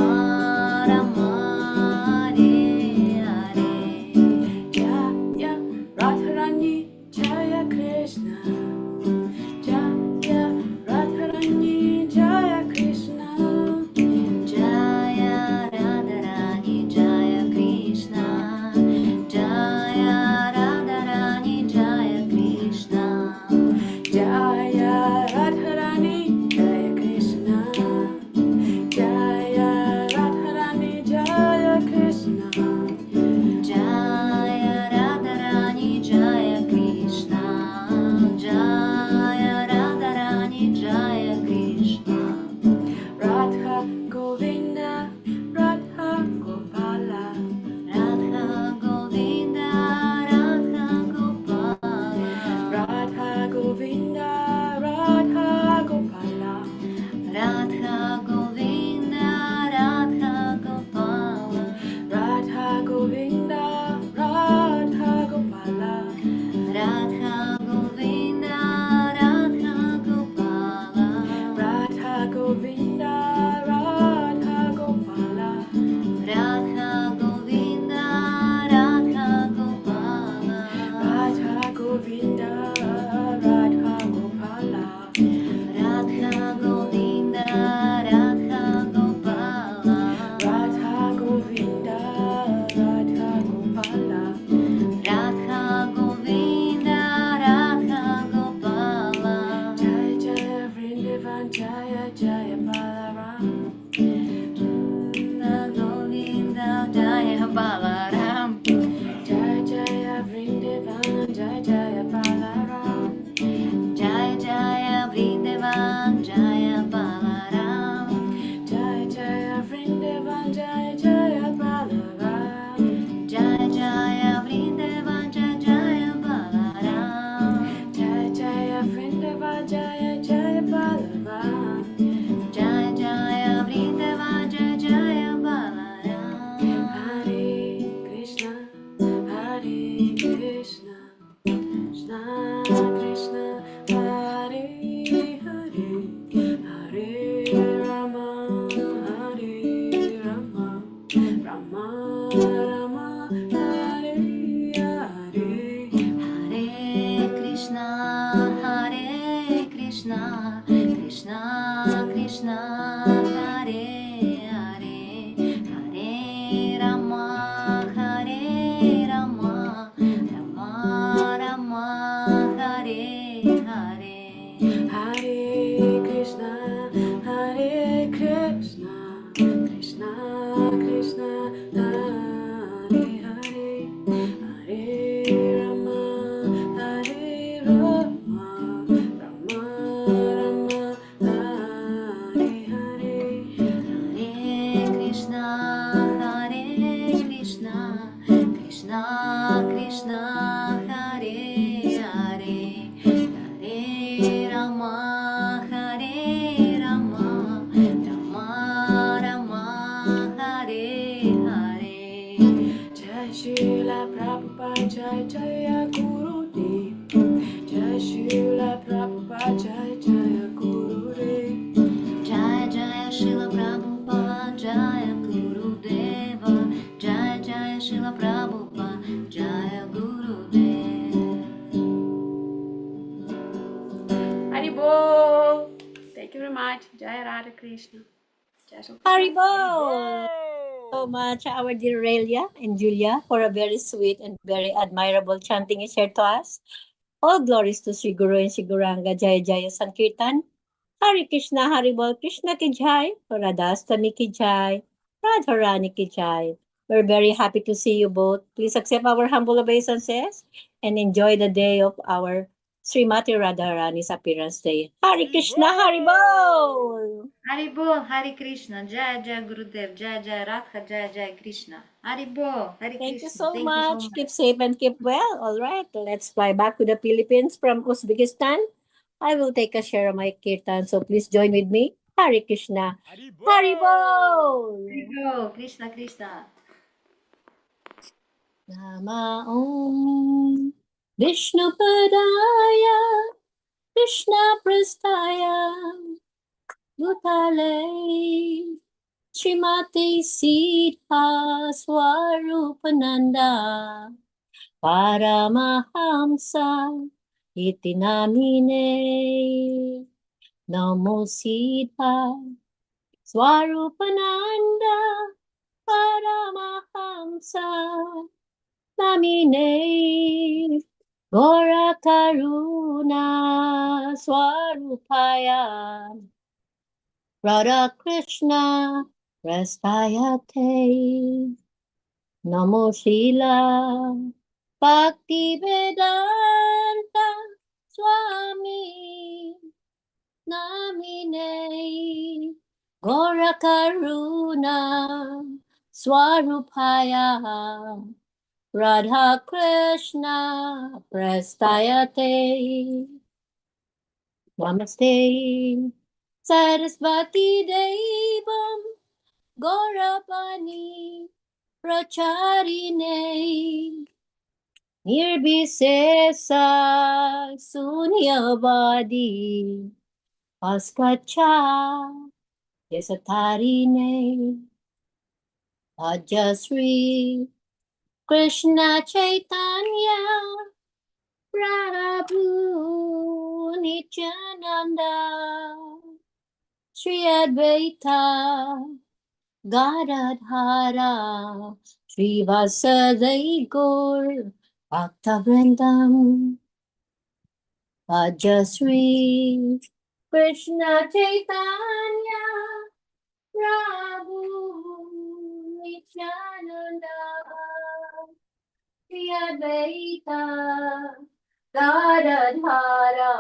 J: Rama Rama Hare Hare
K: Jaya Radharani Jaya Krishna Jaya Radharani Jaya Krishna
J: Jaya Radharani Jaya Krishna Jaya Radharani Jaya Krishna
K: Jaya Radharani Jaya Krishna Jaya Radharani Jaya Krishna
J: Jaya Radharani Jaya Krishna Jaya Radharani Jaya Krishna
K: Radha Govinda Radha Gopala
J: Radha Govinda Radha Gopala
K: Radha Govinda Radha Gopala
J: Radha Govinda Radha Gopala
K: Radha Govinda Radha Gopala
J: Radha Govinda Radha Gopala
K: Radha Govinda Radha Gopala
J: Radha Govinda Radha Gopala
K: Radha Govinda Radha Gopala
J: Radha Govinda Radha Gopala
K: Radha Govinda Radha Gopala
J: Radha Govinda Radha Gopala
K: Jaya Jaya Vrindavan Jaya Jaya Balaram
J: Govinda Jaya Balaram
K: Jaya Jaya Vrindavan Jaya Jaya Balaram
J: Jaya Jaya Vrindavan Jaya Balaram
K: Jaya Jaya Vrindavan Jaya Jaya Balaram
J: Jaya Jaya Vrindavan Jaya Jaya Balaram
K: Jaya Jaya Vrindavan Jaya Jaya Balaram
J: Jaya Jaya Vrindavan Jaya Jaya Balaram
K: Hare Krishna Krishna Hare Hare Hare Rama Hare Rama Rama Rama Hare Hare Jai Srila Prabhupada Jai Jaya Gurudev Jai Srila Prabhupada Jai Jaya Gurudev Jai Jaya Srila Prabhupada Jaya Gurudeva Jai Jaya Srila Prabhupada Jaya Gurudev Haribol! Thank you very much. Jai Radha Krishna. Jai Shri Krishna.
A: Haribol! So much, our dear Relia and Julia, for a very sweet and very admirable chanting you shared to us. All glories to Sri Guru and Sri Guranga Jaya Jaya Sankirtan. Hari Krishna Haribol Krishna Ki Jai, Radhashtami Ki Jai, Radharani Ki Jai. We're very happy to see you both. Please accept our humble obeisances and enjoy the day of our Srimati Radharani's appearance day. Hari Krishna Haribol!
J: Haribol, Hare Krishna, Jai Jai Gurudev, Jai Jai Radha, Jai Jai Krishna. Haribol, Hare
A: Thank you
J: Krishna.
A: so
J: Thank you so
A: much.
J: much.
A: Keep safe and keep well. All right, let's fly back to the Philippines from Uzbekistan. I will take a share of my kirtan, so please join with me. Hare Krishna. Haribol!
J: Haribol, Krishna Krishna.
A: Nama Om Vishnu Padaya Krishna Prastaya Bhutale Srimati Sita Swarupananda Paramahamsa iti namine Namo Sita Swarupananda Paramahamsa namine Gora Karuna Swarupaya Radha Krishna Prastayate Namo Shila Bhakti Vedanta Swami Namine Gora Karuna Swarupaya Radha Krishna Prastayate Namaste Sarasvati Devam Gaurapani Pracharine Nirbhisesa Sunyavadi Askacha Yasatarine Ajasri Krishna Chaitanya Prabhu Nityananda Sri Advaita Gadadhara Srivasadi Gaur Bhaktavrindam Ajasri Krishna Chaitanya Prabhu Nityananda Sri Advaita Gadadhara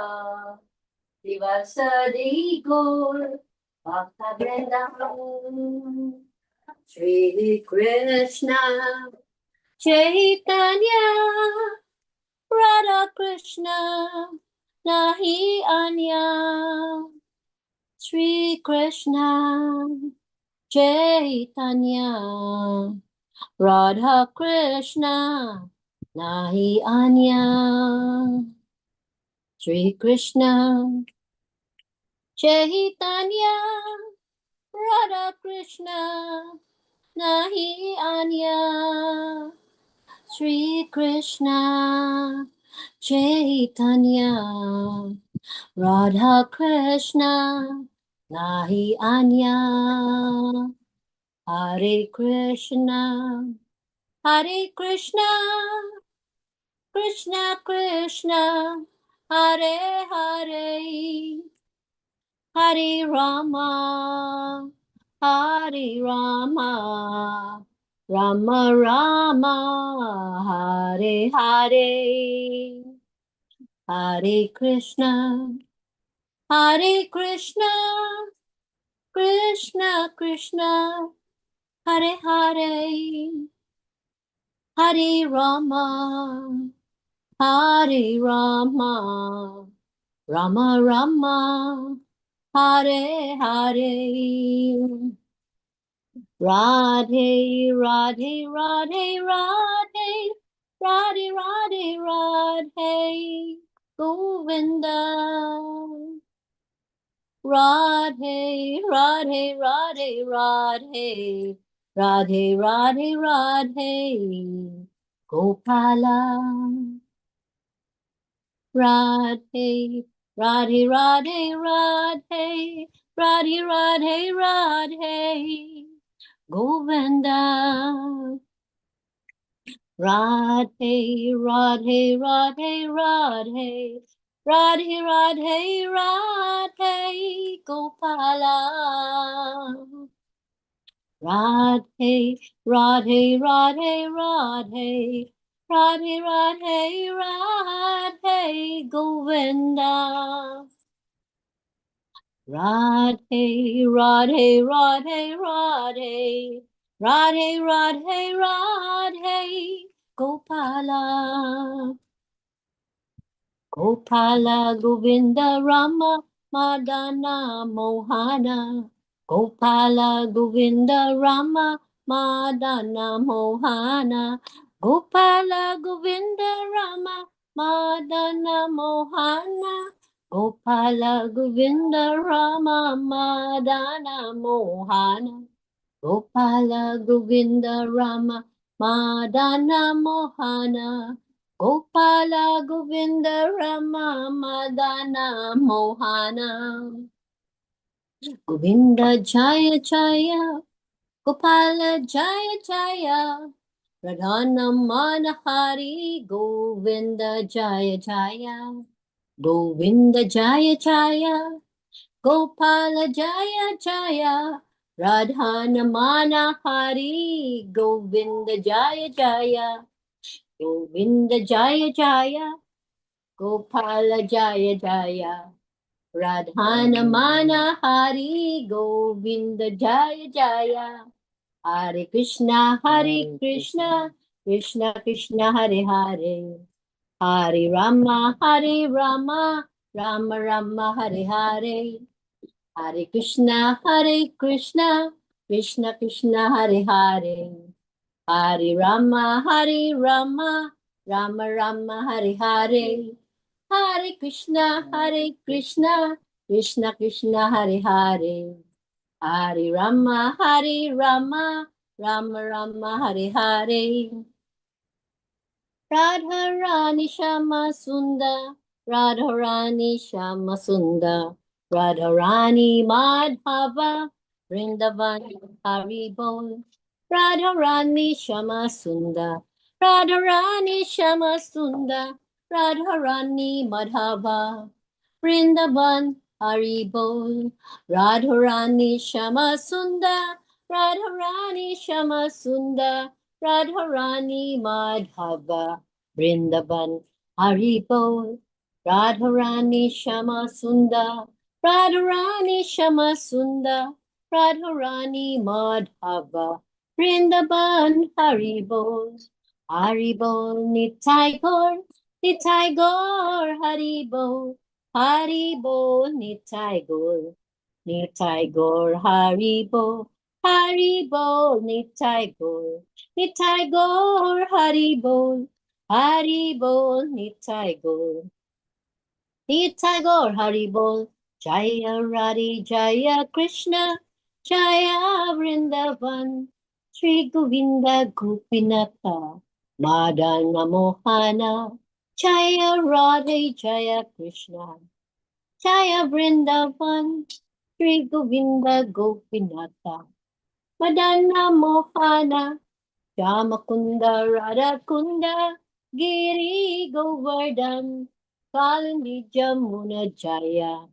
A: Srivasadi Gaur Bhaktavrindam Shri Krishna Chaitanya Radha Krishna Nahi Anya Shri Krishna Chaitanya Radha Krishna Nahi Anya Shri Krishna Chaitanya Radha Krishna Nahi Anya Shri Krishna Chaitanya Radha Krishna Nahi Anya Hare Krishna Krishna Krishna Hare Hare Hare Rama Hare Rama Rama Rama Hare Hare Hare Krishna Krishna Krishna Hare Hare Hare Rama, Hare Rama, Rama Rama, Hare Hare. Radhe, Radhe, Radhe, Radhe, Radhe, Radhe, Radhe, Govinda. Radhe, Radhe, Radhe, Radhe, Radhe, Radhe, Radhe, Gopala. Radhe, Radhe, Radhe, Radhe, Radhe, Radhe, Radhe, Govinda. Radhe, Radhe, Radhe, Radhe, Radhe, Radhe, Radhe, Gopala. Radhe, Radhe, Radhe, Radhe, Radhe, Radhe, Radhe, Govinda. Radhe, Radhe, Radhe, Radhe, Radhe, Radhe, Radhe, Gopala. Gopala, Govinda, Rama, Madana, Mohana. Gopala, Govinda, Rama, Madana, Mohana. Gopala, Govinda, Rama, Madana, Mohana. Gopala, Govinda, Rama, Madana, Mohana. Gopala, Govinda, Rama, Madana, Mohana. Gopala, Govinda, Rama, Madana, Mohana. Govinda, Jaya, Jaya. Gopala, Jaya, Jaya. Radhana, Manahari. Govinda, Jaya, Jaya. Govinda, Jaya, Jaya. Gopala, Jaya, Jaya. Radhana, Manahari. Govinda, Jaya, Jaya. Govinda, Jaya, Jaya. Gopala, Jaya, Jaya. Radhana, Manahari. Govinda, Jaya, Jaya. Hare Krishna, Hare Krishna, Krishna Krishna, Hare Hare. Hare Rama, Hare Rama, Rama Rama, Hare Hare. Hare Krishna, Krishna Krishna, Hare Hare. Hare Rama, Rama Rama, Hare Hare. Hare Krishna, Krishna Krishna, Hare Hare. Hare Rama, Rama Rama, Hare Hare. Radharani Shama Sundar, Radharani Shama Sundar, Radharani Madhava, Vrindavan Haribol. Radharani Shama Sundar, Radharani Shama Sundar, Radharani Madhava, Vrindavan Haribol. Radharani Shama Sundar, Radharani Shama Sundar, Radharani Madhava, Vrindavan Haribol. Radharani Shama Sundar, Radharani Shama Sundar, Radharani Madhava, Vrindavan Haribol. Haribol Nitai Gaur, Nitai Gaur, Haribol. Haribol Nitai Gaur, Nitai Gaur, Haribol. Haribol Nitai Gaur, Nitai Gaur, Haribol. Haribol Nitai Gaur, Nitai Gaur, Haribol. Jaya Radhi, Jaya Krishna, Jaya Vrindavan, Sri Govinda Gopinatha, Madana Mohana. Jaya Radhe, Jaya Krishna, Jaya Vrindavan, Sri Govinda Gopinatha, Madana Mohana. Shamakunda, Radhakunda, Giri Govardhan, Kalindi Jamuna Jaya,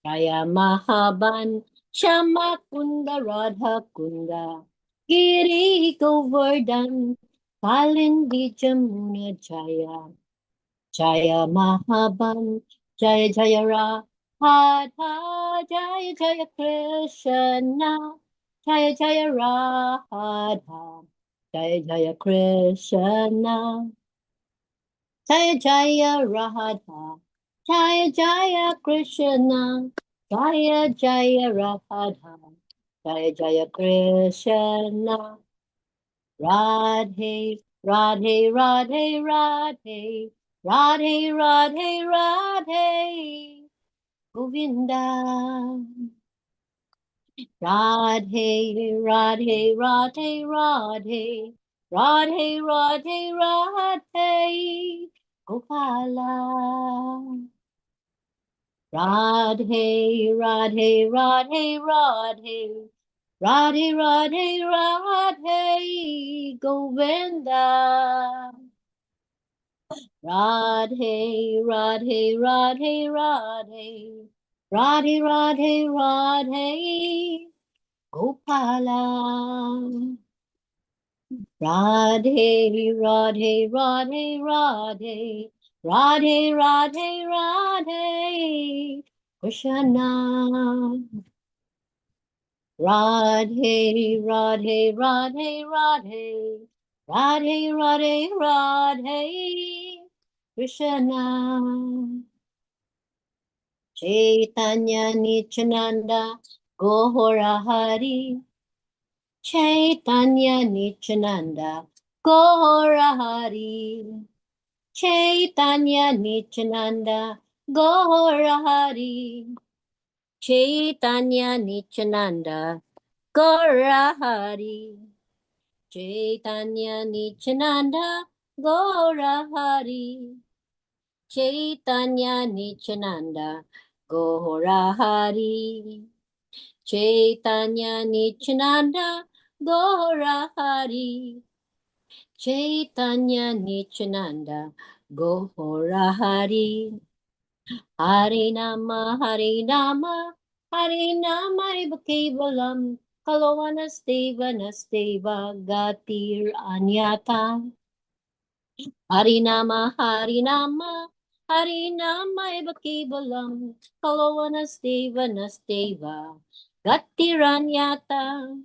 A: Jaya Mahaban, Shamakunda, Radhakunda, Giri Govardhan, Kalindi Jamuna Jaya, Jaya Mahaban, Jaya Jaya Radha, Jaya Jaya Krishna, Jaya Jaya Radha. Jaya Jaya Krishna, Jaya Jaya Radha, Jaya Jaya Krishna, Jaya Jaya Radha, Jaya Jaya Krishna, Radhe, Radhe, Radhe, Radhe, Radhe, Radhe, Radhe, Govinda. Radhe, Radhe, Radhe, Radhe, Radhe, Radhe, Radhe, Gopala. Radhe, Radhe, Radhe, Radhe, Radhe, Radhe, Radhe, Govinda. Radhe, Radhe, Radhe, Radhe, Radhe, Radhe, Radhe, Gopala. Radhe, Radhe, Radhe, Radhe, Radhe, Radhe, Radhe, Krishna. Radhe, Radhe, Radhe, Radhe, Radhe, Radhe, Radhe, Krishna. Chaitanya Nityananda Gohara Hari, Chaitanya Nityananda Gaura Hari, Chaitanya Nityananda Gaura Hari, Chaitanya Nityananda Gaura Hari, Chaitanya Nityananda Gaura Hari, Chaitanya Nityananda Gaura Hari, Chaitanya Nityananda Gaura Hari, Chaitanya Nityananda Gaura Hari. Hari Nama, Hari Nama, Hari Nama Iba Kevalam, Kalawanasteva Nasteva Gatir Anyata. Hari Nama, Hari Nama, Hari Nama Iba Kevalam, Kalawanasteva Nasteva Gatir Anyata.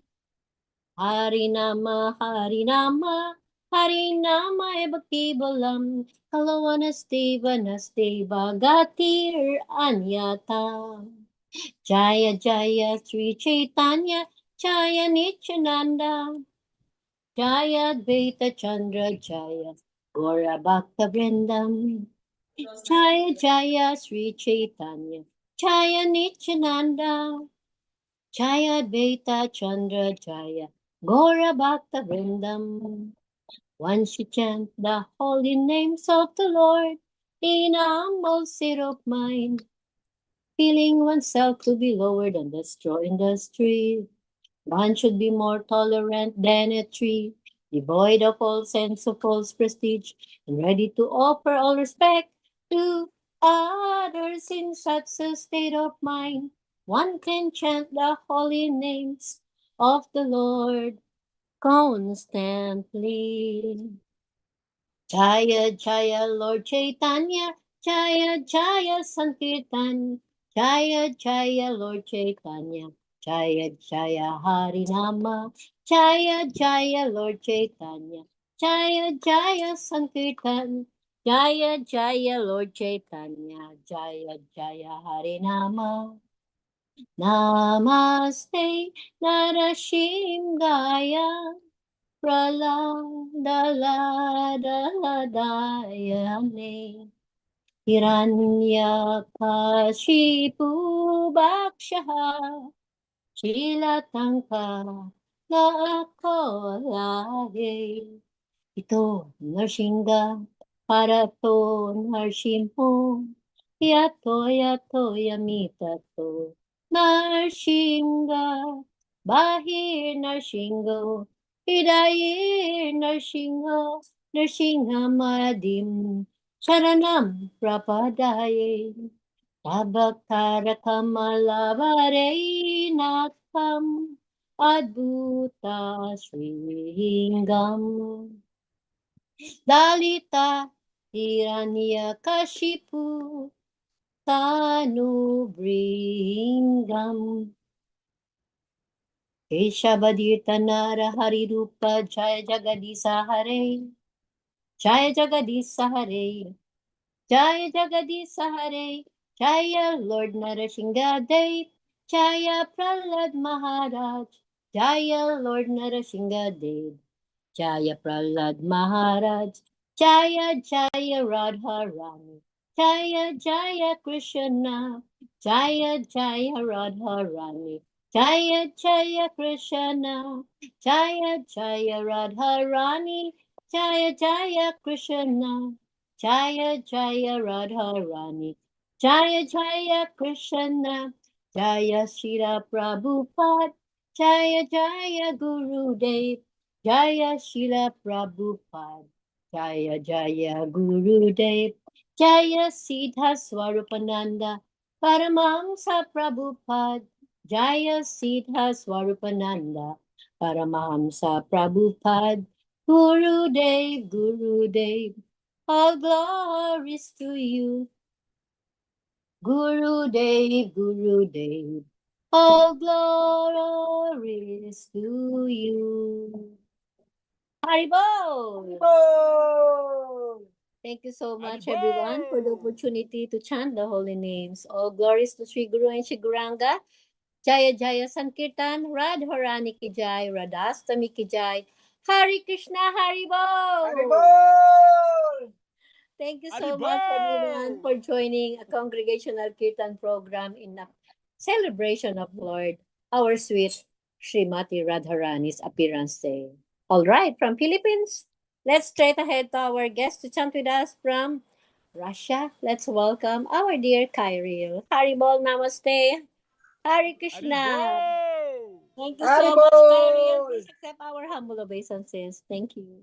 A: Hari Nama, Hari Nama, Hari Nama Eva Kevalam, Kalawanasteva Nasteva Gatir Anyata. Jaya Jaya Sri Chaitanya, Jaya Nityananda, Jaya Advaita Chandra, Jaya Gaura Bhakta Vrindam, Jaya Jaya Sri Chaitanya, Jaya Nityananda, Jaya Advaita Chandra, Jaya Gaura Bhakta Vrindam. Once you chant the holy names of the Lord in a humble state of mind, feeling oneself to be lower than the straw in the street, one should be more tolerant than a tree, devoid of all sense of false prestige, and ready to offer all respect to others in such a state of mind. One can chant the holy names of the Lord constantly. Jaya Jaya Lord Chaitanya, Jaya Jaya Sankirtan, Jaya Jaya Lord Chaitanya, Jaya Jaya Harinama, Jaya Jaya Lord Chaitanya, Jaya Jaya Sankirtan, Jaya Jaya Lord Chaitanya, Jaya Jaya Harinama. Namaste Narashimgaya, Praladayane, Hiranyakashipu Bhakshaha, Shilatanka Laakolahe. Ito Narshinga, Parato Narshimho, Yato Yato Yamitato Narshinga, Bahir Narshingo, Hidayir Narshingo, Narshinga Madim, Sharanam Prapadaye, Tabakarakamalavarei Natham, Adbhuta Sringam. Dalita Hiranyakashipu Tanubringam. Keshavadita Nara Hari Rupa Jaya Jagadisa Hare. Jaya Jagadisa Hare. Jaya Jagadisa Hare. Jaya Lord Narasingha Dev. Jaya Prahlad Maharaj. Jaya Lord Narasingha Dev. Jaya Prahlad Maharaj. Jaya Jaya Radharani. Jaya Jaya Krishna. Jaya Jaya Radharani. Jaya Jaya Krishna. Jaya Jaya Radharani. Jaya Jaya Krishna. Jaya Jaya Radharani. Jaya Jaya Krishna. Jaya Shira Prabhupada. Jaya Jaya Gurudev. Jaya Shila Prabhupada. Jaya Jaya Gurudev. Jaya Siddha Swarupananda. Paramahamsa Prabhupada. Jaya Siddha Swarupananda. Paramahamsa Prabhupada. Gurudev, Gurudev. All glories to you. Gurudev, Gurudev. All glories to you. Haribol! Thank you so much, everyone, for the opportunity to chant the holy names. All glories to Sri Guru and Sri Guranga. Jaya Jaya Sankirtan, Radharani ki Jai, Radhashtami ki Jai. Hari Krishna, Haribol!
H: Haribol!
A: Thank you so much, everyone, for joining a congregational kirtan program in a celebration of Lord, our sweet Srimati Radharani's appearance day. All right, from Philippines, let's straight ahead to our guest to chant with us from Russia. Let's welcome our dear Kyril. Haribol, Namaste. Hari Krishna. Thank you so much, Kyril. Please accept our humble obeisances. Thank you.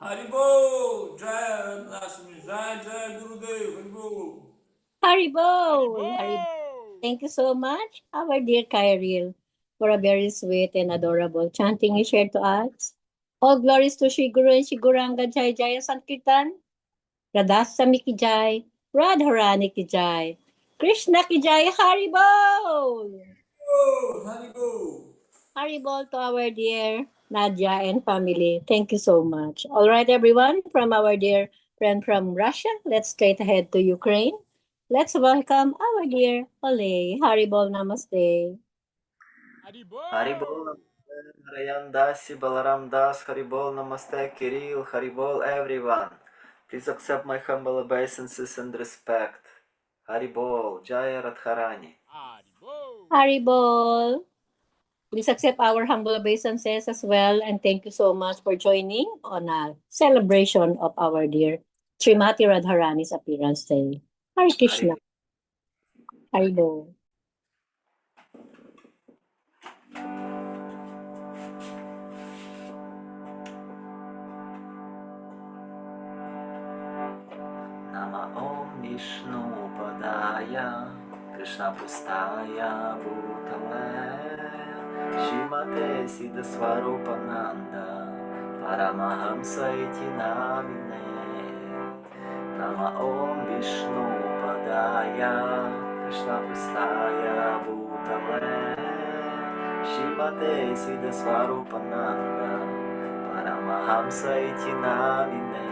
L: Haribol! Jaya Radhashtami! Jaya Jaya Gurudev! Haribol!
A: Haribol! Thank you so much, our dear Kyril, for a very sweet and adorable chanting you shared to us. All glories to Shri Guru and Shri Guranga Jai Jaya Sankirtan, Radhashtami ki Jai, Radharani ki Jai, Krishna ki Jai, Haribol!
L: Haribol!
A: Haribol to our dear Nadia and family. Thank you so much. All right, everyone, from our dear friend from Russia, let's straight ahead to Ukraine. Let's welcome our dear Ole. Haribol Namaste.
M: Haribol Namaste, Narayan Dasi, Balaram Das, Haribol Namaste, Kirill, Haribol everyone. Please accept my humble obeisances and respect. Haribol, Jaya Radharani.
A: Haribol. Please accept our humble obeisances as well, and thank you so much for joining on a celebration of our dear Srimati Radharani's appearance day. Hare Krishna. Haribol.
M: Nama Om Vishnu Padaya, Krishna Pustaya Bhutale, Shrimate Siddha Swarupananda, Paramahamsa Iti Namine. Nama Om Vishnu Padaya, Krishna Prasthaya Bhutale, Shrimate Siddha Swarupananda, Paramahamsa Iti Namine.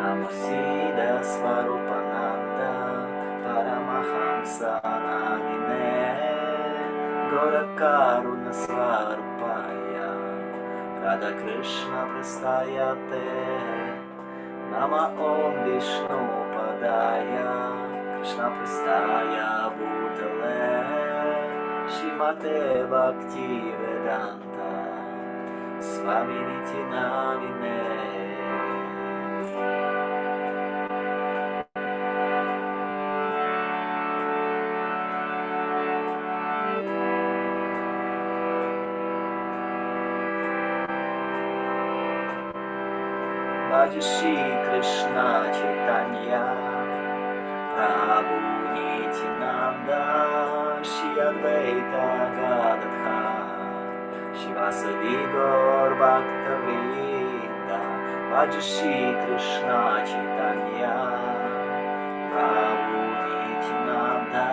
M: Namo Siddha Swarupananda, Paramahamsa Namine, Gora Karuna Swarupaya, Radha Krishna Prasthaya Te. Nama Om Vishnu Padaya, Krishna Prasthaya Bhutale, Shrimate Bhakti Vedanta, Swaminiti Namine. Bhaja Shri Krishna Chaitanya, Prabhu Nityananda, Shri Advaita Gadadhar, Shivasadi Gaur Bhakta Vrinda. Bhaja Shri Krishna Chaitanya, Prabhu Nityananda,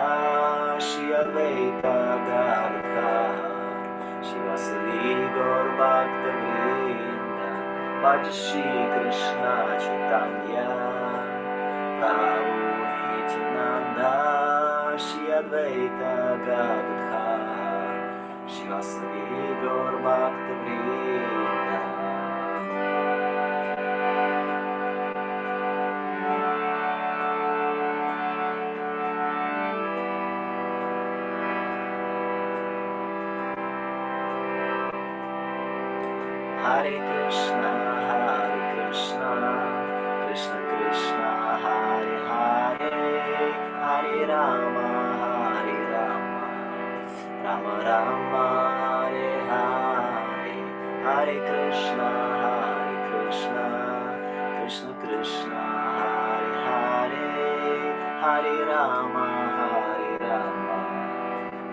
M: Shri Advaita Gadadhar, Shivasadi Gaur Bhakta Vrinda. Bhaja Shri Krishna Chaitanya, Prabhu Nityananda, Shri Advaita Gadadhar, Shivasadi Gaur Bhakta Vrinda. Hare Krishna, Krishna Krishna, Hare Hare, Hare Rama, Rama Rama, Hare Hare, Hare Krishna, Krishna Krishna, Hare Hare, Hare Rama,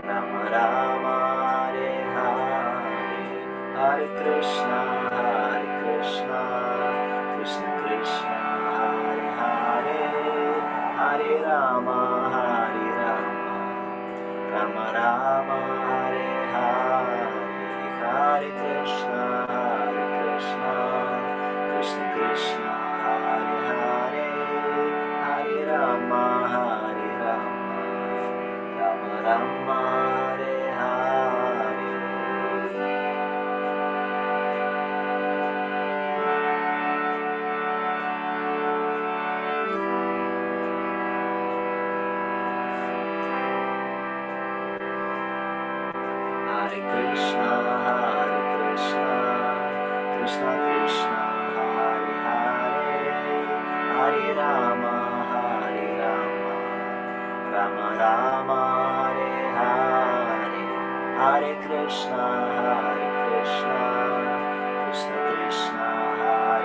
M: Rama Rama, Hare Hare, Hare Krishna, Krishna Krishna, Hare Hare, Hare Rama, Rama Rama, Hare Hare, Hare Krishna, Krishna Krishna, Hare Hare, Hare Rama, Rama Rama, Hare Hare. Hare Krishna, Krishna Krishna, Hare Hare, Hare Rama, Rama Rama, Hare Hare, Hare Krishna, Krishna Krishna, Hare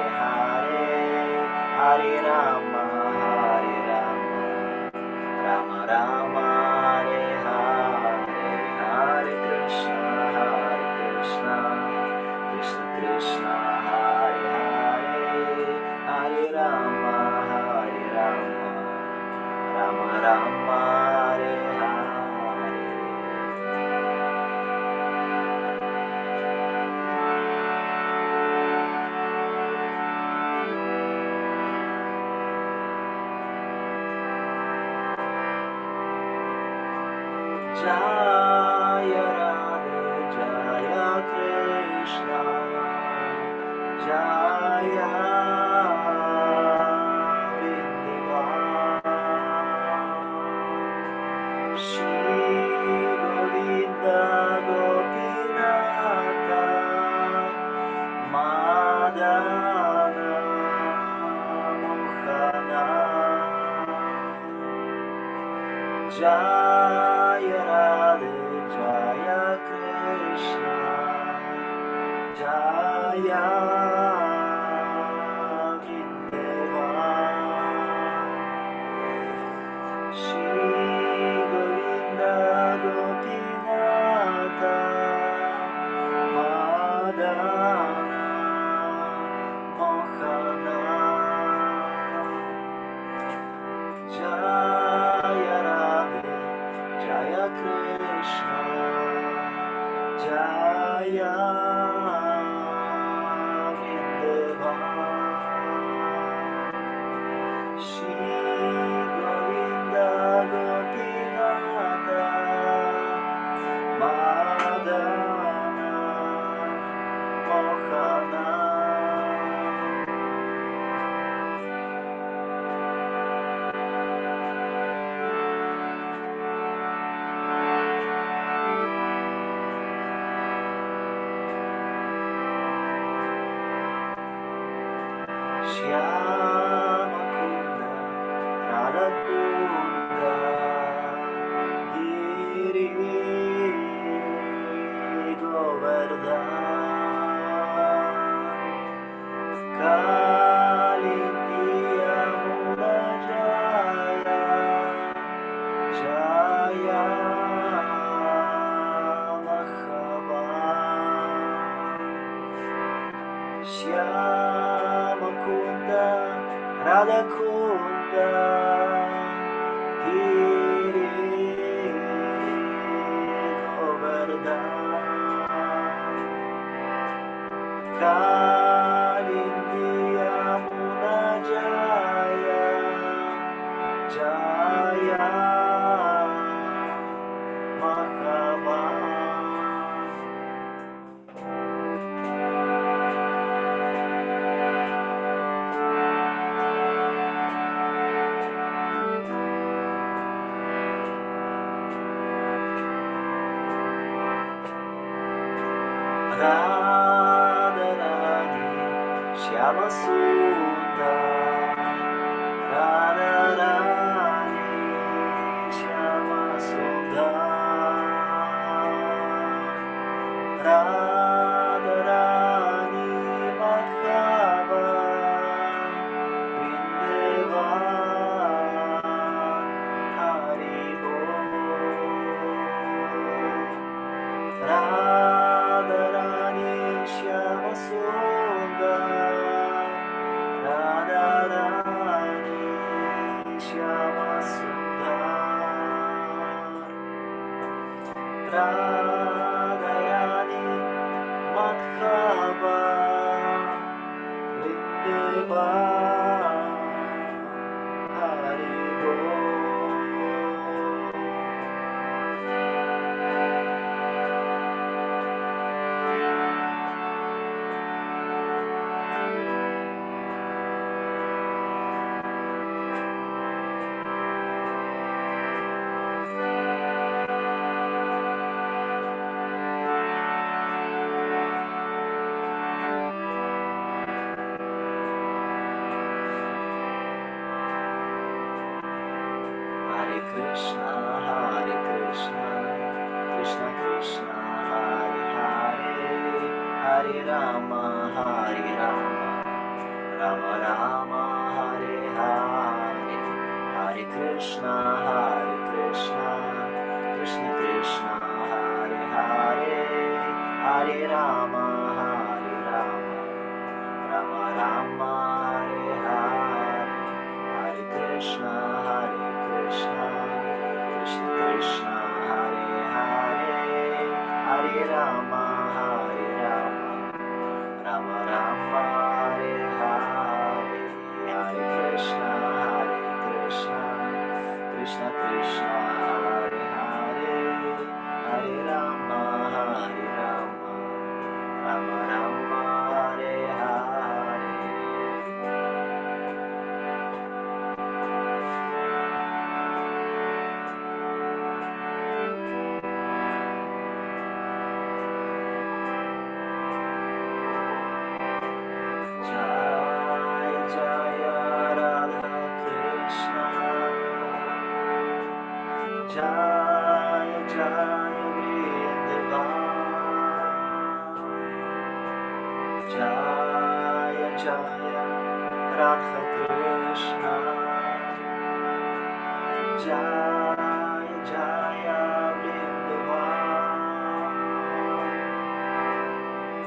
M: Jaya Radha, Jaya Krishna, Jaya Vrindavan, Shri Govinda Gopinatha, Madana Mohana, Jaya Radha, Jaya Krishna, Jaya Vrindavan, Shri Govinda Gopinatha, Madana Mohana, Jaya Radha, Jaya Krishna, Jaya Vrindavan, Shri Govinda Gopinatha, Madana Mohana, Shyama Kunda, Radha Kunda, Giri Govardhan, Kalindi Yamuna Jaya, Jaya Mahabhagavat, Shyama Kunda, Radha Kunda, Giri Govardhan, Kalindi Yamuna Jaya, Jaya Mahabhagavat. Radharani Shyama Sundar, Radharani Shyama Sundar, Radharani Mahabhagavat, Vrindavan, Haribol, Radharani Shyama Sundar, Radharani Shyama Sundar, Radharani Madhava, Vrindavan, Haribol. Hare Krishna, Krishna Krishna, Hare Hare, Hare Rama, Rama Rama, Hare Hare, Hare Krishna, Krishna Krishna, Hare Hare, Hare Rama, Rama Rama, Hare Hare, Hare Krishna, Krishna Krishna, Hare Hare, Hare Rama, Rama Rama, Hare Hare, Hare Krishna, Krishna Krishna, Hare Hare, Radha Krishna. Jaya Jaya Vrindavan.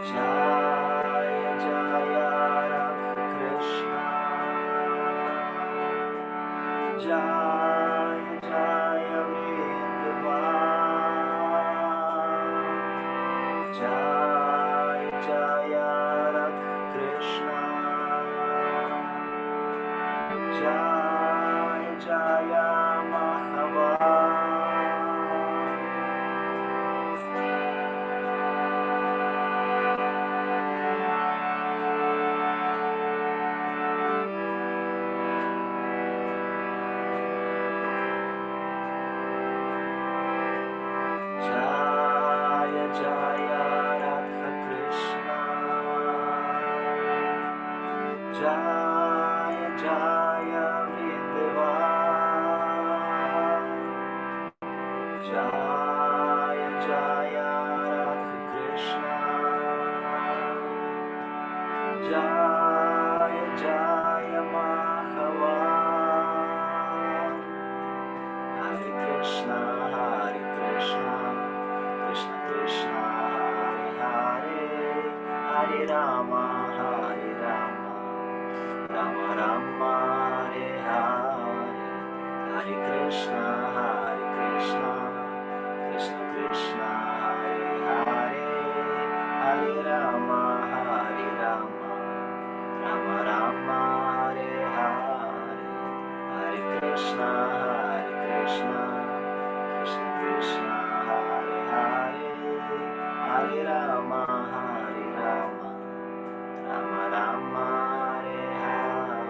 M: Jaya Jaya Radha Krishna. Jaya Jaya Vrindavan. Jaya Jaya Radha Krishna. Jaya Jaya Jaya Jaya Radha Krishna. Jaya Jaya Vrindavan. Jaya Jaya Radha Krishna. Jaya Jaya Mahabhagavat. Hare Krishna, Krishna Krishna, Hare Hare, Hare Rama, Rama Rama, Hare Hare, Hare Krishna, Krishna Krishna, Hare Hare, Hare Rama, Rama Rama, Hare Hare, Hare Krishna, Krishna Krishna, Hare Hare, Hare Rama, Rama Rama, Hare Hare.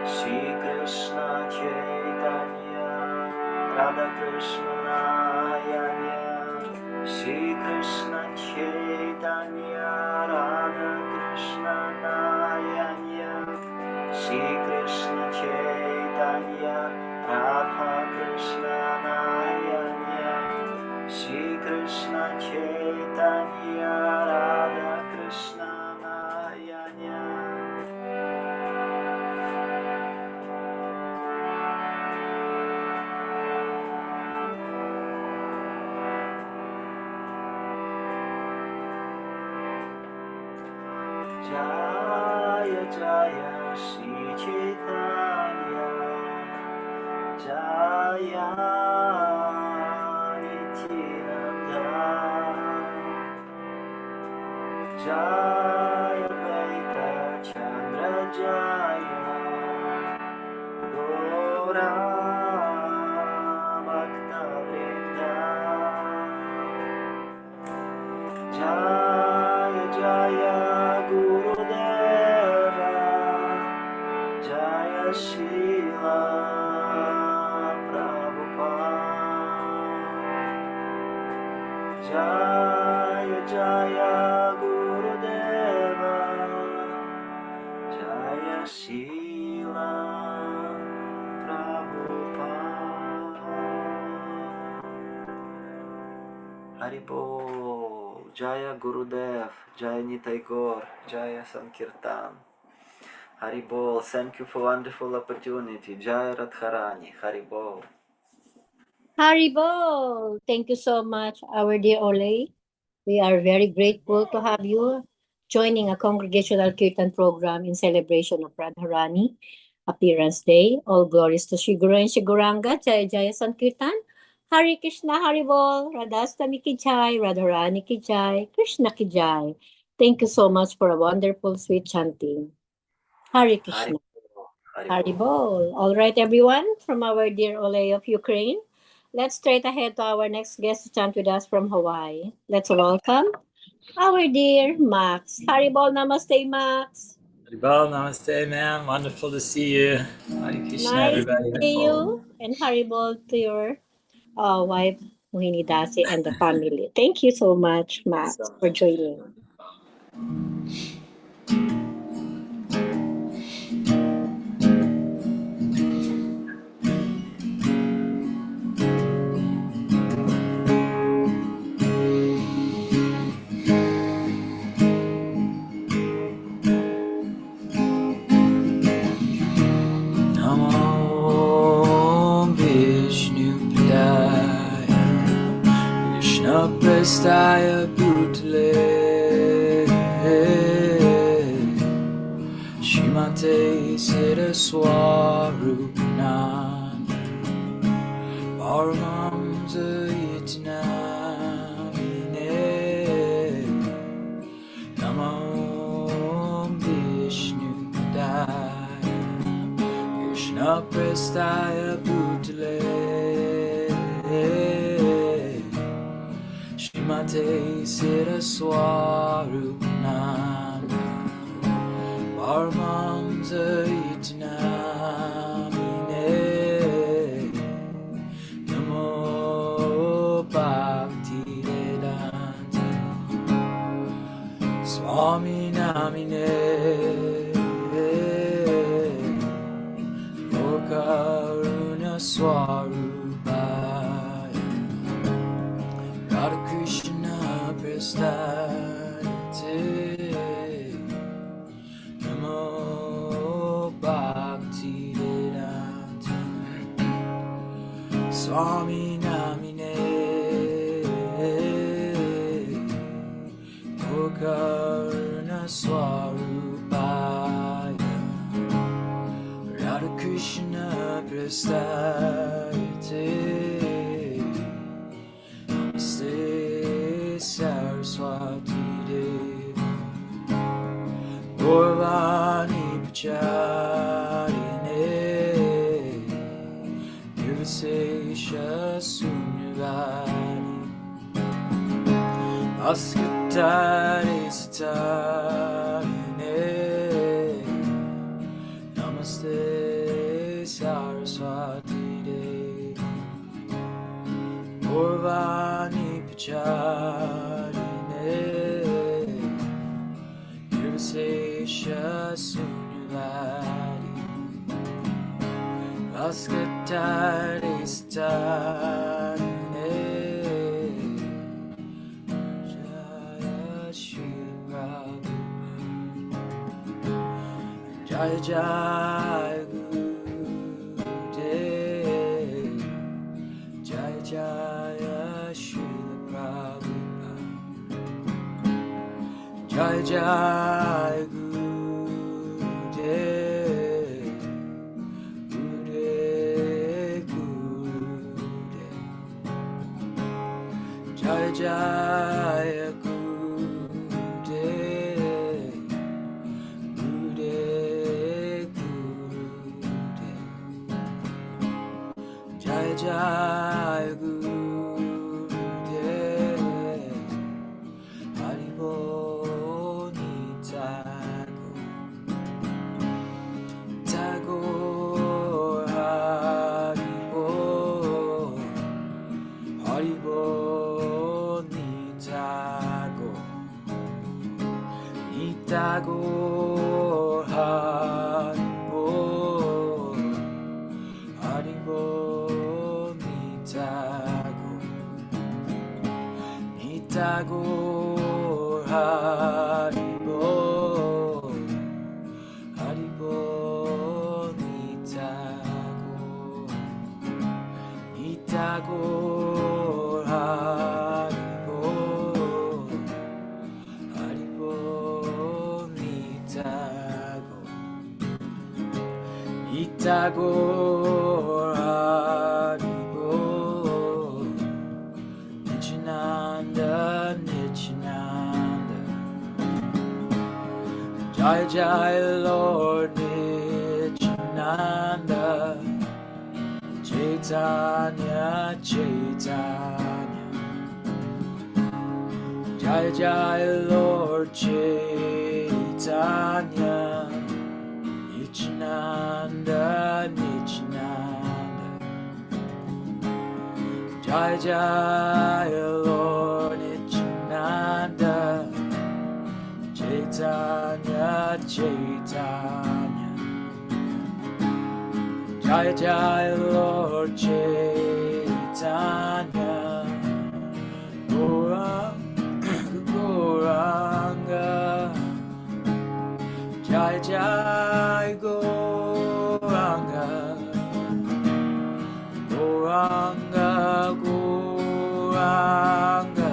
M: Shri Krishna Chaitanya, Radha Krishna Nayanya. Shri Krishna Chaitanya, Radha Krishna Nayanya. Shri Krishna Chaitanya, Radha Krishna Nayanya. Shri Krishna Chaitanya, Radha Krishna Nayanya. Jaya Jaya Shri Chaitanya, Jaya Nityananda, Jaya Vaita Chandra Jaya, Gora Bhakta Vrinda. Jaya Jaya Gurudeva, Jaya Shila Prabhupada. Jaya Jaya Gurudeva, Jaya Shila Prabhupada. Haribol, Jaya Gurudev, Jaya Nitai Gaur, Jaya Sankirtan. Haribol, thank you for wonderful opportunity. Jaya Radharani, Haribol.
A: Haribol! Thank you so much, our dear Ole. We are very grateful to have you joining a Congregational Kirtan program in celebration of Radharani Appearance Day. All glories to Shri Guru and Shri Gauranga, Jaya Jaya Sankirtan. Hare Krishna, Haribol, Radhashtami ki Jai, Radharani ki Jai, Krishna ki Jai. Thank you so much for a wonderful, sweet chanting. Hare Krishna. Haribol. All right, everyone, from our dear Ole of Ukraine, let's straight ahead to our next guest to chant with us from Hawaii. Let's welcome our dear Max. Haribol, namaste, Max.
N: Haribol, namaste, ma'am. Wonderful to see you. Hare Krishna,
A: Nice
N: everybody.
A: to see you, and Haribol to your wife, Mohini Dasi, and the family. Thank you so much, Max, for joining.
N: Prestaya Bhutale Shrimate Siddhaswarupananda Paramam Zayitanamine Namo Vishnu Padaya Krishna Prestaya Bhutale Shrimate Siddhaswarupananda Paramam Zayitanamine Namo Bhakti Vedanta Swami Namine Karuna Swarupaya Radha Krishna Prestante Namo Bhakti Vedanta Swami Namine Karuna Swarupaya Radha Krishna Prestante Namaste Saraswati Devi Gaurvani Pacharine Nirvisesha Sunyavadi Askatari Satarine Namaste Saraswati Devi Gaurvani Pacharine Nirvisesha Sunyavadi Askatari Satarine Jaya Shri Prabhupada Jaya Jaya Gurudev Jaya Jaya Srila Prabhupada Jaya Jaya Gurudev Gurudev Gurudev Jaya Jaya Gurudev Gurudev Gurudev Jaya Jaya Gurudev Haribol Nitago Tagore Haribol Haribol Nitago Nitagore Haribol Haribol Nitagore Nitagore Haribol Haribol Nitagore Nitagore Haribol Haribol Nitagore Nitagore Haribol Nityananda Nityananda Jaya Jaya Lord Nityananda Chaitanya Chaitanya Jaya Jaya Lord Chaitanya Nityananda Nityananda Jaya Jaya Lord Nityananda Chaitanya Chaitanya Jaya Jaya Lord Chaitanya Gauranga Jaya Jaya Gauranga Gauranga Gauranga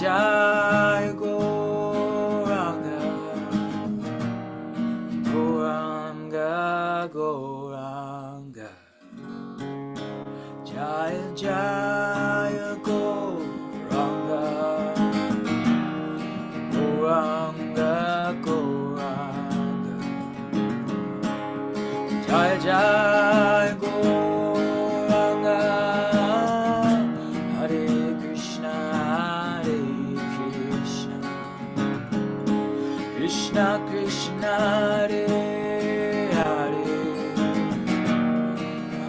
N: Jaya Gauranga, Gauranga, Gauranga. Jaya Jaya Gauranga, Gauranga, Gauranga. Jaya Jaya Gauranga, Hare Krishna, Hare Krishna, Krishna Krishna, Hare Hare,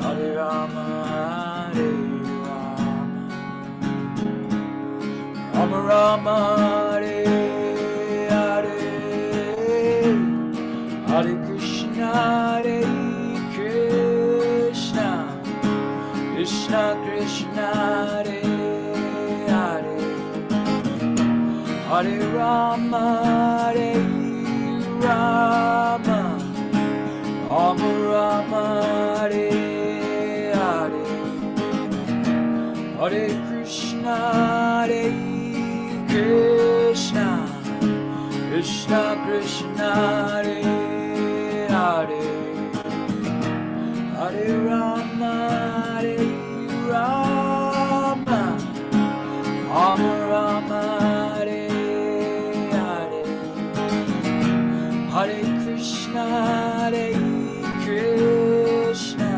N: Hare Rama, Hare Rama, Rama Rama, Hare Hare, Hare Krishna, Hare Krishna, Krishna Krishna, Hare Hare, Hare Rama, Hare Rama, Rama Rama, Hare Hare, Hare Krishna, Hare Krishna, Krishna Krishna, Hare Hare, Hare Rama, Hare Rama, Rama Rama, Hare Hare, Hare Krishna, Hare Krishna,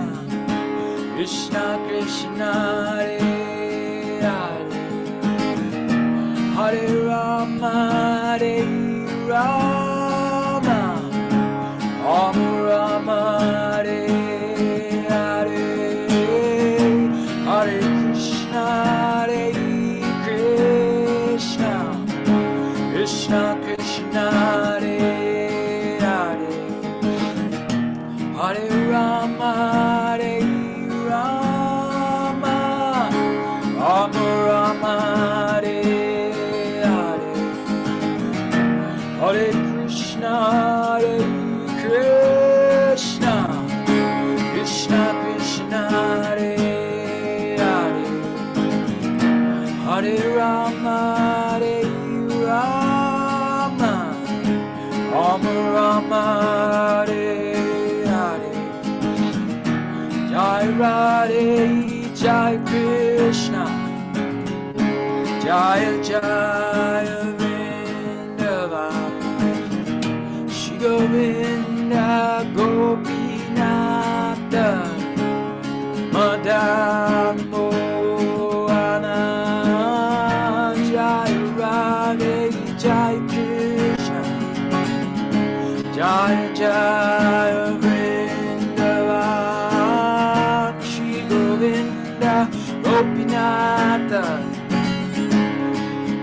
N: Krishna Krishna, Hare Hare, Hare Rama, Hare Rama, Rama Rama, Hare Hare, Hare Krishna, Hare Krishna, Krishna Krishna, Hare Hare, Hare Rama, Hare Rama, Rama Rama, Hare Hare, Hare Krishna, Hare Krishna, Krishna Krishna, Hare Hare, Hare Rama, Hare Rama, Rama Rama, Hare Hare, Jai Radhe, Jai Krishna, Jaya Jaya Vrindavan, Shri Govinda Gopinatha, Madan Mohan, Jai Radhe, Jai Krishna, Jaya Jaya Vrindavan, Shri Govinda Gopinatha,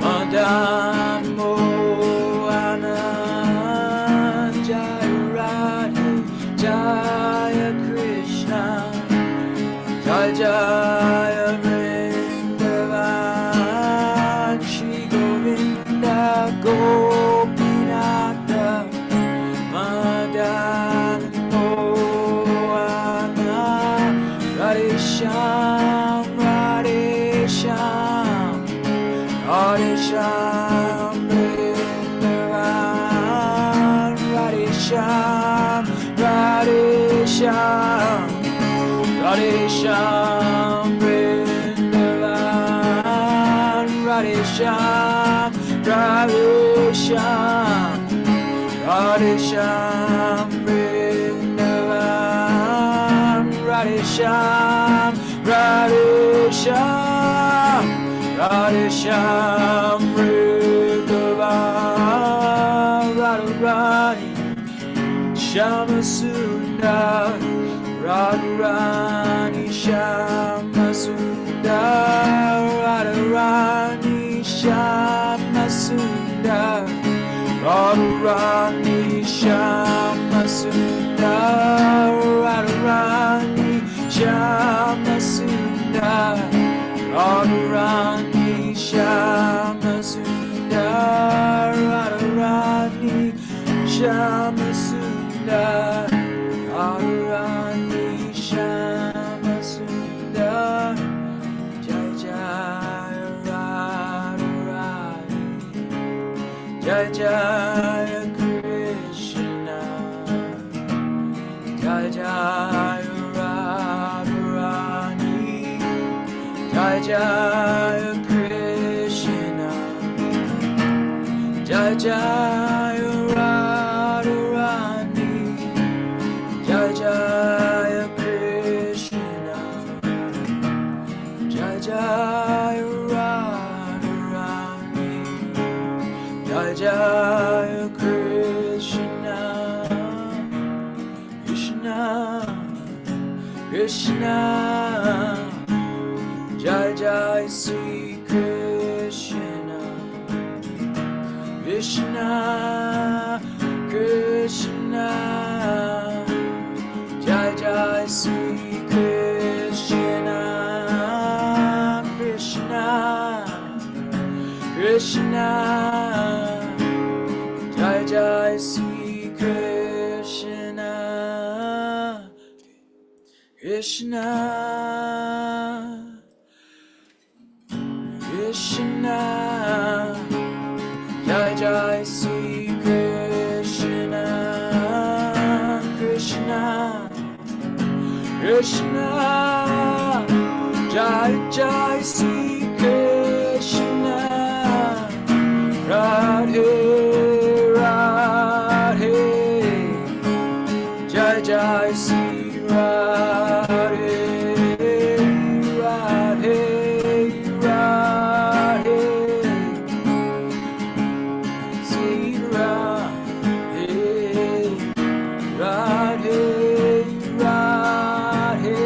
N: Madan Mohan, Jaya Radhe, Jaya Krishna, Jaya Jaya Vrindavan, Shri Govinda Gopinatha, Madan Mohan, Radhe Shyam, Radhe Shyam, Radhe Shyam Vrindavan, Radhe Shyam, Radhe Shyam, Radhe Shyam Vrindavan, Radhe Shyam, Radhe Shyam, Radhe Shyam Vrindavan, Radhe Shyam, Radhe Shyam, Radhe Shyam Vrindavan, Radharani Shyama Sundar, Radharani Shyama Sundar, Radharani Shyama Sundar, Radharani Shyama Sundar, Radharani Shyama Sundar, Radharani Shyama Sundar, Radharani Shyama Sundar, Radharani Shyama Sundar, Jai Jai Radharani.
O: Jaya Jaya Krishna, Jaya Jaya Radharani, Jaya Jaya Krishna, Jaya Jaya Radharani, Jaya Jaya Krishna, Krishna, Krishna, Jai Jai Sri Krishna, Krishna, Krishna, Jai Jai Sri Krishna, Krishna, Krishna, Jai Jai Sri Krishna, Krishna, Krishna, Jai Jai Sri Krishna, Krishna, Krishna, Jai Jai Sri Krishna, Radhe, Radhe, Jai Jai Sri Radhe, Radhe, Radhe, Sri Radhe, Radhe, Radhe,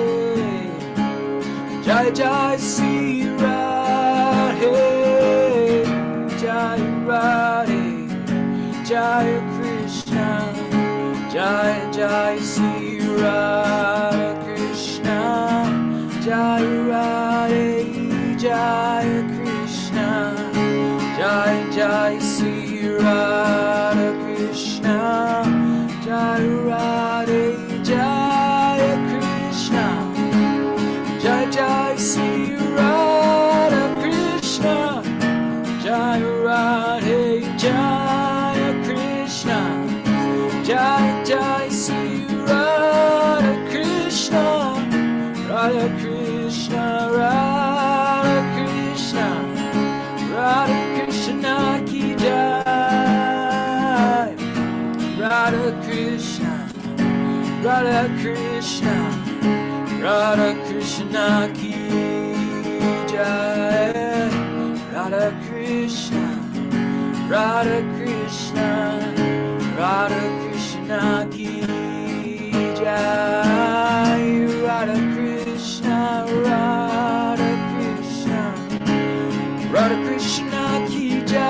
O: Jai Jai Sri Radhe, Jai Radhe, Jai Krishna, Jai Jai Sri Radha Krishna, Jai Radhe, Jai Krishna, Jai Jai Sri Radha Krishna, Jai Radhe, Jai Krishna, Jai Jai Sri Radha Krishna, Jai Radhe, Jai Krishna, Jai Jai Sri Radha Krishna, Radha Krishna, Radha Krishna, Radha Krishna ki jai, Radha Krishna, Radha Krishna, Radha Krishna ki jai, Radha Krishna, Radha Krishna, Radha Krishna ki jai, Radha Krishna, Radha Krishna, Radha Krishna ki jai,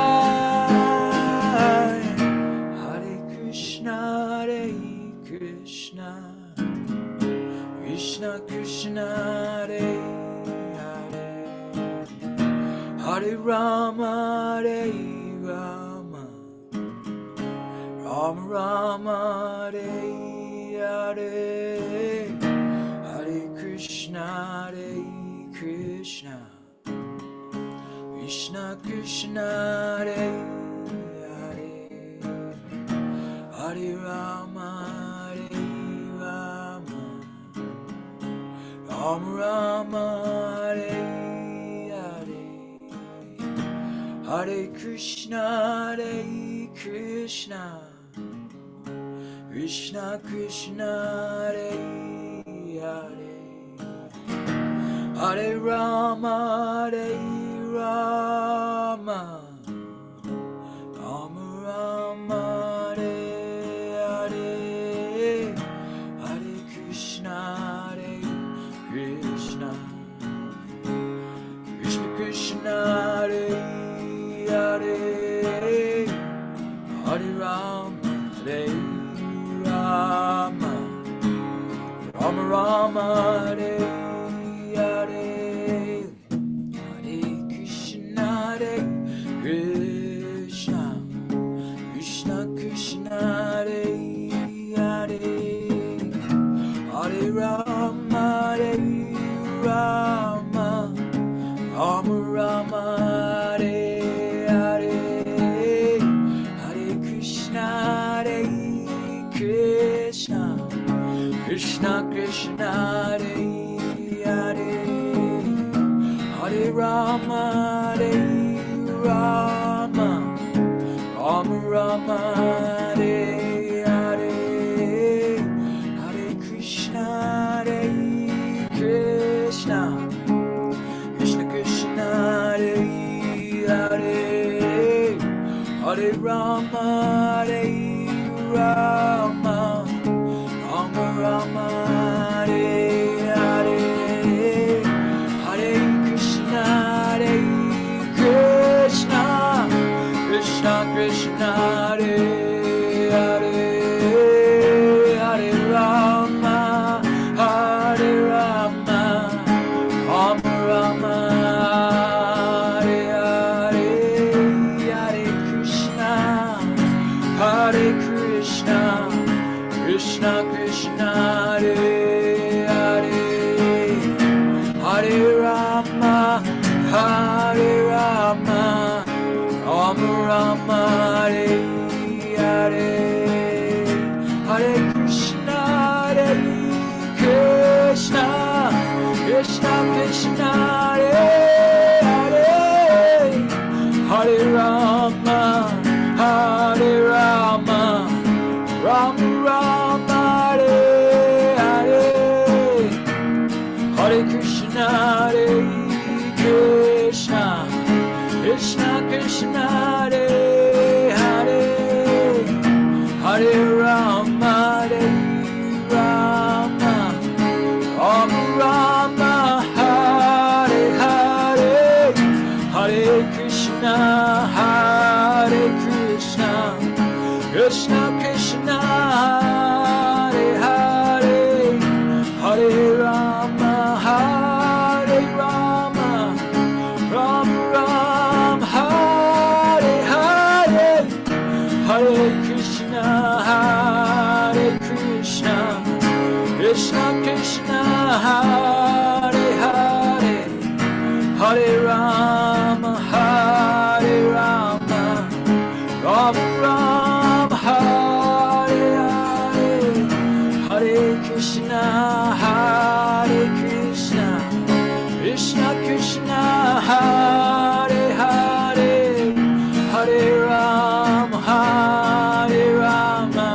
O: Hare Krishna, Hare Krishna, Krishna Krishna, Hare Hare, Hare Rama, Hare Rama, Rama Rama, Hare Hare, Hare Krishna, Hare Krishna, Krishna Krishna, Hare Hare, Hare Rama, Hare Rama, Rama Rama, Hare Hare, Hare Krishna, Hare Krishna, Krishna Krishna, Hare Hare, Hare Rama, Hare Rama, Rama Rama, Hare Hare, Hare Krishna, Hare Krishna, Krishna Krishna, Hare Hare, Hare Rama, Hare Rama, Rama Rama, Hare Hare, Hare Krishna, Hare Krishna, Krishna Krishna, Hare Hare, Hare Rama, Hare Rama, Rama Rama, Hare Hare, Hare Krishna, Hare Krishna, Krishna Krishna, Hare Hare, Hare Rama, Hare Rama, Rama Rama, Hare Hare, Hare Krishna, Hare Krishna, Krishna Krishna, Hare Hare, Hare Rama, Hare Rama, Rama Rama, Hare Hare, Hare Krishna, Hare Krishna, Krishna Krishna, Hare Hare, Hare Rama, Hare Rama, Rama Rama, Hare Hare, Hare Krishna, Hare Krishna, Krishna Krishna, Hare Hare, Hare Rama, Hare Rama, Rama Rama, Hare Hare, Hare Krishna, Hare Krishna, Krishna Krishna, Hare Hare, Hare Rama, Hare Rama, Rama Rama, Hare Hare, Hare Krishna, Hare Krishna, Krishna Krishna, Hare Hare, Hare Rama, Hare Rama, Rama Rama, Hare Hare, Hare Krishna, Hare Krishna, Krishna Krishna, Hare Hare, Hare Rama, Hare Rama, Rama Rama, Hare Hare, Hare Krishna, Hare Krishna, Krishna Krishna, Hare Hare, Hare Rama, Hare Rama, Rama Rama, Hare Hare, Hare Krishna, Hare Krishna, Krishna Krishna, Hare Hare, Hare Rama, Hare Rama,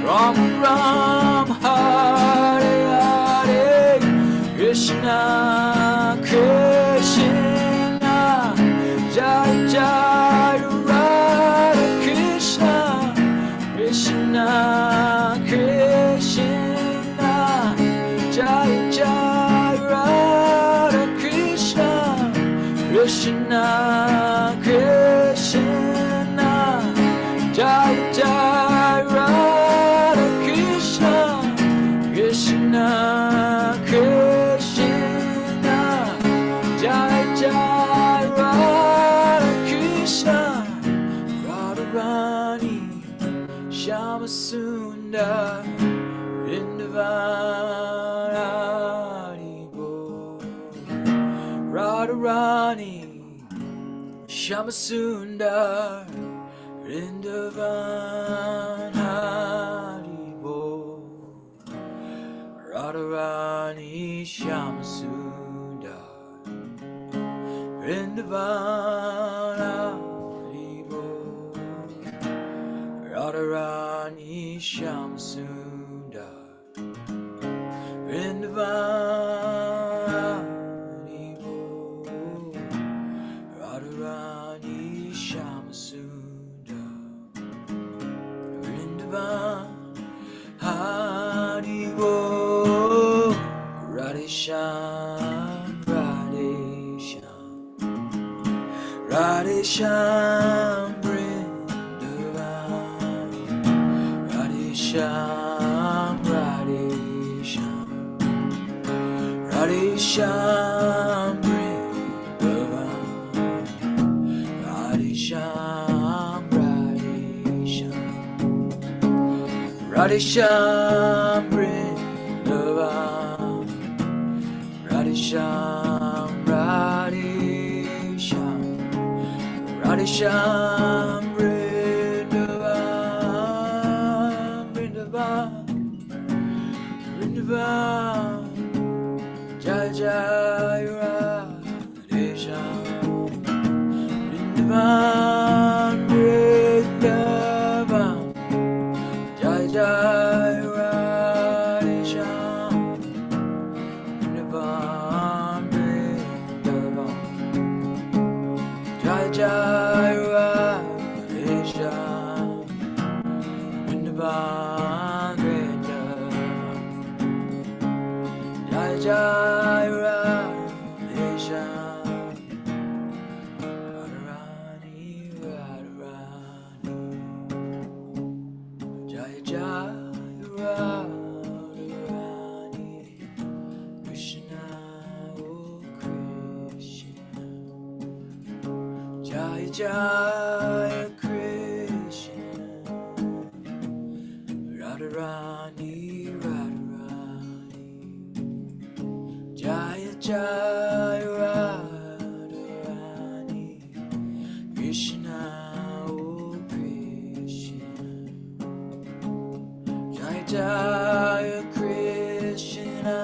O: Rama Rama, Hare Hare, Krishna Krishna, Jai Jai Radha Krishna, Krishna Krishna, Jai Jai Radha Krishna, Krishna Krishna, Jai Jai Radha Krishna, Krishna Krishna, Jai Jai Radha Krishna, Radharani, Shama Sundar, Vrindavan, Haribol, Radharani, Shama Sundar, Vrindavan, Haribol, Radharani, Shama Sundar, Vrindavan, Haribol, Radharani, Shama Sundar, Vrindavan, Haribol, Radharani, Shama Sundar, Vrindavan, Haribol, Radheshyam, Radheshyam, Radheshyam, Vrindavan, Radheshyam, Radheshyam, Radheshyam, Vrindavan, Radheshyam, Radheshyam, Radheshyam, Vrindavan, Radheshyam, Radheshyam, Radheshyam, Vrindavan, Vrindavan, Vrindavan, Jai Jai Radhe, Jai Radhashtami Vrindavan Vrindavan Jai Jai Radhashtami Vrindavan Vrindavan Jai Jai Radhashtami Radharani Radharani Jai Jai Radharani Krishna oh Krishna Jai Jai Krishna Radharani Radharani Jai Jai Radharani Krishna oh Krishna Jai Jai Krishna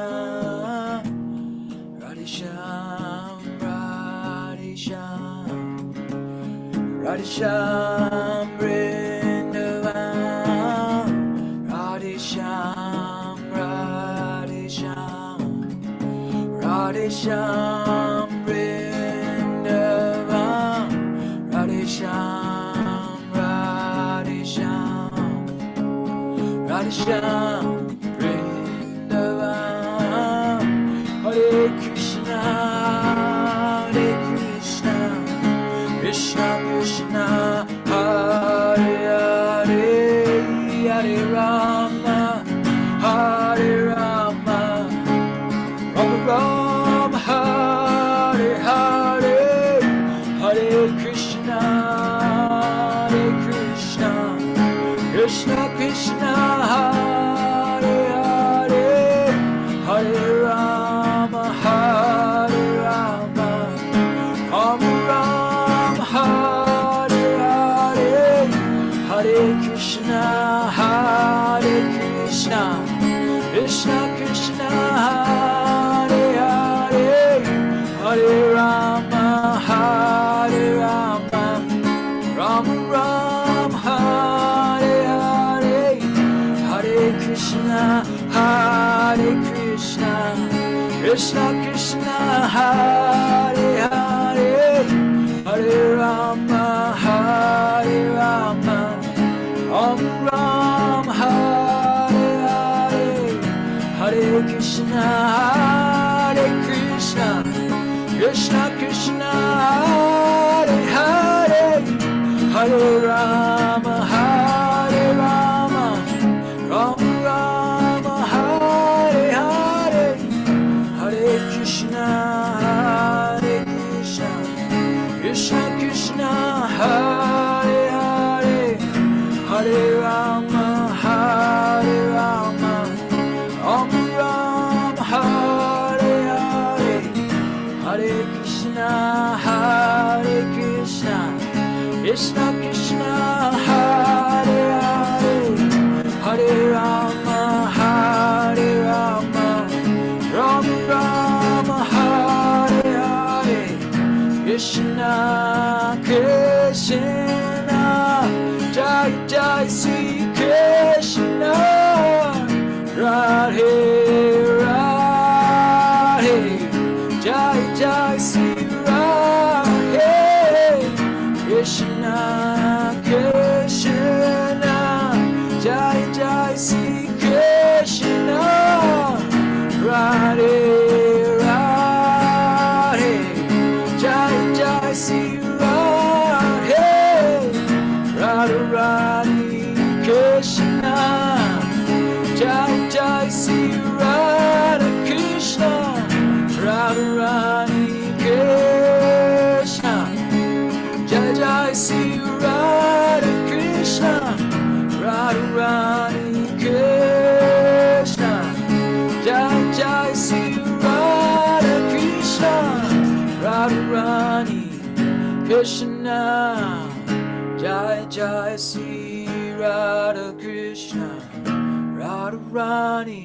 O: Radhashyam Radhashyam Radhashyam Vrindavan Radhashyam Radhashyam Radhashyam Vrindavan Radhashyam Radhashyam Radhashyam Vrindavan Hare Krishna Krishna Krishna Hare Hare Hare Rama Hare Rama Rama Rama Hare Hare Hare Krishna Krishna Krishna Hare Hare Hare Rama Hare Rama Rama Rama Hare Hare Hare Krishna Krishna Krishna Hare Hare Hare Rama Hare Rama Rama Rama Hare Hare Hare Krishna Krishna Krishna Hare Hare Hare Rama Hare Rama Rama Rama Hare Hare Hare Krishna Krishna Krishna Hare Hare Hare Rama Hare Rama Rama Rama Hare Hare Hare Krishna Krishna Hare Hare Hare Rama Hare Rama Rama Rama Hare Hare Hare Krishna Krishna Krishna Hare Hare Hare Rama Hare Rama Rama Rama Hare Hare Krishna Krishna Jai Jai Sri Krishna Radhe Radhe Jai Jai Sri Radhe Krishna Krishna Jai Jai Sri Krishna Radhe Radhe Jai Jai Sri Radhe Radharani Krishna Jai Jai Sri Radha Krishna Radharani Krishna Jai Jai Sri Radha Krishna Radharani Krishna Jai Jai Sri Radha Krishna Radharani Krishna Jai Jai Sri Radha Krishna Radharani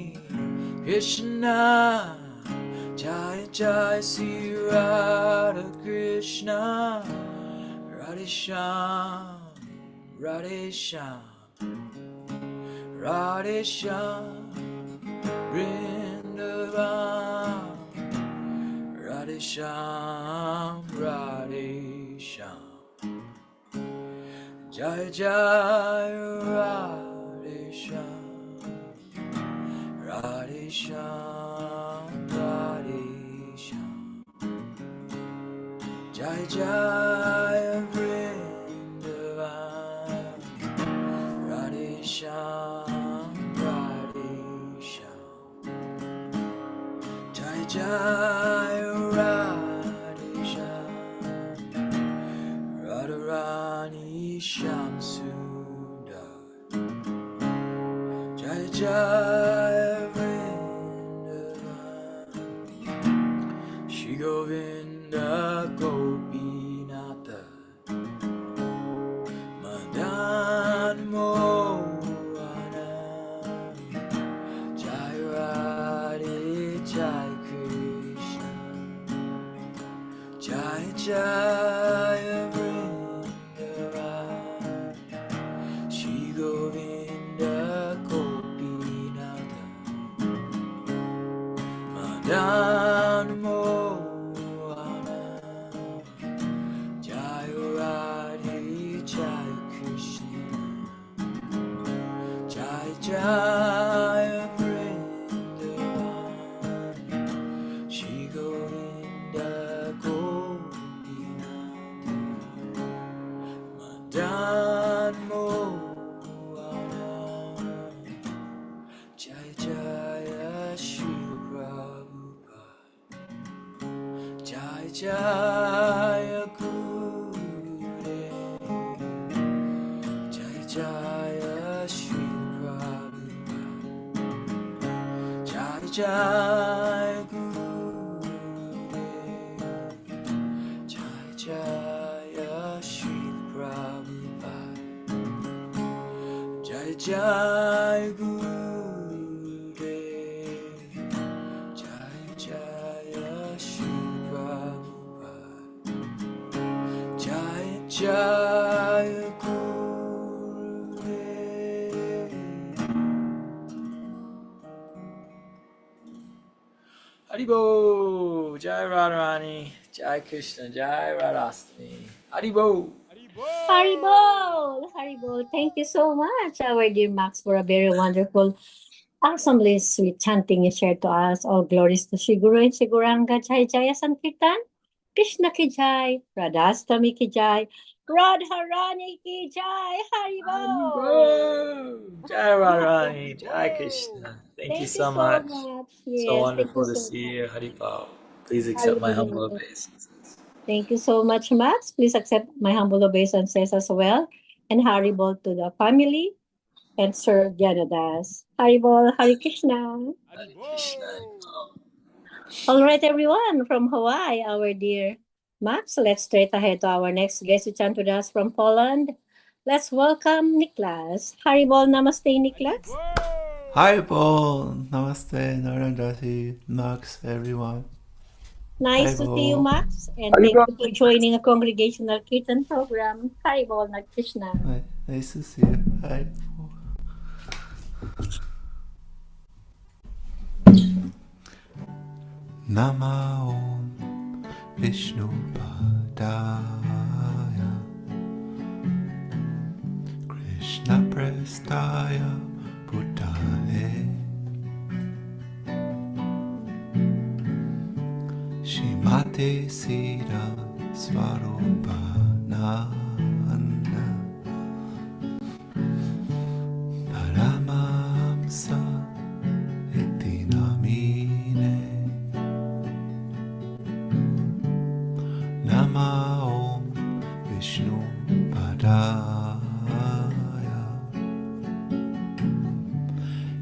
O: Krishna Jai Jai Sri Radha Krishna Radhashyam Radhashyam Radheshyam Vrindavan, Radheshyam, Radheshyam, Jai Jai Radheshyam, Radheshyam, Radheshyam, Jai Jai Vrindavan, Radheshyam, Radheshyam, Jai Jai Radheshyam, Radharani Shyam Sundar, Jai Jai Vrindavan, Shri Govinda Gopinatha, Madan Mohan, Jai Radhe Jai Krishna, Jai Jai Vrindavan, Shri Govinda Gopinatha, Madan Mohan, Jai Radhe Jai Krishna, Jai Jai Vrindavan, Shri Govinda Gopinatha, Madan Mohan, Jai Jaya Shri Prabhupada, Jai Jaya Gurudev, Jai Jaya Shri Prabhupada, Jai Jaya Gurudev, Jai Jaya Shri Prabhupada, Jai Jaya Gurudev, Jai Jaya Shri Prabhupada, Jai Jaya Gurudev. Haribol, Jai Radharani, Jai Krishna, Jai Radhashtami. Haribol.
A: Haribol! Haribol! Thank you so much, our dear Max, for a very wonderful, awesomely sweet chanting you shared to us. All glories to Shiguru and Siguranga, Jai Jaya Sankirtan, Krishna ki Jai, Radhashtami ki Jai, Radharani ki Jai, Haribol!
O: Haribol! Jai Radharani, Jai Krishna. Thank you so much. So
A: Yes,
O: wonderful to see you, Haribol. Please accept my humble
A: Haribol.
O: obeisances.
A: Thank you so much, Max. Please accept my humble obeisances as well. And Haribol to the family and Sir Janadas. Haribol, Hare Krishna.
O: Hare Krishna.
A: All right, everyone from Hawaii, our dear Max. Let's straight ahead to our next guest to chant with us from Poland. Let's welcome Niklas. Haribol, namaste, Niklas.
P: Haribol, namaste, Narendra, Max, everyone.
A: Nice to see you,
P: Haribol.
A: Max. And thank you for joining a Congregational Kirtan program. Haribol, Hare Krishna.
P: Nice to see you. Haribol. Nama Om Vishnu Padaya Krishna Prestaya Bhutale Shrimate Sita Swarupananda Paramamsa Iti Namine Nama Om Vishnu Padaya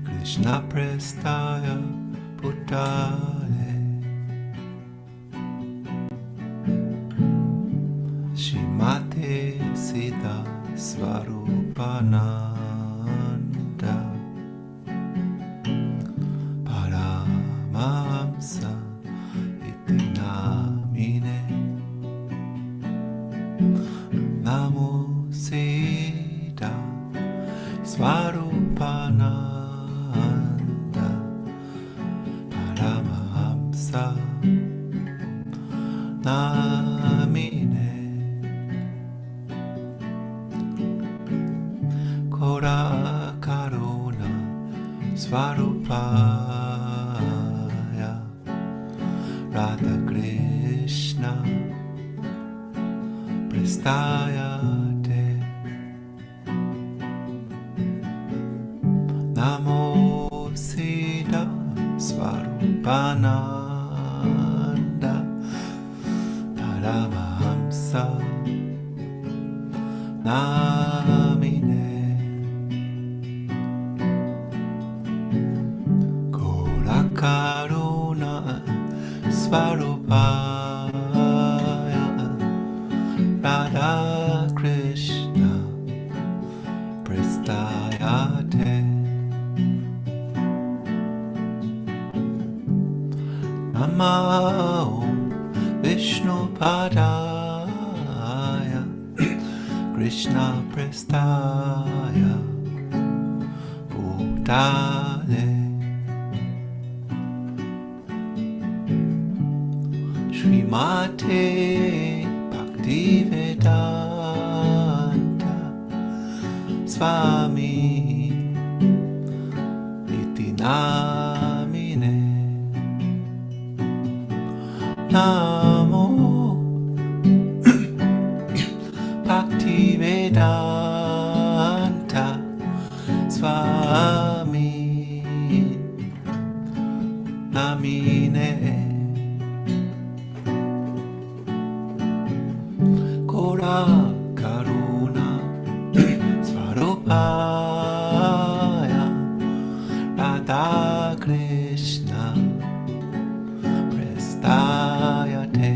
P: Krishna Prestaya Bhutale Shrimate Sita Swarupananda Paramamsa Iti Namine Namo Sita Swarupananda Svarupaya Radha Krishna Prestayate Namo Siddha Svarupananda Paramahamsa Namine Gola Karuna Svarupaya Radha Krishna Prestayate Namo Vishnu Padaya Krishna Prestaya Bhutale Srimate Bhaktivedanta Swami Iti Namine Namo Bhaktivedanta Swami Namine Kora Karuna Svarupaya Radha Krishna Prestayate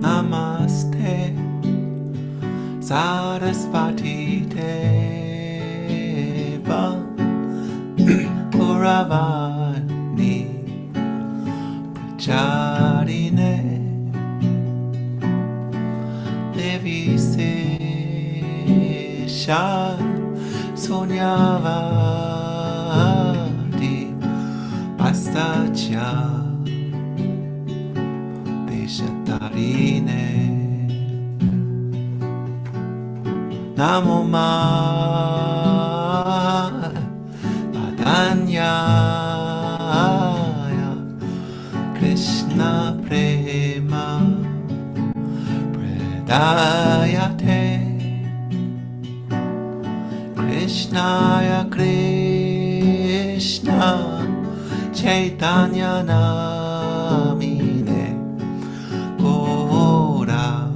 P: Namaste Sarasvati Deva Gauravani Pracharine Devi Sesha Sonyavadi Pastachya Deshatarine Namo Padanyaya Krishna Prema Predayate Krishnaya Krishna Chaitanya Namine Gora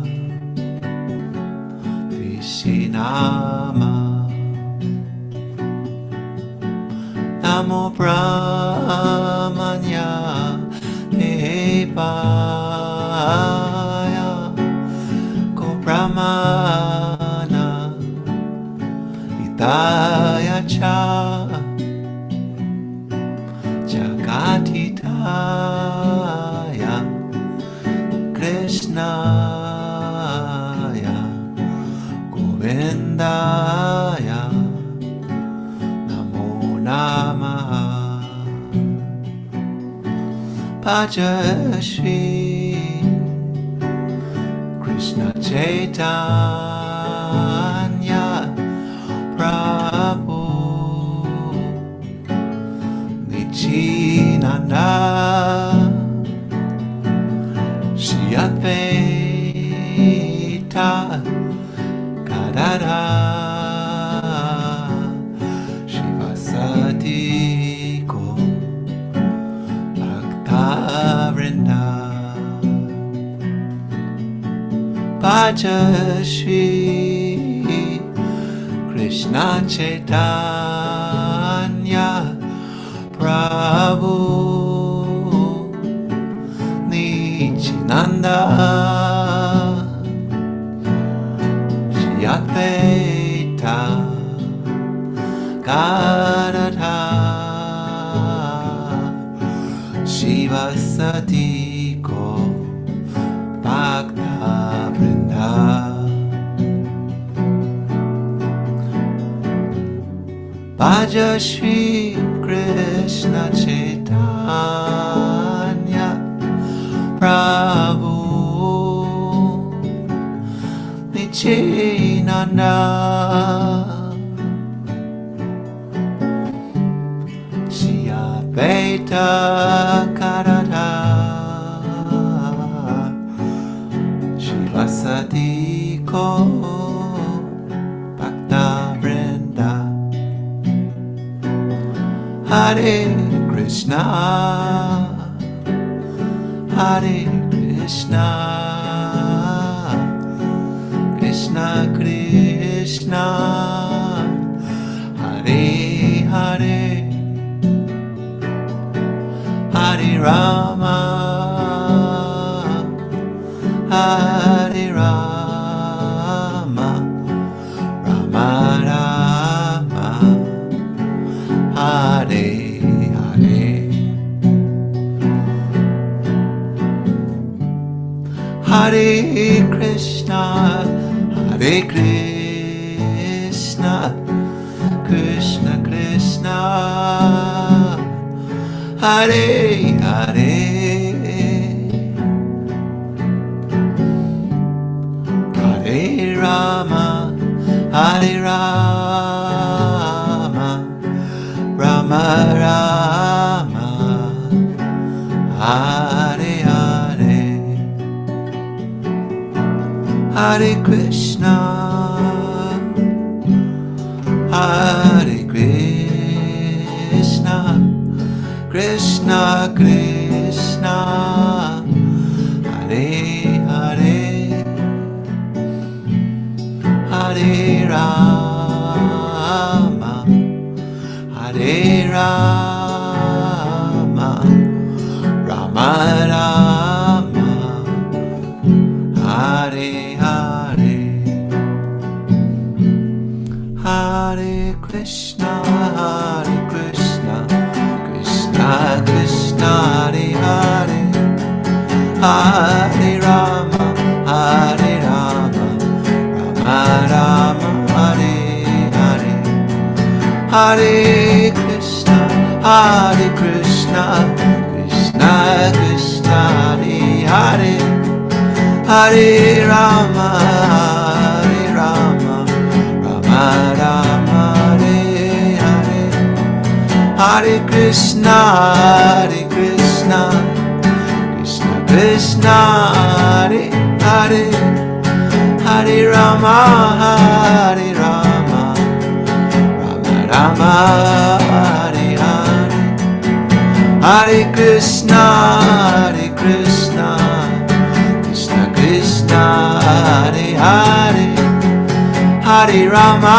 P: Vishinama Namo Brahmanya Devaya Go Brahmana Vidaya Cha Jagatitaya Krishnaya Govindaya Namo Namaha Bhaja Shri Krishna Chaitanya Prabhu Nityananda Shri Advaita Gadadha Shivasati Ko Bhakta-vrinda Bhaja Shri Krishna Chaitanya Prabhu Nityananda Shri Advaita Gadadha Shivasati Ko Bhakta-vrinda Bhaja Shri Krishna Chaitanya Prabhu Nityananda Beta Karata Shivasati Ko Bhakta Vrinda Hare Krishna Hare Krishna Krishna Krishna Hare Hare Hare Rama Hare Rama Rama Rama Hare Hare Hare Krishna Hare Krishna Krishna Krishna Hare Hare Hare Rama Hare Rama Rama Rama Hare Hare Hare Krishna Hare Krishna Krishna Krishna Hare Hare Hare Rama Hare Rama Rama Rama Hare Hare Hare Krishna Hare Krishna Krishna Krishna Hare Hare Hare Rama Hare Rama Rama Rama Hare Hare Hare Krishna Hare Krishna Krishna Krishna Hare Hare Hare Rama Hare Rama Rama Rama Hare Hare Hare Krishna Hare Krishna Krishna Krishna Hare Hare Hare Rama Hare Rama Rama Rama Hare Hare Hare Krishna Hare Krishna Krishna Krishna Hare Hare Hare Rama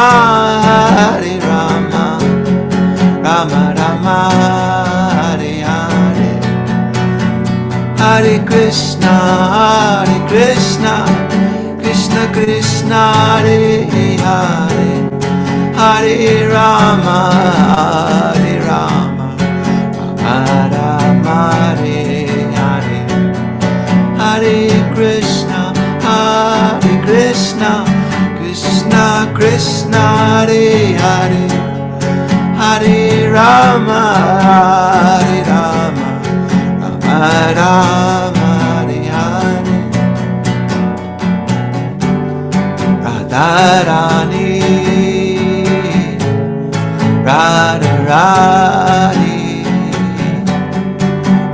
P: Hare Rama Rama Rama Hare Hare Hare Krishna Hare Krishna Krishna Krishna Hare Hare Hare Rama Hare Rama Rama Rama Hare Hare Hare Krishna Hare Krishna Krishna Krishna Hare Hare Hare Rama Hare Rama Rama Rama Hare Hare Radharani Radharani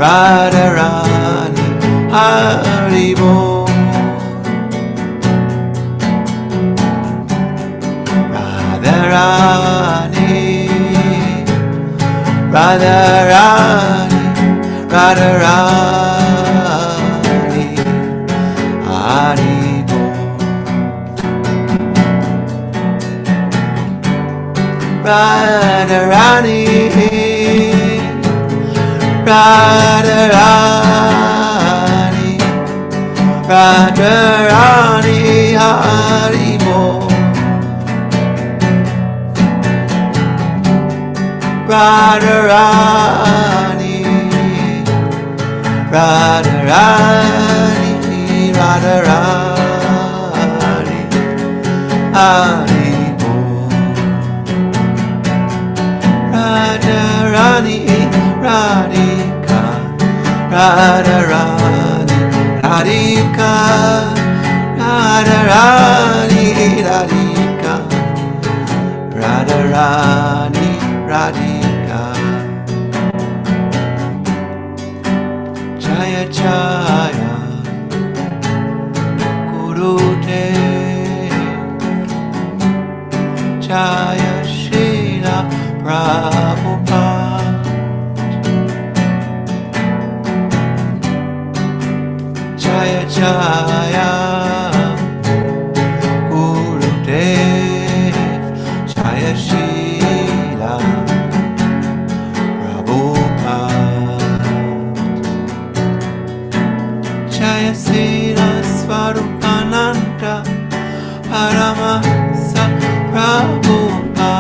P: Radharani Haribol Radharani Radharani Radharani Haribol Radharani Radharani Radharani Haribol Radharani Radharani Radharani Haribol Radharani Radhika Radharani Radhika Radharani Radhika Radharani Radhika Prabhupada. Jaya Jaya Gurudev, Jaya Srila Prabhupada. Jaya Srila Svarupananda Paramahsa Prabhupada.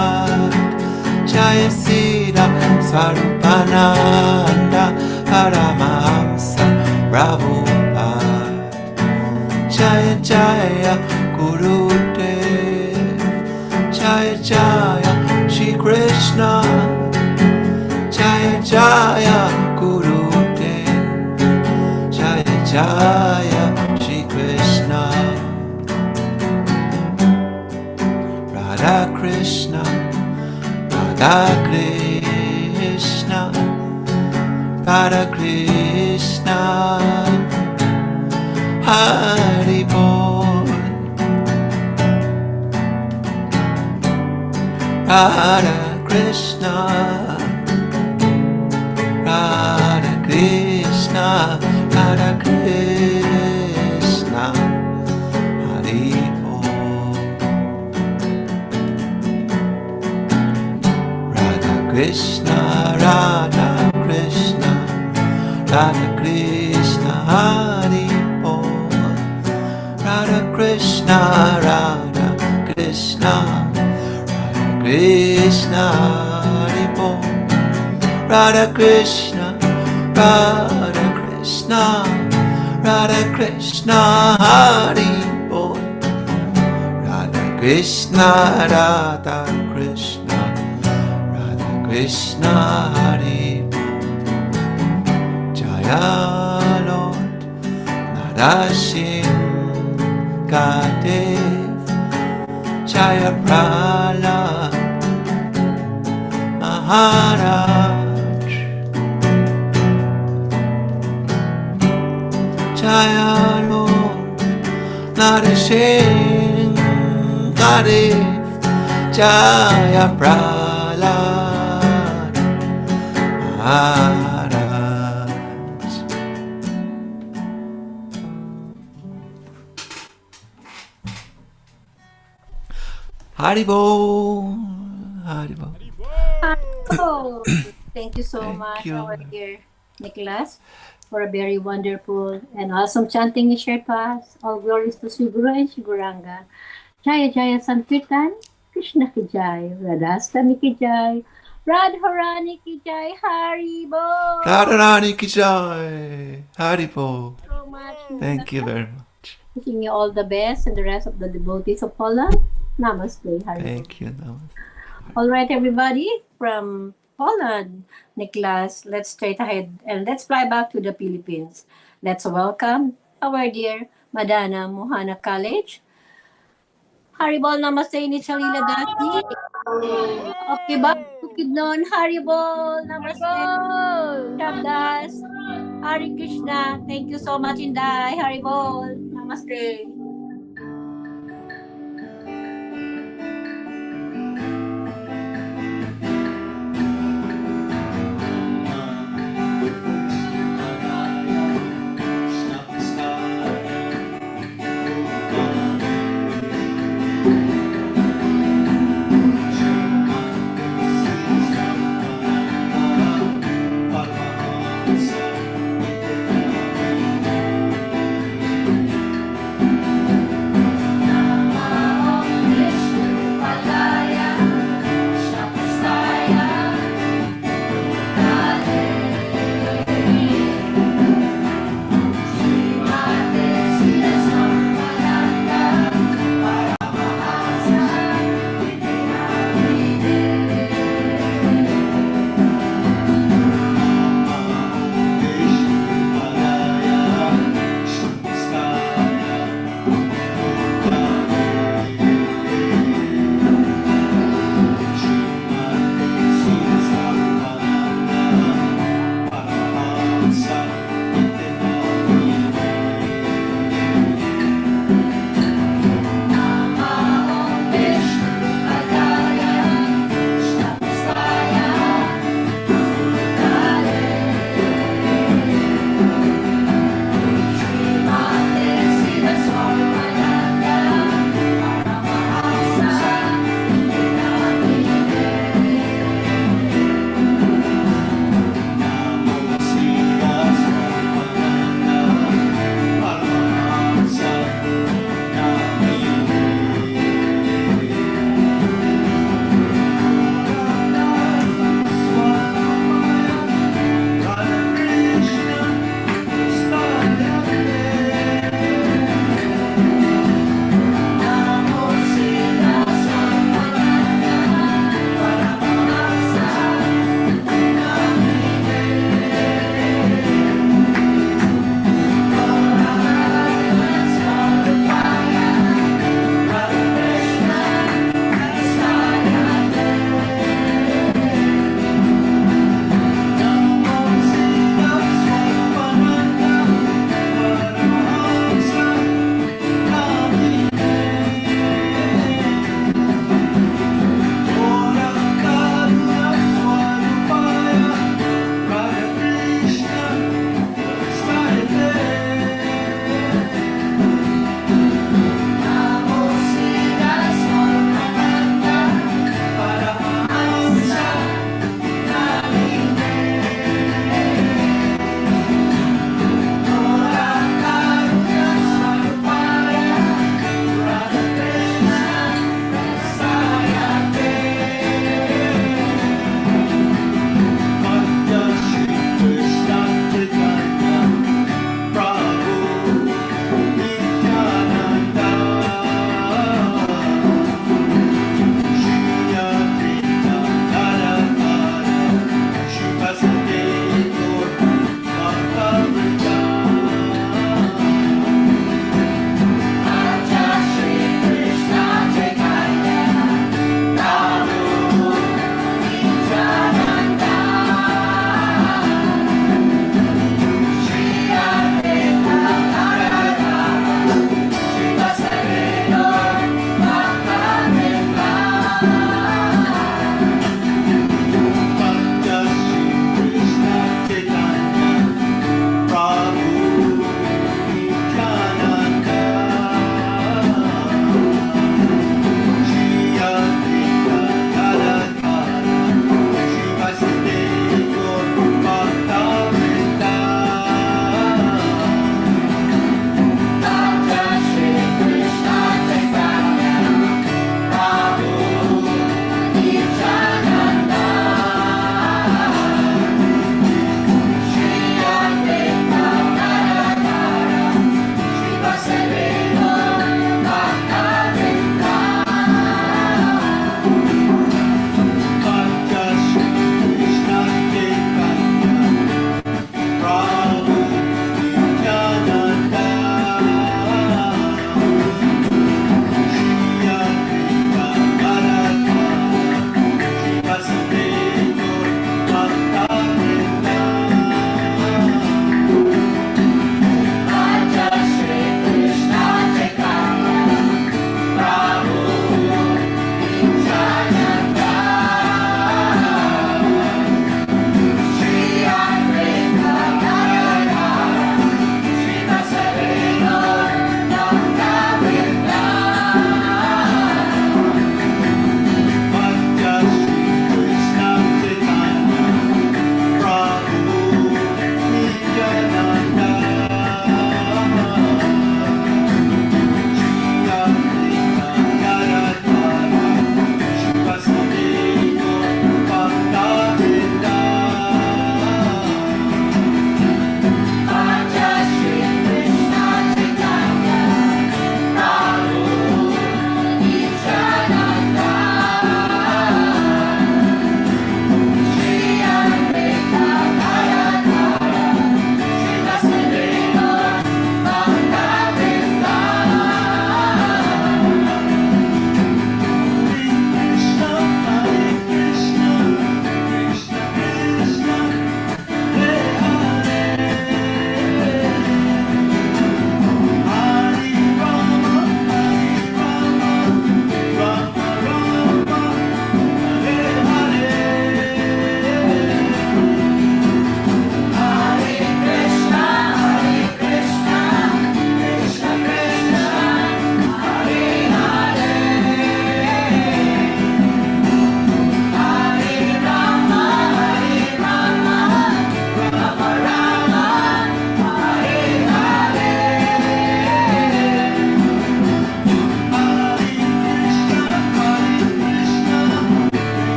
P: Jaya Srila Svarupananda Paramahsa Prabhupada. Jaya Jaya Gurudev, Jaya Jaya Shri Krishna, Jaya Jaya Gurudev, Jaya Jaya Shri Krishna. Radha Krishna, Radha Krishna, Radha Krishna, Haribol. Radha Krishna, Radha Krishna, Radha Krishna, Haribol. Radha Krishna, Radha Krishna, Radha Krishna, Haribol. Radha Krishna, Radha Krishna, Radha Krishna, Haribol. Radha Krishna, Radha Krishna, Radha Krishna, Haribol. Radha Krishna, Radha Krishna, Radha Krishna, Haribol. Jaya Lord Narasinghadev, Jaya Prahlad Maharaj, Jaya Lord Narasinghadev, Jaya Prahlad Maharaj. Haribol, Haribol.
A: Oh, thank you so much,
P: you.
A: our dear Nicholas, for a very wonderful and awesome chanting you shared to us. All glories to Sri Guru and Sri Guranga. Jaya Jaya Sankirtan, Krishna ki Jai, Radhashtami ki Jai, Radharani ki Jai, Haribol.
P: Radharani ki Jai, Haribol.
A: So much.
P: Thank you very much.
A: Wishing you all the best and the rest of the devotees of Poland. Namaste, Haribol.
P: Thank you. Namaste.
A: All right, everybody, from Poland, Niklas, let's straight ahead and let's fly back to the Philippines. Let's welcome our dear Madana Mohana College. Haribol Namaste ni Chalila Dasi. Okay, back to Kidnon. Haribol Namaste. Shabdas. Hari Krishna. Thank you so much, Inday. Haribol. Namaste.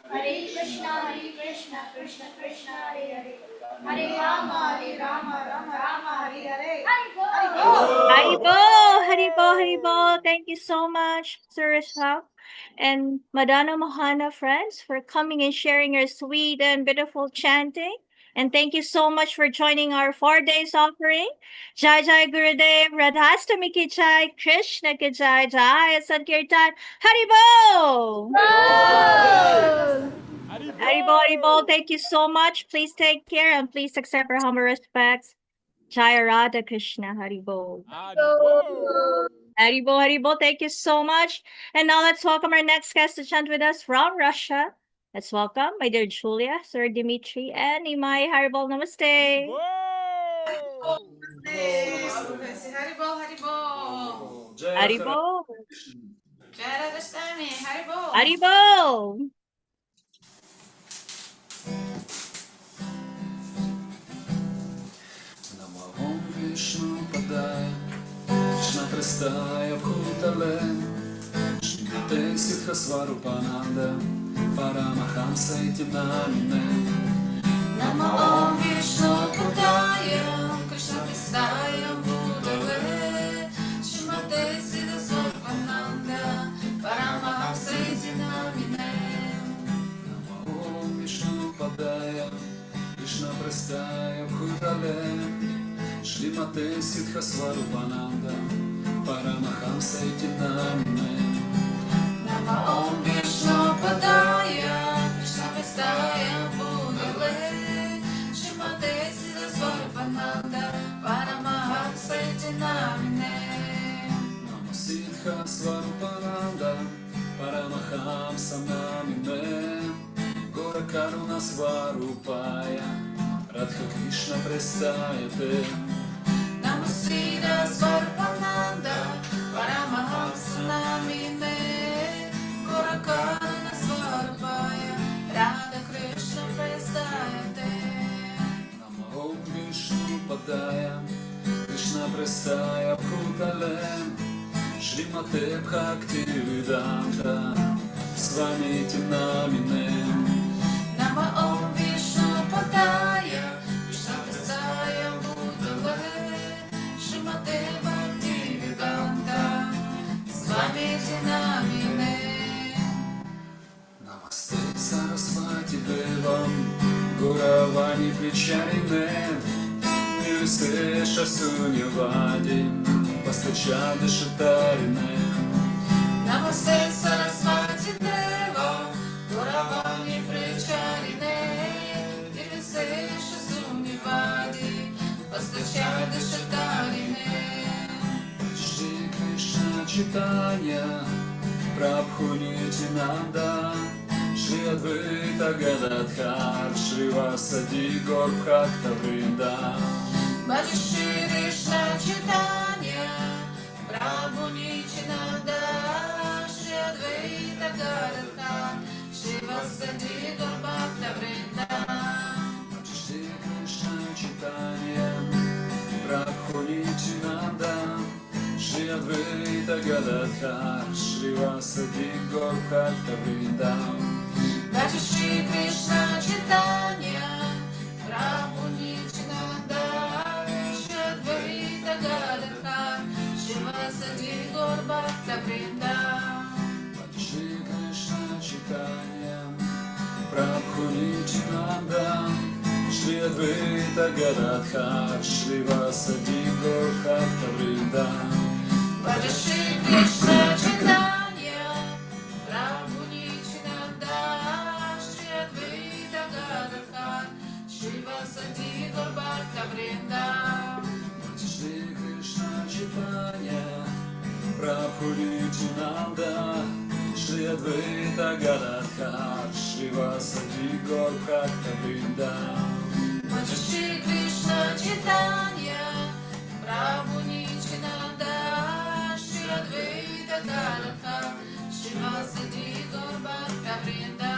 Q: Hare Krishna, Krishna Krishna, Hare Hare. Hare Rama, Rama Rama, Hare Hare.
A: Haribo, Haribo, Haribo. Thank you so much, Suresh and Madana Mohana friends for coming and sharing your sweet and beautiful chanting. And thank you so much for joining our 4 days offering. Jai Jai Gurudev, Radhashtami ki Jai, Krishna ki Jai, Jaya Sankirtan, Haribo! Haribo, Haribo, thank you so much. Please take care and please accept our humble respects. Jaya Radha Krishna, Haribo. Haribo, Haribo, thank you so much. And now let's welcome our next guest to chant with us from Russia. Let's welcome my dear Julia, Sir Dimitri, and Imai. Haribol, namaste.
Q: Haribol, Haribol.
A: Haribol.
Q: Jai Radhashtami, Haribol.
A: Haribol.
I: Om Vishnu Padaya Krishna Prestaya Bhutale Shrimate Siddha Svarupananda Paramahamsa Iti Namine
Q: Namo Om Vishnu Padaya Krishna Prestaya Bhutale Shrimate Siddha Svarupananda Paramahamsa Iti Namine
I: Om Vishnu Padaya Krishna Prestaya Bhutale Shrimate Siddha Svarupananda Paramahamsa Iti Namine
Q: Namo Om Vishnu Padaya Krishna Prestaya Bhutale Shrimate Siddha Svarupananda Paramahamsa Iti Namine
R: Namine Namasidha Svarupananda Paramahamsa Namine Gora Karuna Svarupaya Radha Krishna Prestayate Namasidha Svarupananda Paramahamsa Namine Gora Karuna Svarupaya Radha Krishna Prestayate Namo Vishnu Padaya Krishna Prestaya Bhutale Shrimate Bhakti Vedanta Swamiti Namine Nama Om Vishnu Padaya Krishna Prestaya Bhutale Shrimate Bhakti Vedanta Swamiti Namine Namaste Saraswati Devam Guravani Pricharine Nirvistesha Sunyavadi Pastachadi Shatarine Namaste Saraswati Deva Guravani Pricharine Nirvistesha Sunyavadi Pastachadi Shatarine Shri Krishna Chaitanya Prabhu Nityananda Shri Advaita Gadadhar Shri Vasadi Gaur Bhakta Vrinda Bhaja Shri Krishna Chaitanya Prabhu Nityananda Shri Advaita Gadadhar Shri Vasadi Gaur Bhakta Vrinda Bhaja Shri Krishna Chaitanya Prabhu Nityananda Shri Advaita Gadadhar Shri Vasadi Gaur Bhakta Vrinda Bhaja Shri Krishna Chaitanya Prabhu Nityananda Shri Advaita Gadadhar Shri Vasadi Gaur Bhakta Vrinda Bhaja Shri Krishna Chaitanya Prabhu Nityananda Shri Advaita Gadadhar Shri Vasadi Gaur Bhakta Vrinda Bhaja Shri Krishna Chaitanya Prabhu Nityananda Shri Advaita Gadadhar Shri Vasadi Gaur Bhakta Vrinda Bhaja Shri Krishna Chaitanya Prabhu Nityananda Shri Advaita Gadadhar Shri Vasadi Gaur Bhakta Vrinda Bhaja Shri Krishna Chaitanya Prabhu Nityananda Shri Advaita Gadadhar Shri Vasadi Gaur Bhakta Vrinda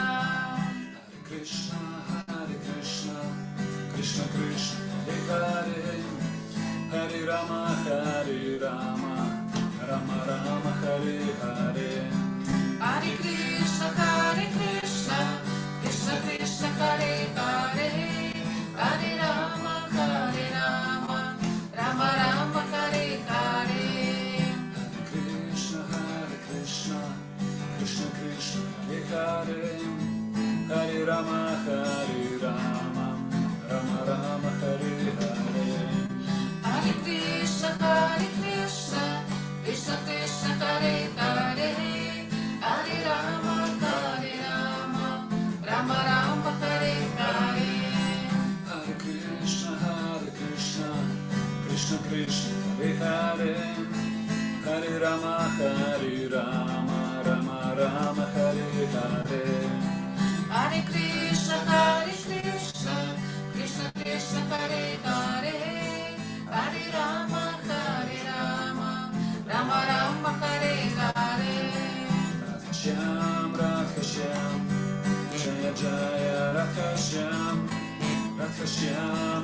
R: Hare Krishna Krishna Krishna Hare Hare Rama Rama Rama Hare Hare Hare Krishna Krishna Krishna Hare Hare Hare Rama Rama Rama Hare Hare Hare Krishna Krishna Krishna Hare Hare Hare Rama Rama Rama Hare Hare Hare Krishna Krishna Krishna Hare Hare Hare Rama Rama Rama Hare Hare Hare Krishna Krishna Krishna Hare Hare Hare Rama Rama Rama Hare Hare Hare Krishna Krishna Krishna Hare Hare Hare Rama Rama Rama Hare Hare Radhashyam Jaya Jaya Radhashyam Radhashyam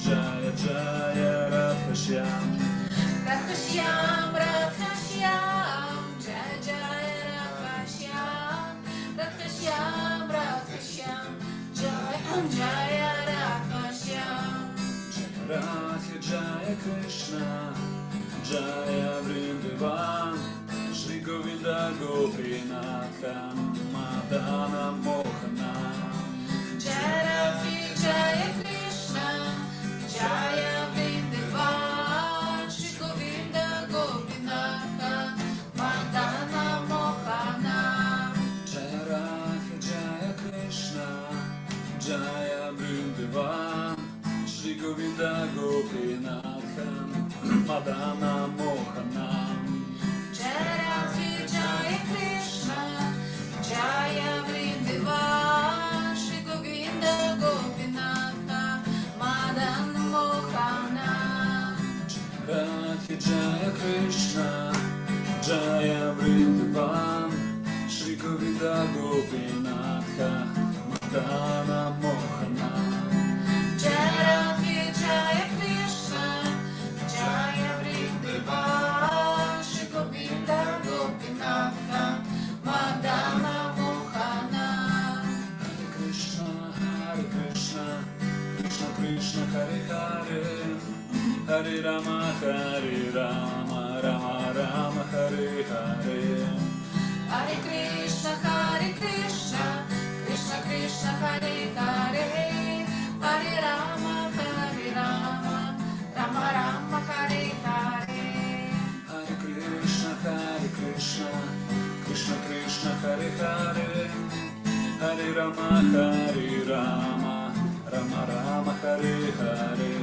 R: Jaya Jaya Radhashyam Radhashyam Jaya Jaya Radhashyam Radhashyam Jaya Jaya Radhashyam Radha Jaya Krishna Jaya Vrindavan Shri Govinda Gopinatha Madana Mohana Jaya Jaya Krishna Jaya Vrindavan Shri Govinda Gopinatha Madana Mohana Jaya Radha Jaya Krishna Jaya Vrindavan Shri Govinda Gopinatha Madana Mohana.
Q: Jaya Jaya Krishna, Jaya Vrindavan, Shri Govinda Gopinatha, Madan Mohana.
R: Radha Jaya Krishna, Jaya Vrindavan, Shri Govinda Gopinatha, Madana Mohana.
Q: Jaya Jaya Krishna, Jaya Vrindavan, Shri Govinda Gopinatha, Madana Mohana.
R: Hare Krishna, Krishna Krishna, Hare Hare, Hare Rama, Rama Rama, Hare Hare.
Q: Hare Krishna, Krishna Krishna, Hare Hare, Hare Rama, Rama Rama, Hare Hare.
R: Hare Krishna, Krishna Krishna, Hare Hare, Hare Rama, Rama Rama, Hare Hare.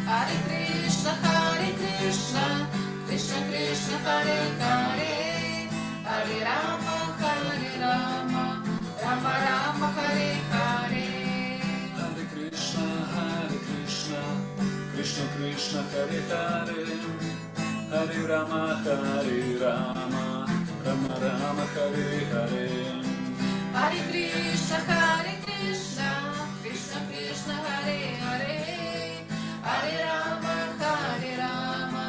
Q: Hare Krishna, Krishna Krishna, Hare Hare, Hare Rama, Rama Rama, Hare Hare.
R: Hare Krishna, Krishna Krishna, Hare Hare, Hare Rama, Rama Rama, Hare Hare.
Q: Hare Krishna, Krishna Krishna, Hare Hare, Hare Rama,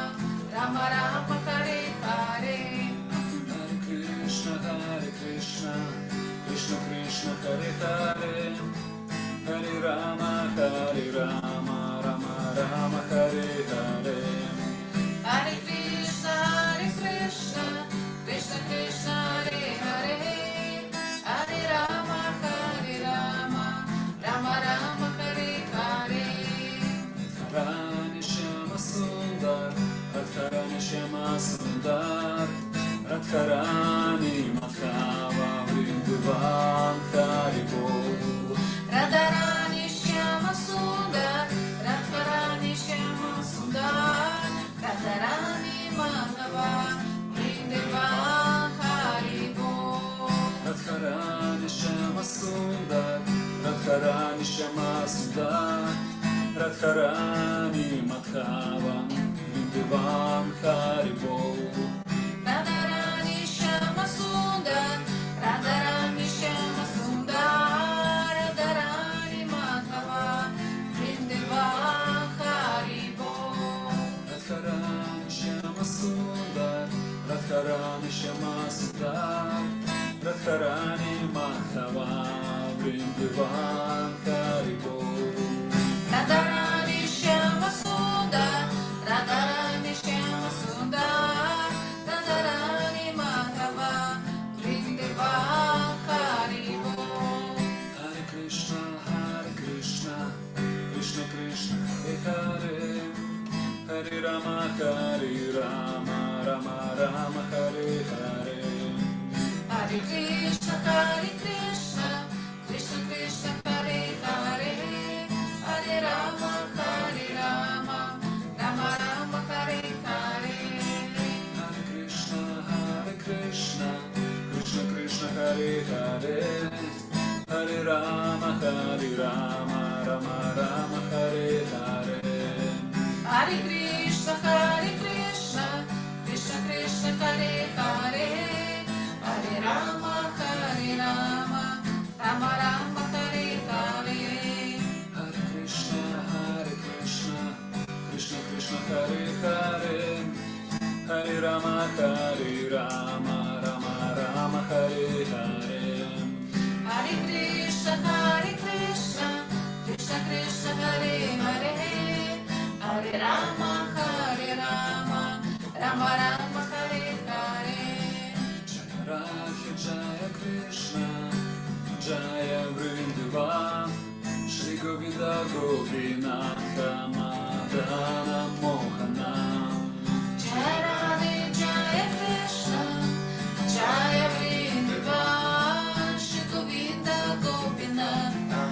Q: Rama Rama, Hare Hare.
R: Hare Krishna, Krishna Krishna, Hare Hare, Hare Rama, Rama Rama, Hare Hare.
Q: Hare Krishna, Krishna Krishna, Hare Hare, Hare Rama, Rama Rama, Hare Hare.
R: Radharani Shama Sundar, Radharani Shama Sundar, Radharani Madhava Vrindavan, Haribol.
Q: Radharani Shama Sundar, Radharani Shama Sundar, Radharani Madhava Vrindavan, Haribol.
R: Radharani Shama Sundar, Radharani Shama Sundar, Radharani Madhava Vrindavan, Haribol.
Q: Radharani Shama Sundar, Radharani Shama Sundar, Radharani Madhava Vrindavan, Haribol.
R: Radharani Shama Sundar, Radharani Shama Sundar, Radharani Madhava Vrindavan, Haribol.
Q: Radharani Shama Sundar, Radharani Shama Sundar, Radharani Madhava Vrindavan, Haribol.
R: Hare Krishna, Krishna Krishna, Hare Hare, Hare Rama, Rama Rama, Hare Hare.
Q: Hare Krishna, Krishna Krishna, Hare Hare, Hare Rama, Rama Rama, Hare Hare.
R: Hare Krishna, Krishna Krishna, Hare Hare, Hare Rama, Rama Rama, Hare Hare.
Q: Hare Krishna, Krishna Krishna, Hare Hare, Hare Rama, Rama Rama, Hare Hare.
R: Hare Krishna, Krishna Krishna, Hare Hare, Hare Rama, Rama Rama, Hare Hare.
Q: Hare Krishna, Krishna Krishna, Hare Hare, Hare Rama, Rama Rama, Hare Hare.
R: Radha Jaya Krishna, Jaya Vrindavan, Shri Govinda Gopinatha, Madana Mohana.
Q: Jaya Jaya Krishna, Jaya Vrindavan, Shri Govinda Gopinatha,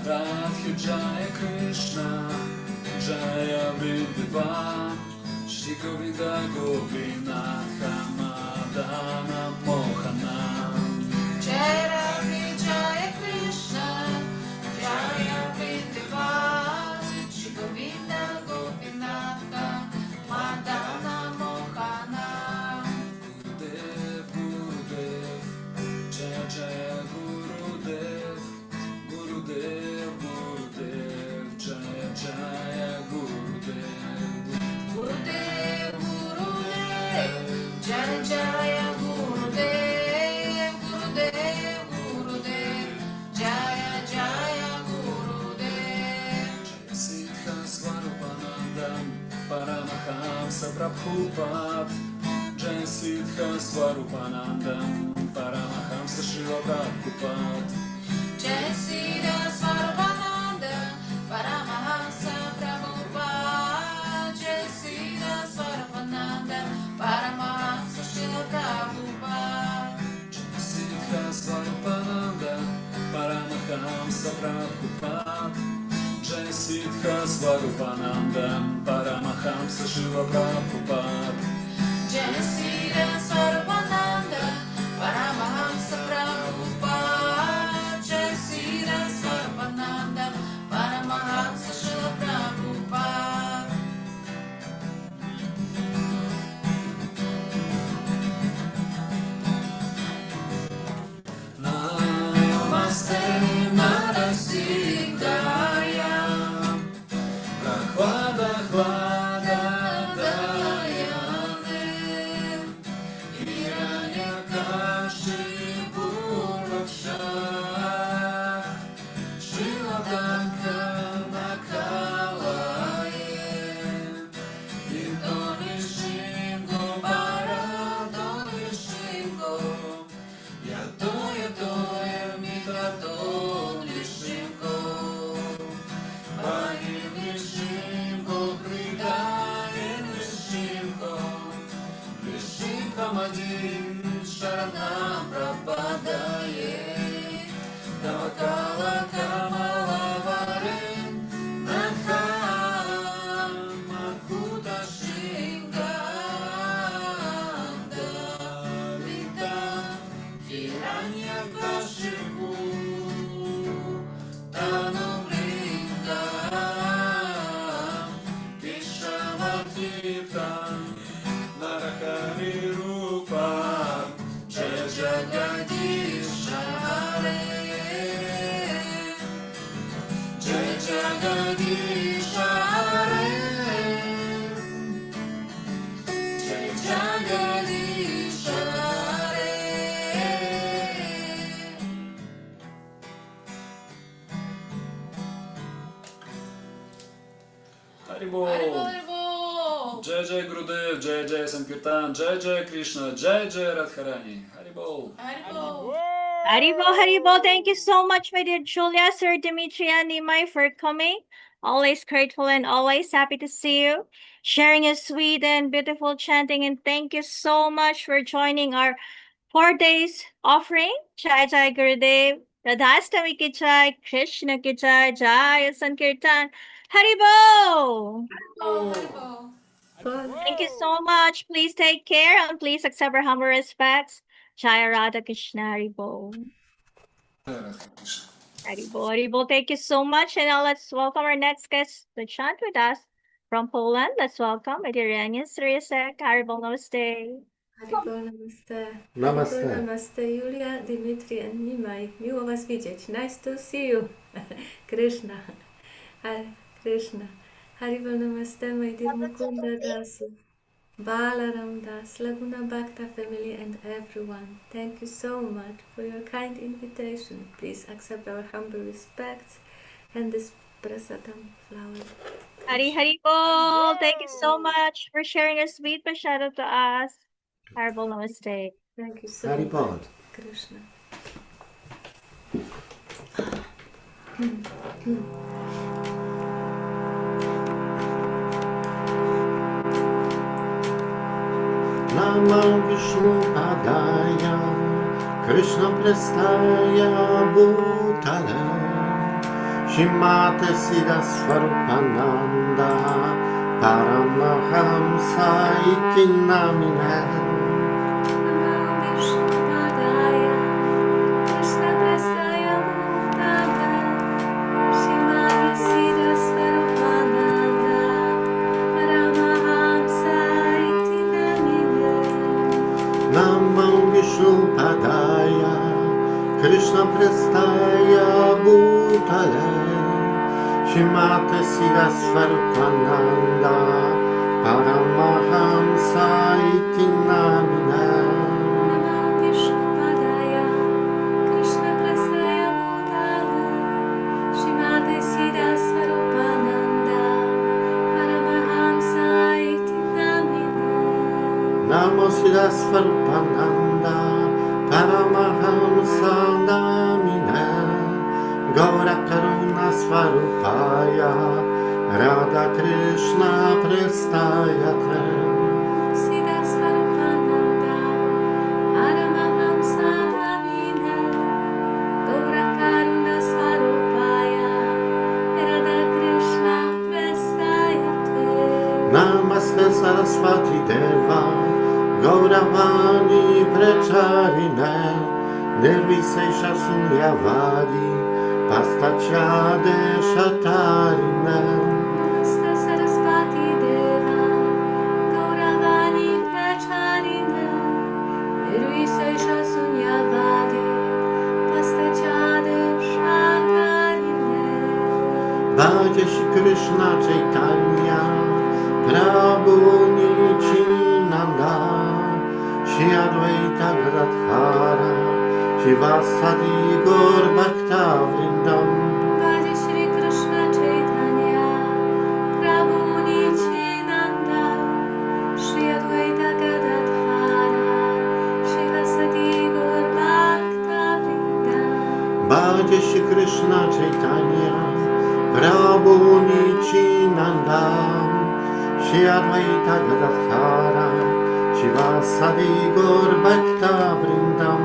R: Radha Jaya Krishna, Vrindavan Shri Govinda Gopinath Madana Mohana
F: Jai Radha Jaya Krishna Jaya Vrindavan Shri Govinda Gopinatha Madana Mohana
R: Gurudev Gurudev Jaya Jaya Gurudev Gurudev Gurudev Jaya Jaya Gurudev
F: Gurudev Gurudev Jaya Jaya Gurudev Gurudev Gurudev Jaya Jaya Gurudev
R: Siddha Svarupanandam Paramahamsa Prabhupada Jai Siddha Svarupanandam Paramahamsa Srila Prabhupada
F: Jai Siddha Svarupananda Paramahamsa Prabhupada Jai Siddha Svarupananda Paramahamsa Srila Prabhupada
R: Siddha Svarupananda Paramahamsa Prabhupada Jai Siddha Svarupananda Paramahamsa Srila Prabhupada
F: Jai Siddha Svarupananda Paramahamsa Prabhupada Jai Siddha Svarupananda Paramahamsa Srila Prabhupada
R: Namaste Narasimhaya Prahvada Hvada Dayane Hiranyakashipu Rakshah Shriladanka Nakalaye Yidonishimgo Paradonishimgo Yato Mitaton Lishimgo Bahim Lishimgo Pridayin Lishimgo Lishimgo Madin Sharanam Prabhadaye Navakala Kamala Varin Nakham Makuta Shinganda Vita Hiranyakashipu Tanumlinga Vishamatirtam Narahari Rupa Jaya Jagadisha Hare Jaya Jagadisha Hare Jaya Jagadisha Hare
F: Haribol,
R: Haribol
F: Haribol.
R: Jai Jai Gurudev Jai Jai SANKIRTAN Jai Jai Krishna Jai Jai Radharani Haribol
F: Haribol.
S: Haribol, Haribol. Thank you so much, my dear Julia, Sir Dimitri, and Nimai for coming. Always grateful and always happy to see you. Sharing your sweet and beautiful chanting. And thank you so much for joining our 4 days offering. Jai Jai Gurudev. Radhashtami ki Jai, Krishna ki Jai, Jaya Sankirtan. Haribol!
F: Haribol.
S: Thank you so much. Please take care and please accept our humble respects. Jaya Radha Krishna Haribol. Haribol, Haribol. Thank you so much. And now let's welcome our next guest to chant with us from Poland. Let's welcome my dear Rania Sriasek. Haribol, namaste.
T: Haribol, namaste.
U: Namaste.
T: Haribol, namaste, Julia, Dimitri, and Nimai. Miło was widzieć. Nice to see you. Krishna. Hare Krishna. Haribol, namaste, my dear Mukunda Das, Balaram Das, Laguna Bhakta family, and everyone. Thank you so much for your kind invitation. Please accept our humble respects and this prasadam flower.
S: Haribol. Thank you so much for sharing a sweet prasada to us. Haribol, namaste.
T: Thank you so
U: Haribol.
T: much, Krishna.
U: Namam Vishnu Padaya Krishna Prestaya Bhutale Shimate Siddha Svarupananda Paramahamsa iti namine. Namo Vishnu Padaya Krishna Prestaya Bhutale Shrimate Siddha Swarupananda Paramahamsa iti namine. Namo Siddha Swarupananda Paramahamsa namine. Gaura Karuna Swarupaya Radha Krishna Prestayate. Namaste Saraswati Deva Gauravani Pracharine Nirvisesha Sunyavadi Pastacyade Shatarine. Bhaja Shri Krishna Chaitanya Prabhu Nityananda Shri Advaita Gadadhara Shivasadi Gaur Bhakta Vrindam. Bhaja Shri Krishna Chaitanya Prabhu Nityananda Shri Advaita Gadadhara Shivasadi Gaur Bhakta Vrindam.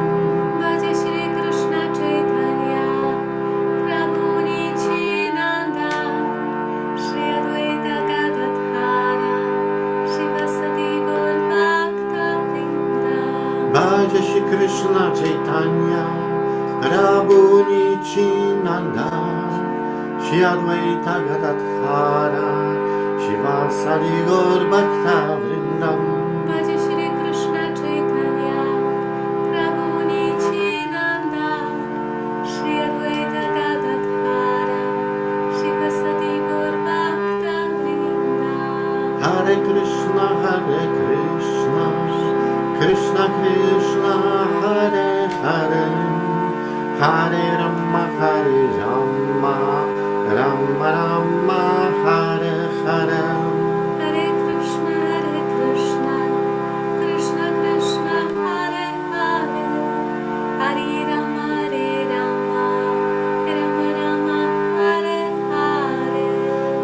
U: Bhaja Shri Krishna Chaitanya Prabhu Nityananda Shri Advaita Gadadhara Shivasadi Gaur Bhakta Vrindam. Hare Krishna Krishna Krishna Hare Hare Hare Rama Rama Rama Hare Hare.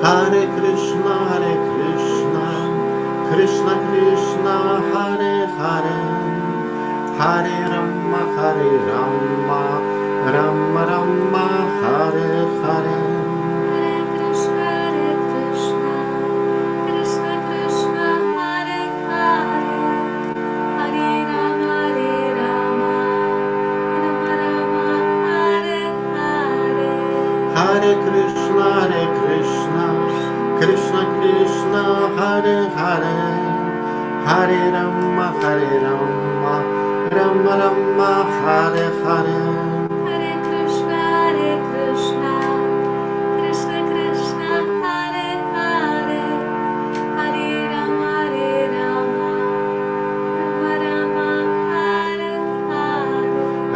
U: Hare Krishna Krishna Krishna Hare Hare Hare Rama Rama Rama Hare Hare. Hare Krishna Krishna Krishna Hare Hare Hare Rama Rama Rama Hare Hare.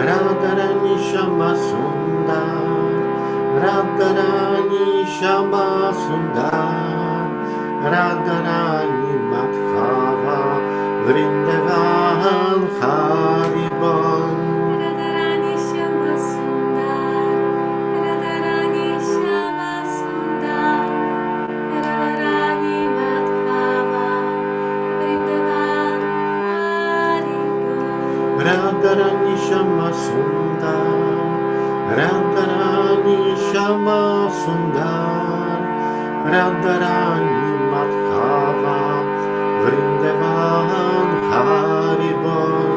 U: Radharani Shama Sundar Radharani Shama Sundar Radharani Madhava Vrindavan Haribol.
T: Radharani Shama Sundar Radharani Shama Sundar Radharani Madhava Vrindavan Haribol.
U: Radharani Shama Sundar Radharani Shama Sundar Radharani Madhava Vrindavan Haribol.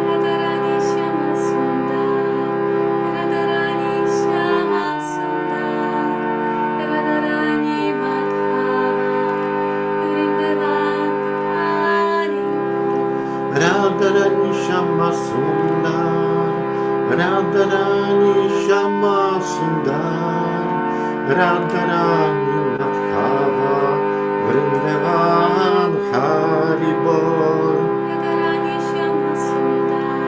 T: Radharani Shama Sundar, Radharani Shama Sundar, Radharani Madhava, Vrindavan Haribol.
U: Radharani Shama Sundar, Radharani Shama Sundar, Radharani Madhava Vrindavan Haribol.
T: Radharani Shama Sundar,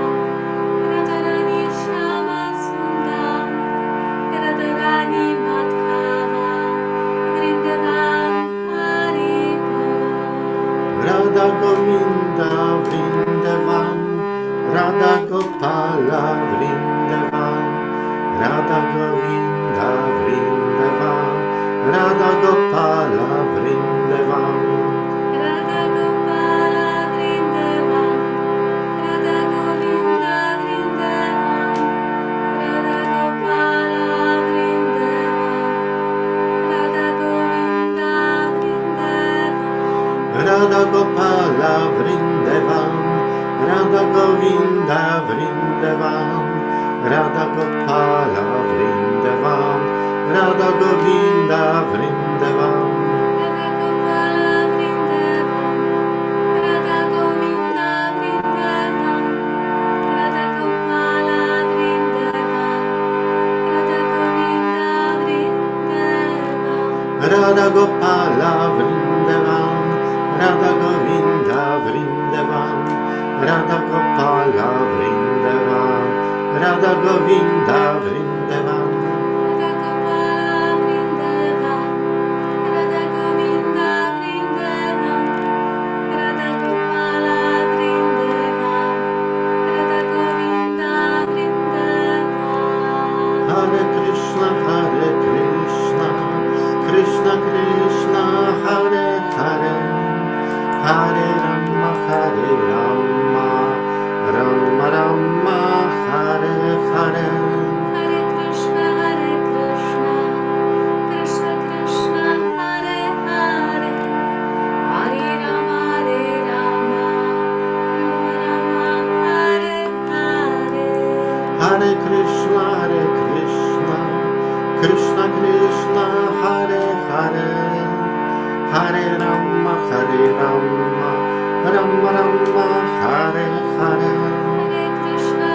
T: Radharani Shama Sundar, Radharani Madhava, Vrindavan Haribol.
U: Radha Govinda Vrindavan, Radha Gopala Vrindavan, Radha Govinda Vrindavan, Radha Gopala Vrindavan.
T: Radha Gopala Vrindavan, Radha Govinda Vrindavan, Radha Gopala Vrindavan, Radha Govinda Vrindavan.
U: Radha Gopala Vrindavan, Radha Govinda Vrindavan, Radha Gopala Vrindavan, Radha Govinda Vrindavan.
T: Radha Gopala Vrindavan, Radha Govinda Vrindavan, Radha Gopala Vrindavan, Radha Govinda Vrindavan.
U: Radha Gopala Vrindavan, Radha Govinda Vrindavan, Radha Gopala Vrindavan, Radha Govinda Vrindavan.
T: Radha Gopala Vrindavan, Radha Govinda Vrindavan, Radha Gopala Vrindavan, Radha Govinda Vrindavan.
U: Hare Krishna, Krishna Krishna, Hare Hare, Hare Rama, Rama Rama, Hare Hare.
T: Hare Krishna, Krishna Krishna, Hare Hare, Hare Rama, Rama Rama, Hare Hare.
U: Hare Krishna, Krishna Krishna, Hare Hare, Hare Rama, Rama Rama, Hare Hare.
T: Hare Krishna,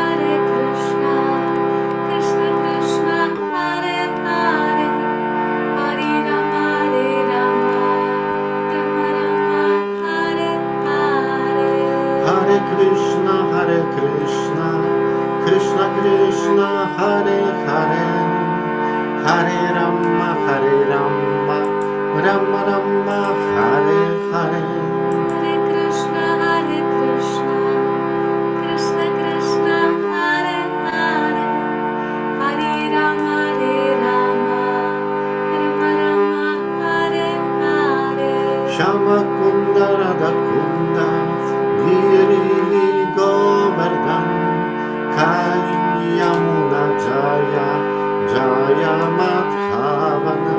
T: Krishna Krishna, Hare Hare, Hare Rama, Rama Rama, Hare Hare.
U: Hare Krishna, Krishna Krishna, Hare Hare, Hare Rama, Rama Rama, Hare Hare.
T: Hare Krishna, Krishna Krishna, Hare Hare, Hare Rama, Rama Rama, Hare Hare.
U: Shama Kunda Radha Kunda, Giri Govardhan, Kali Yamuna Jaya, Jaya Madhavana.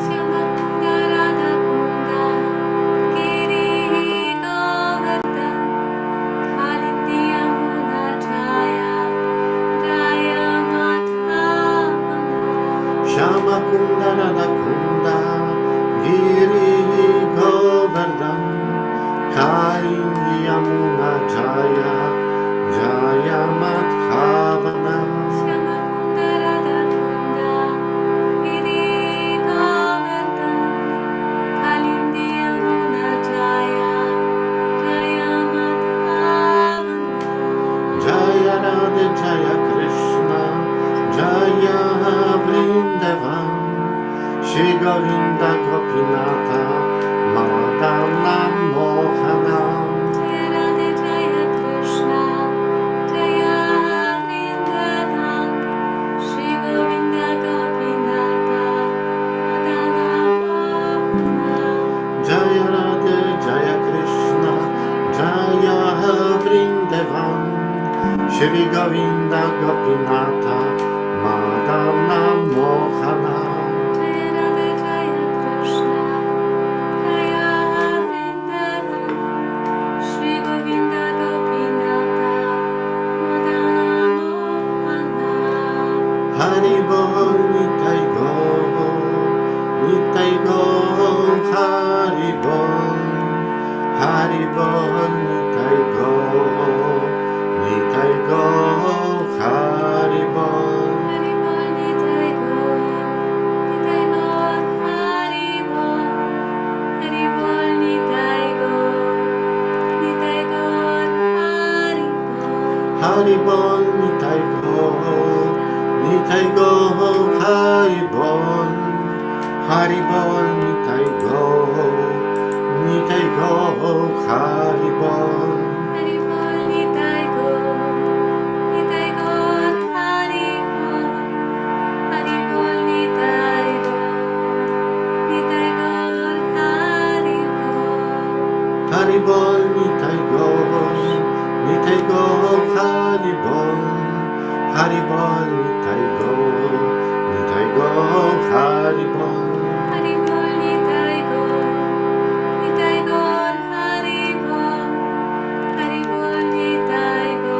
T: Shama Kunda Radha Kunda, Giri Govardhan, Kalindi Yamuna Jaya, Jaya Madhavana.
U: Shama Kunda Radha Kunda, Giri Govardhan, Kali Yamuna Jaya, Jaya Madhavana.
T: Shama Kunda Radha Kunda, Giri Govardhan, Kalindi Yamuna Jaya, Jaya Madhavana.
U: Jaya Radha Jaya Krishna, Jaya Vrindavan, Shri Govinda Gopinatha, Madana Mohana.
T: Jaya Radha Jaya Krishna, Jaya Vrindavan, Shri Govinda Gopinatha, Madana Mohana.
U: Jaya Radha Jaya Krishna, Jaya Vrindavan, Shri Govinda Gopinatha, Madana Mohana.
T: Jaya Radha Jaya Krishna, Jaya
U: Haribol, Nitai Go, Nitai Go, Haribol.
T: Haribol, Nitai Go, Nitai Go, Haribol. Haribol, Nitai Go, Nitai Go, Haribol.
U: Haribol, Nitai Go, Nitai Go, Haribol. Haribol, Nitai Go, Nitai Go, Haribol.
T: Haribol, Nitai Go, Nitai Go, Haribol. Haribol, Nitai Go, Nitai Go, Haribol.
U: Haribol, Nitai Go, Nitai Go, Haribol. Haribol, Nitai Go, Nitai Go, Haribol.
T: Haribol, Nitai Go, Nitai Go, Haribol. Haribol, Nitai Go,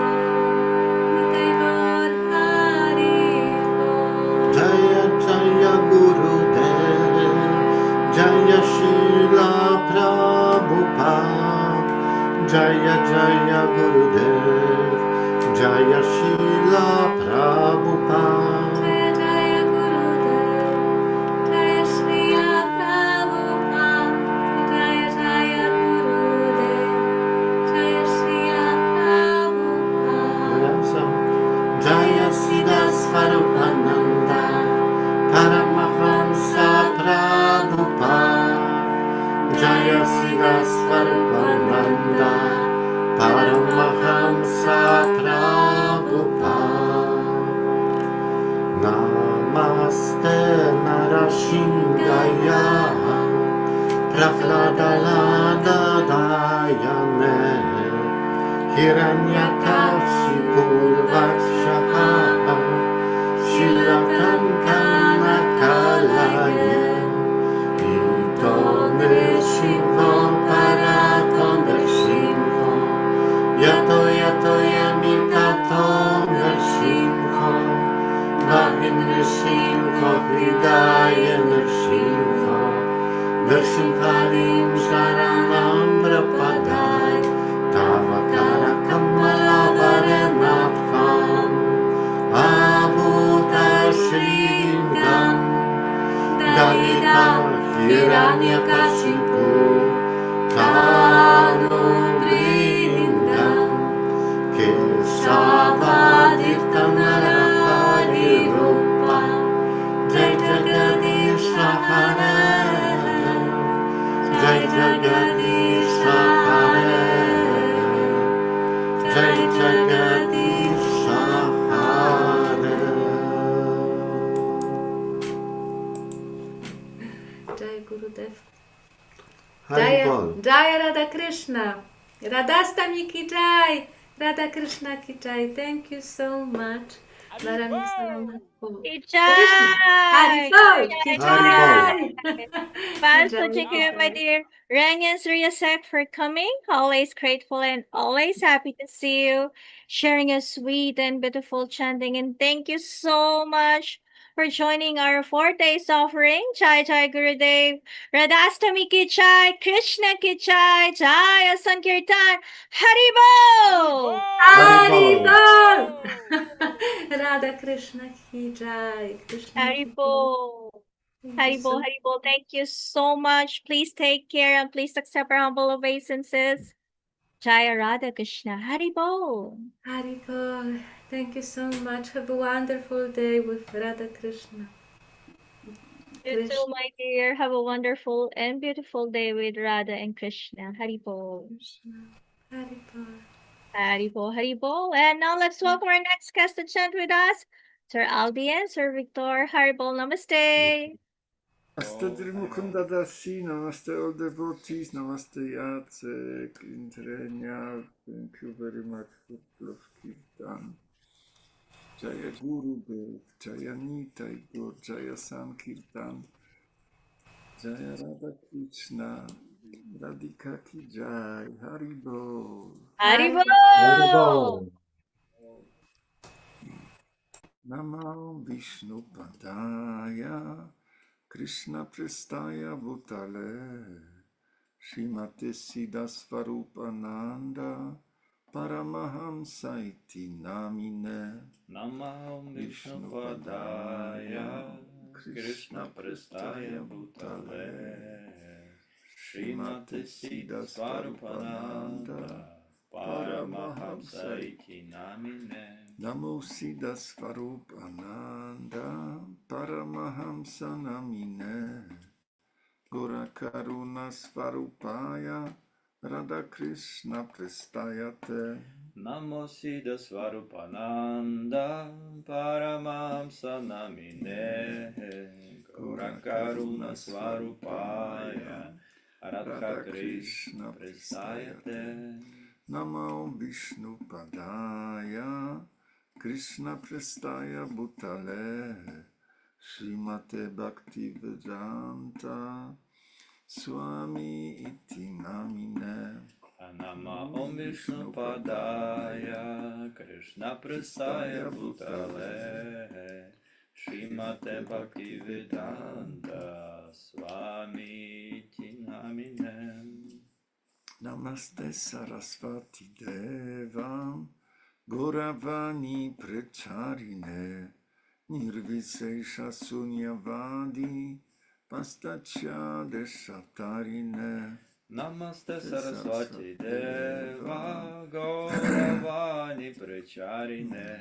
T: Nitai Go, Haribol.
U: Jaya Jaya Gurudev, Jaya Shila Prabhupada. Jaya Jaya Gurudev, Jaya Shila Prabhupada.
T: Jaya Jaya Gurudev, Jaya Srila Prabhupada. Jaya Jaya Gurudev, Jaya Srila Prabhupada.
U: Jaya Siddha Swarupananda, Paramahamsa Prabhupada. Jaya Siddha Swarupananda, Paramahamsa Prabhupada. Namaste Narasingaya, Prahladalada Dayane, Hiranyakashipu Vakshaha, Shilakankana Kalaye, Ito Nrishimho Parato Nrishimho, Yato Yato Yamikato Nrishimho, Vahin Nrishimho Hridaya Nrishimho, Nrishimharim Sharanam Prapadai, Tavakara Kamalavarenatham, Avuta Shringam, Dalita Hiranyakashipu, Tanu Brindam, Keshavadita Narahari Rupa, Jai Jagadisha Hare, Jai Jagadisha Hare, Jai Jagadisha Hare.
T: Jai Gurudev.
U: Haribol.
T: Jaya Radha Krishna. Radhashtami ki Jai. Radha Krishna ki Jai. Thank you so much. Maraming salamat po. Krishna. Haribol. Ki Jai.
S: Fans
T: Ki Jai,
S: watching
T: ki
S: you, my
T: Jai.
S: dear Rang and Surya Sect for coming. Always grateful and always happy to see you. Sharing a sweet and beautiful chanting. And thank you so much for joining our 4 days offering. Jai Jai Gurudev. Radhashtami ki Jai. Krishna ki Jai. Jaya Sankirtan. Haribol!
T: Haribol. Radha Krishna ki Jai. Krishna ki Jai.
S: Haribol!
T: Thank you
S: Haribol,
T: so
S: Haribol, thank you so much. Please take care and please accept our humble obeisances. Jaya Radha Krishna. Haribol!
T: Haribol. Thank you so much. Have a wonderful day with Radha Krishna.
S: You too, my dear. Have a wonderful and beautiful day with Radha and Krishna. Haribol.
T: Haribol.
S: Haribol, Haribol. And now let's welcome our next guest to chant with us. Sir Albion, Sir Victor. Haribol, namaste.
G: Namaste Mukunda Dasi, Namaste all devotees, Namaste Jacek, Intrenia, thank you very much for Love Kirtan. Jaya Gurudev, Jaya Nitai Gaur, Jaya Sankirtan, Jaya Radha Krishna, Radhika Ki Jai, Haribol.
S: Haribol!
G: Namo Vishnu Padaya, Krishna Prestaya Bhutale, Srimate Siddha Svarupananda Paramahamsa iti namine.
B: Namaham Vishnupadaya Krishna Prestaya Bhutale Srimate Siddha Svarupananda Paramahamsa iti namine.
G: Namo Siddha Svarupananda Paramahamsa namine. Gora Karuna Svarupaya Radha Krishna Prestayate.
B: Namo Siddha Svarupananda Paramahamsa namine. Gora Karuna Svarupaya Radha Krishna Prestayate.
G: Namo Vishnu Padaya Krishna Prestaya Bhutale Srimate Bhaktivedanta Swami iti namine.
B: Nama Om Vishnu Padaya Krishna Prestaya Bhutale Srimate Bhaktivedanta Swami iti namine.
G: Namaste Sarasvati Devam Gauravani Pracharine Nirvisesha Sunyavadi Pastacha Deshatarine.
B: Namaste Sarasvati Deva Gauravani Pracharine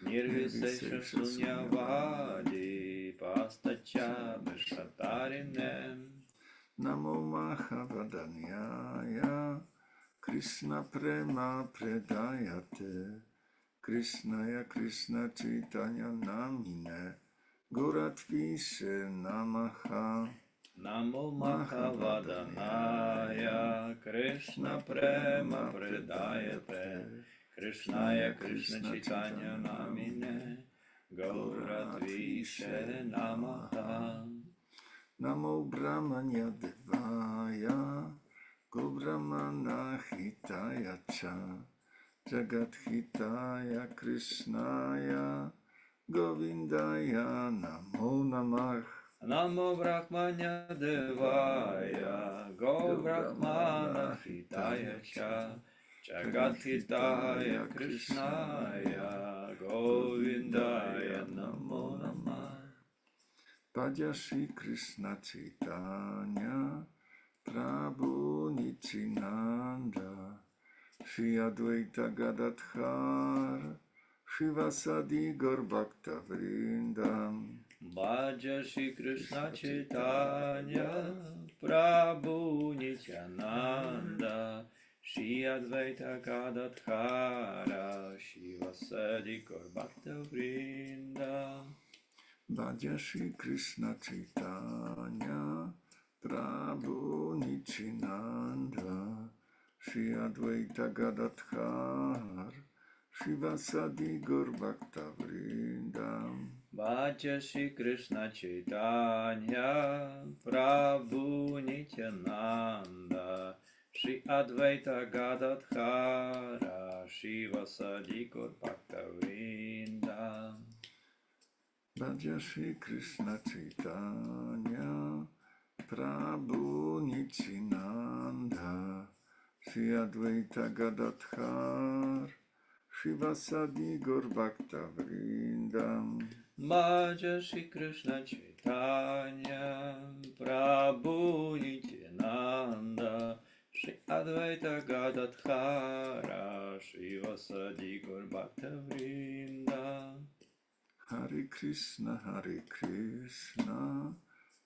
B: Nirvisesha Sunyavadi Pastacha Deshatarine.
G: Namo Mahavadanyaya Krishna Prema Predayate Krishnaya Krishna Chaitanya Namine Gauratvishe Namaha.
B: Namo Mahavadanyaya Krishna Prema Predayate Krishnaya Krishna Chaitanya Namine Gauratvishe Namaha.
G: Namo Brahmanya Devaya Gobramana Hitaya Cha Jagat Hitaya Krishnaya Govindaya Namo Namah.
B: Namo Brahmanya Devaya Go Brahmana Hitaya Cha Jagat Hitaya Krishnaya Govindaya Namo Namah.
G: Bhaja Shri Krishna Chaitanya Prabhu Nityananda Shri Advaita Gadadhar Shivasadi Gaur Bhakta Vrindam.
B: Bhaja Shri Krishna Chaitanya Prabhu Nityananda Shri Advaita Gadadhara Shivasadi Gaur Bhakta Vrinda.
G: Bhaja Shri Krishna Chaitanya Prabhu Nityananda Shri Advaita Gadadhar Shivasadi Gaur Bhakta Vrindam.
B: Bhaja Shri Krishna Chaitanya Prabhu Nityananda Shri Advaita Gadadhara Shivasadi Gaur Bhakta Vrinda.
G: Bhaja Shri Krishna Chaitanya Prabhu Nityananda Shri Advaita Gadadhar Shivasadi Gaur Bhakta Vrindam.
B: Bhaja Shri Krishna Chaitanya Prabhu Nityananda Shri Advaita Gadadhara Shivasadi Gaur Bhakta Vrinda.
G: Hare Krishna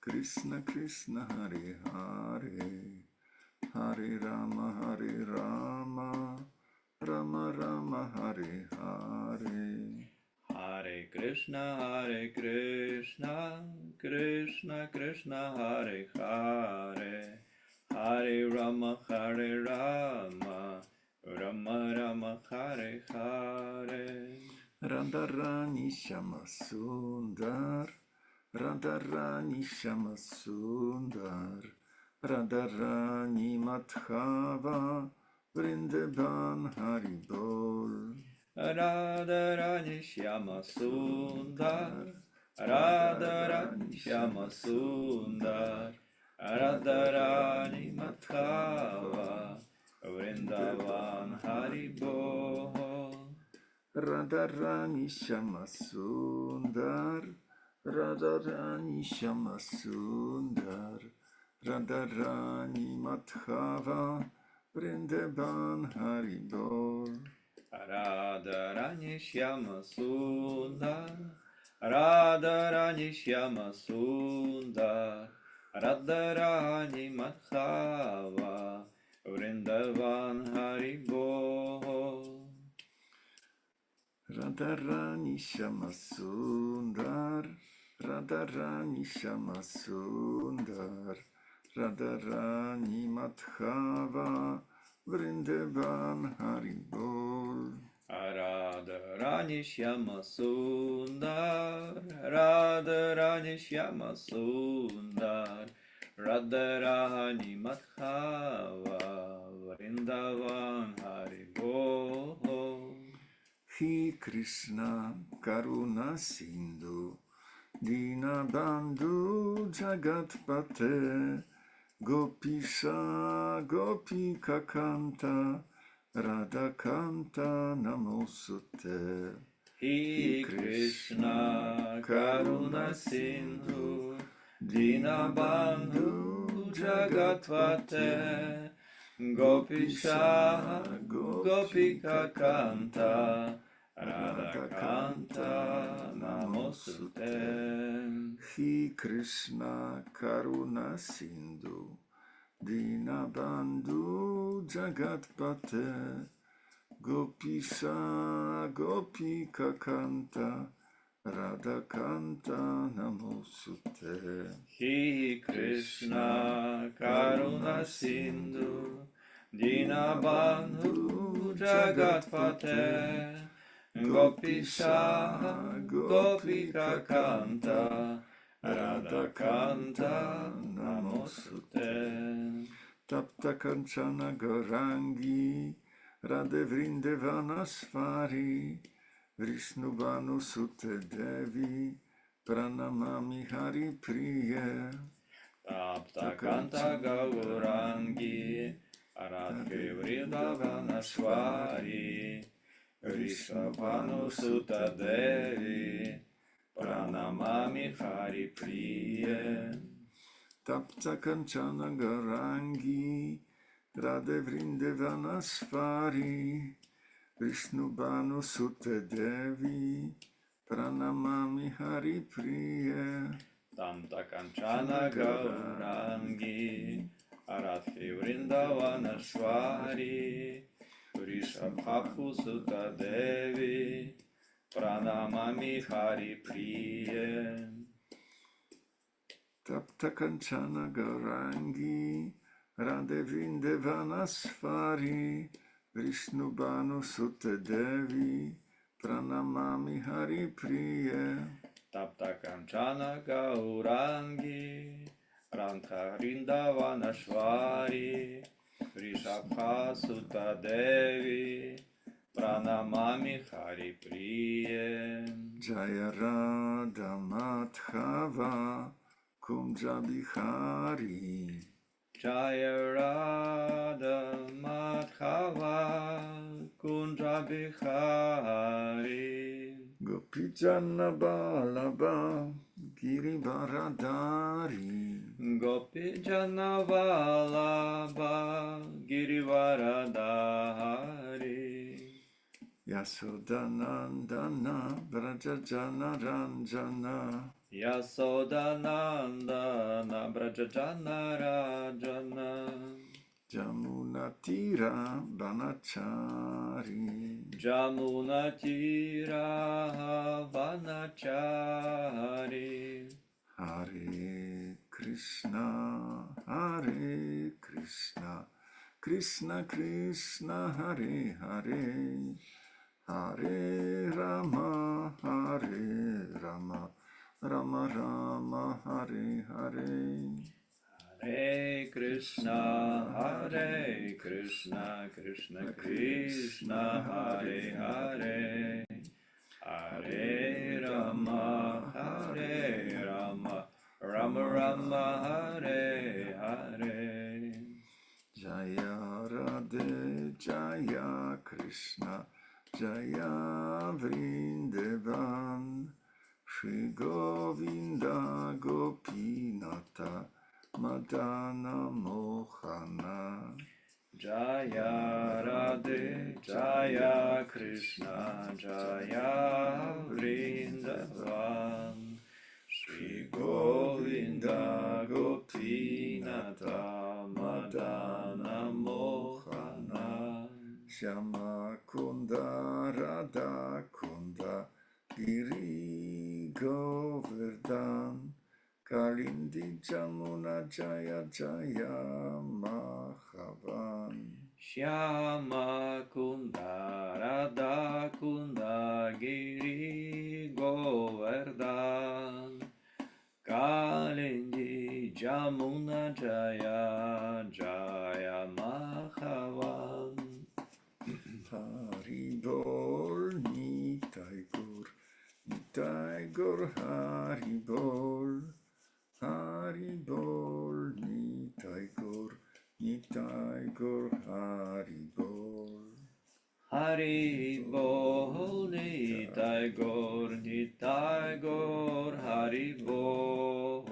G: Krishna Krishna Hare Hare Hare Rama Rama Rama Hare Hare.
B: Hare Krishna Krishna Krishna Hare Hare Hare Rama Rama Rama Hare Hare.
G: Radharani Shama Sundar Radharani Shama Sundar Radharani Madhava Vrindavan Haribol.
B: Radharani Shyama Sundar Radharani Shyama Sundar Radharani Madhava
G: Radharani Shama Sundar, Radharani Shama Sundar, Radharani Madhava, Vrindavan Haribol.
B: Radharani Shyama Sundar, Radharani Shyama Sundar, Radharani Madhava, Vrindavan Haribol.
G: Radharani Shama Sundar, Radharani Shama Sundar, Radharani Madhava, Vrindavan Haribol.
B: Radharani Shyama Sundar, Radharani Shyama Sundar, Radharani Madhava, Vrindavan Haribol.
G: He Krishna Karuna Sindhu, Dinabandhu Jagatpate, Gopisha Gopika Kanta, Radha Kanta Namosute.
B: He Krishna Karuna Sindhu, Dinabandhu Jagatpate, Gopisha Gopika Kanta, Radha Kanta Namosute.
G: He Krishna Karuna Sindhu, Dinabandhu Jagatpate, Gopisha Gopika Kanta, Radha Kanta Namosute.
B: He Krishna Karuna Sindhu, Dinabandhu Jagatpate, Gopisha Gopika Kanta, Radha Kanta Namosute.
G: Tapta Kanchana Gaurangi, Radhe Vrindavana Svari, Vishnuvanu Sute Devi, Pranamami Hari Priya.
B: Tapta Kanta Gaurangi, Radhe Vrindavana Svari, Vishnuvanu Sute Devi, Pranamami Hari Priya.
G: Tapta Kanchana Gaurangi, Radhe Vrindavana Svari, Vishnubhanu Sute Devi, Pranamami Hari Priya.
B: Tapta Kanchana Gaurangi, Radhe Vrindavana Svari, Vrishabhaku Sutta Devi, Pranamami Hari Priya.
G: Tapta Kanchana Gaurangi, Radhe Vrindavana Svari, Vishnubhanu Sutta Devi, Pranamami Hari Priya.
B: Tapta Kanchana Gaurangi, Radha Vrindavana Svari, Vrishabha Sutta Devi, Pranamami Hari Priya.
G: Jaya Radha Madhava, Kunja Bihari.
B: Jaya Radha Madhava, Kunja Bihari.
G: Gopijana Balaba, Girivaradari.
B: Gopijana Vallabha, Girivaradari.
G: Yasodanandana, Brajajana Ranjana.
B: Yasodanandana, Brajajana Rajana.
G: Jamuna Tira Vanachari.
B: Jamuna Tira Vanachari.
G: Hare Krishna, Hare Krishna, Krishna Krishna, Hare Hare, Hare Rama, Hare Rama, Rama Rama, Hare Hare.
B: Hare Krishna, Krishna Krishna, Hare Hare, Hare Rama, Rama Rama, Hare Hare.
G: Jaya Radhe, Jaya Krishna, Jaya Vrindavan, Shri Govinda Gopinata, Madana Mohana.
B: Jaya Radhe, Jaya Krishna, Jaya Vrindavan, Shri Govinda Gopinata, Madana Mohana.
G: Shama Kunda Radha Kunda Giri Govardhan Kalindi Jamuna Jaya Jaya Mahavan.
B: Shyama Kunda Radha Kunda Giri Govardhan Kalindi Jamuna Jaya Jaya Mahavan.
G: Haribol Nitai Gur Haribol Haribol Nitai Gur Haribol
B: Haribol Nitai Gor Haribol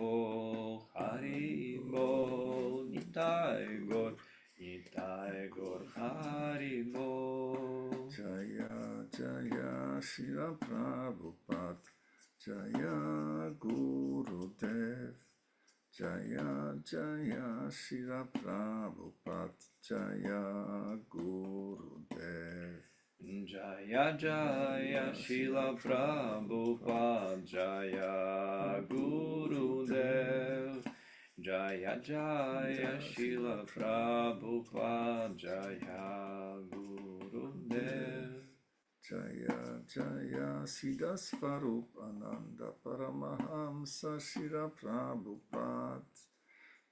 B: Haribol Nitai Gor Haribol.
G: Jaya Jaya Shila Prabhupada Jaya Gurudev Jaya Jaya Shila Prabhupada Jaya Gurudev.
B: Jaya Jaya Shila Prabhupada Jaya Gurudev. Jaya Jaya Shila Prabhupada Jaya Gurudev.
G: Jaya Jaya Siddha Svarup Ananda Paramahamsa Shila Prabhupada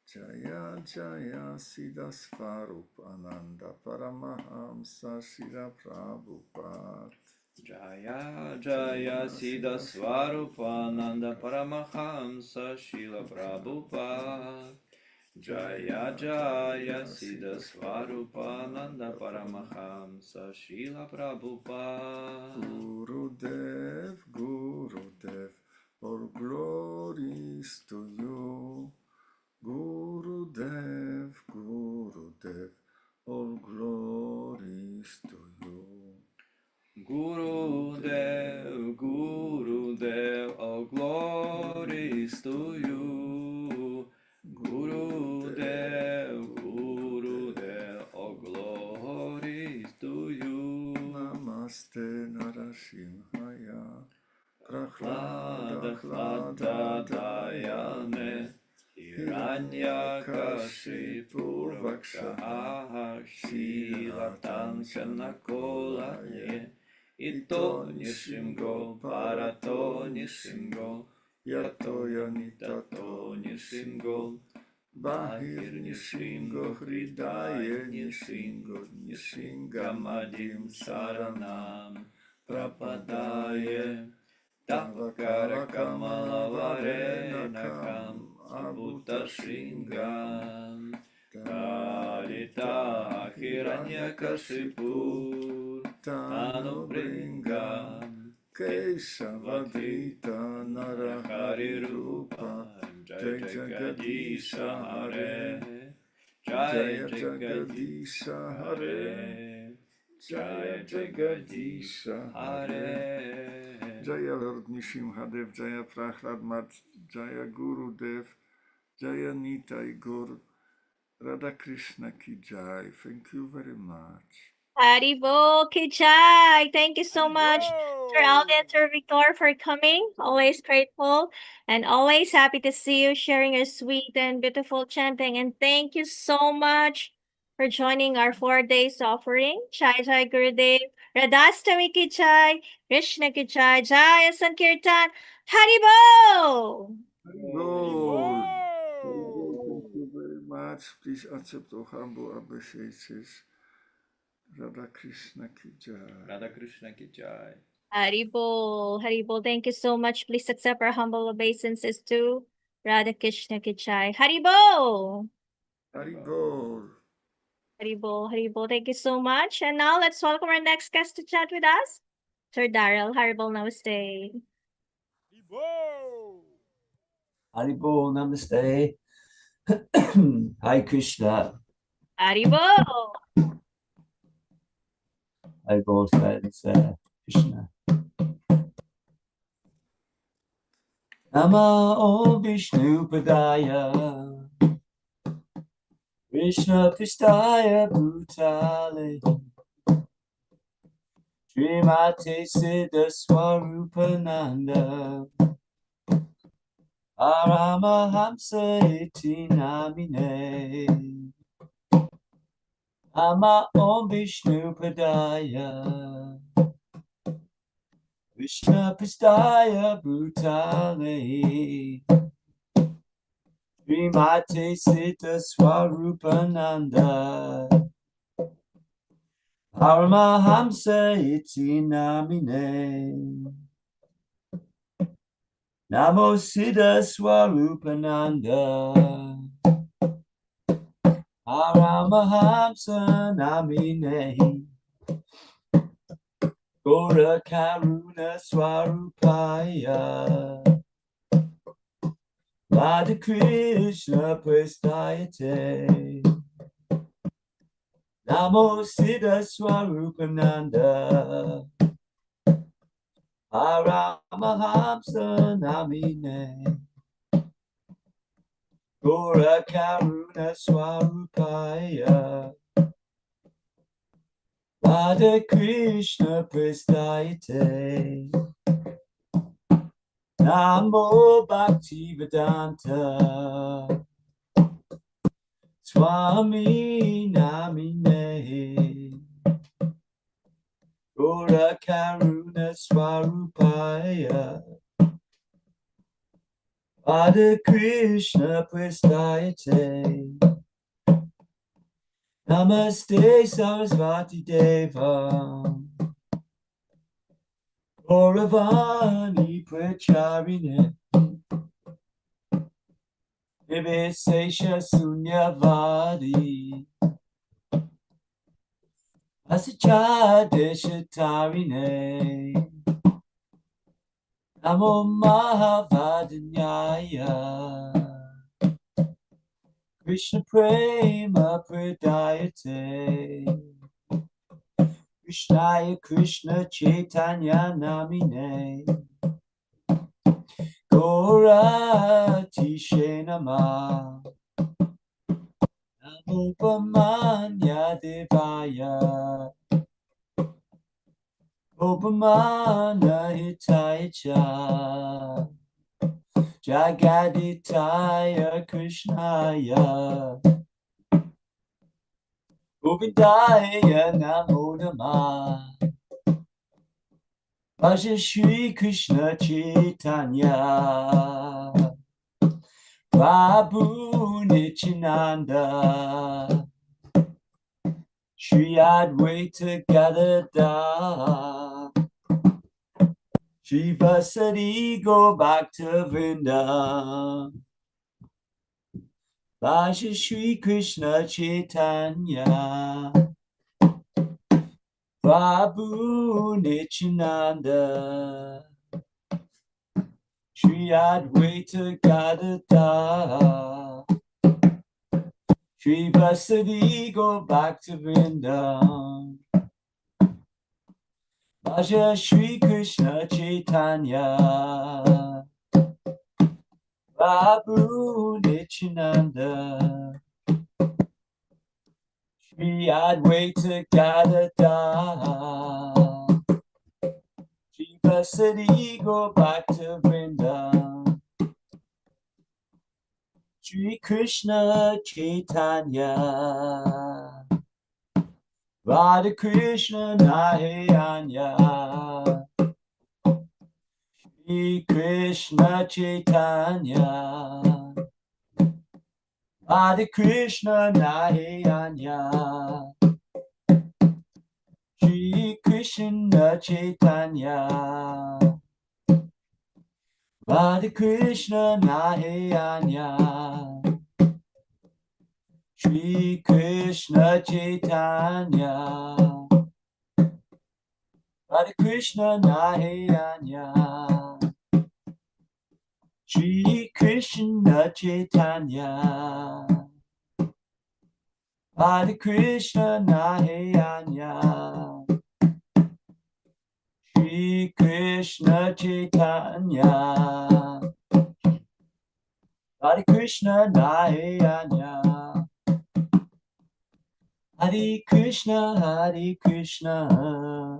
G: Jaya Jaya Siddha Svarup Ananda Paramahamsa Shila Prabhupada.
B: Jaya Jaya Siddha Svarupananda Paramahamsa Shila Prabhupada. Jaya Jaya Siddha Svarupananda Paramahamsa Shila Prabhupada.
G: Gurudev, Gurudev, all glories to you. Gurudev, Gurudev, all glories to you.
B: Gurudev, Gurudev, all glories to you. Gurudev, Gurudev, all glories to you.
G: Namaste Narasimhaya,
B: Prahladayane, Hiranyakashipu Vakshaha, Shilatanshanakolaye, Ito Nishimgo, Parato Nishimgo, Yato Yanitato Nishimgo, Bahir Nishingo, Hridaya Nishingo, Nishingamadim Saranam, Prapadaye, Tavakara Kamalavarenakam, Abhuta Shringam, Kalita Hiranyakashipu, Tanubringam,
G: Keshavadrita Narahari Rupa,
B: Jai Jagadisha Hare,
G: Jaya Jagadisha Hare, Jaya Jagadisha Hare, Jaya Lord Nishimhadev, Jaya Prahlad Mat, Jaya Gurudev, Jaya Nitai Gaur, Radha Krishna Ki Jai. Thank you very much.
S: Haribol Kichai. Thank you so much, Sir Alden, Sir Victor, for coming. Always grateful and always happy to see you sharing your sweet and beautiful chanting. And thank you so much for joining our 4 days offering. Jai Jai Gurudev, Radhashtami Kichai, Krishna Kichai, Jaya Sankirtan, Haribol!
G: Haribol! Thank you very much. Please accept our humble obeisances. Radha Krishna Ki Jai.
B: Radha Krishna Ki Jai.
S: Haribol, Haribol, thank you so much. Please accept our humble obeisances to Radha Krishna Kichai. Haribol!
G: Haribol!
S: Haribol, Haribol, thank you so much. And now let's welcome our next guest to chat with us, Sir Daryl. Haribol, namaste.
D: Haribol, namaste. Hi, Krishna.
S: Haribol.
D: Haribol, friends. Krishna. Nama Om Vishnu Padaya Krishna Pristaya Bhutale Srimate Siddha Swarupananda Arama Hamsa Iti Namine Nama Om Vishnu Padaya Krishna Pristaya Bhutale Srimate Siddha Swarupananda Paramahamsa Iti Namine Namo Siddha Swarupananda Paramahamsa Namine Gora Karuna Swarupaya Radha Krishna Prestayate Namo Siddha Swarupananda Paramahamsa Namine Gora Karuna Swarupaya Radha Krishna Prestayate Namo Bhaktivedanta Swami Namine Gora Karuna Swarupaya Radha Krishna Prestayate Namaste Sarasvati Deva Gauravani Pracharine Nivesesha Sunyavadi Asachadeshatarine Namo Mahavadanyaya Krishna Prema Pradayate Krishnaya Krishna Chaitanya Namine Gauratishe Nama Namopamanya Devaya Gopamana Hitayacha Jagaditaya Krishnaya Govindaya Namo Namah Bhaja Shri Krishna Chaitanya Prabhu Nityananda Shri Advaita Gadadhar Shri Vasari Gopaktavinda Bhaja Shri Krishna Chaitanya Prabhu Nityananda Shri Advaita Gadadhar Shri Vasadi Gopaktavinda Bhaja Shri Krishna Chaitanya Prabhu Nityananda Shri Advaita Gadadhar Shri Vasadi Gopaktavinda Shri Krishna Chaitanya Radha Krishna Nahayanya Shri Krishna Chaitanya Radha Krishna Nahayanya Shri Krishna Chaitanya Radha Krishna Nahayanya Shri Krishna Chaitanya, Radha Krishna Nahayanya, Shri Krishna Chaitanya, Radha Krishna Nahayanya, Shri Krishna Chaitanya, Radha Krishna Nahayanya, Hare Krishna, Hare Krishna,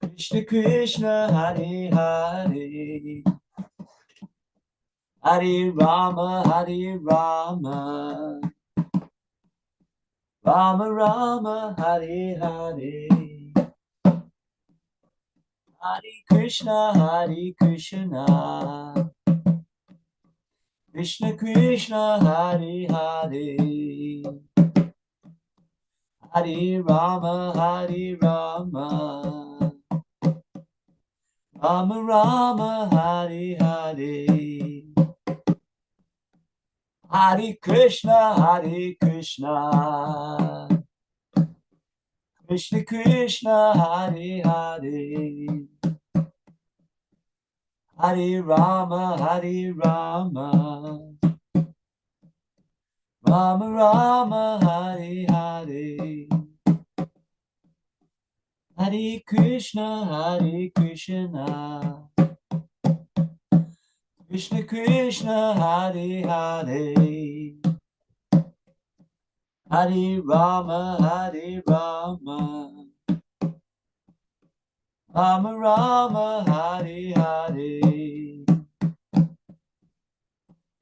D: Krishna Krishna, Hare Hare, Hare Rama, Hare Rama, Rama Rama, Hare Hare, Hare Krishna, Hare Krishna, Krishna Krishna, Hare Hare, Hare Rama, Hare Rama, Rama Rama, Hare Hare, Hare Krishna, Hare Krishna, Krishna Krishna, Hare Hare, Hare Rama, Hare Rama, Rama Rama, Hare Hare, Hare Krishna, Hare Krishna, Krishna Krishna, Hare Hare, Hare Rama, Hare Rama, Rama Rama, Hare Hare,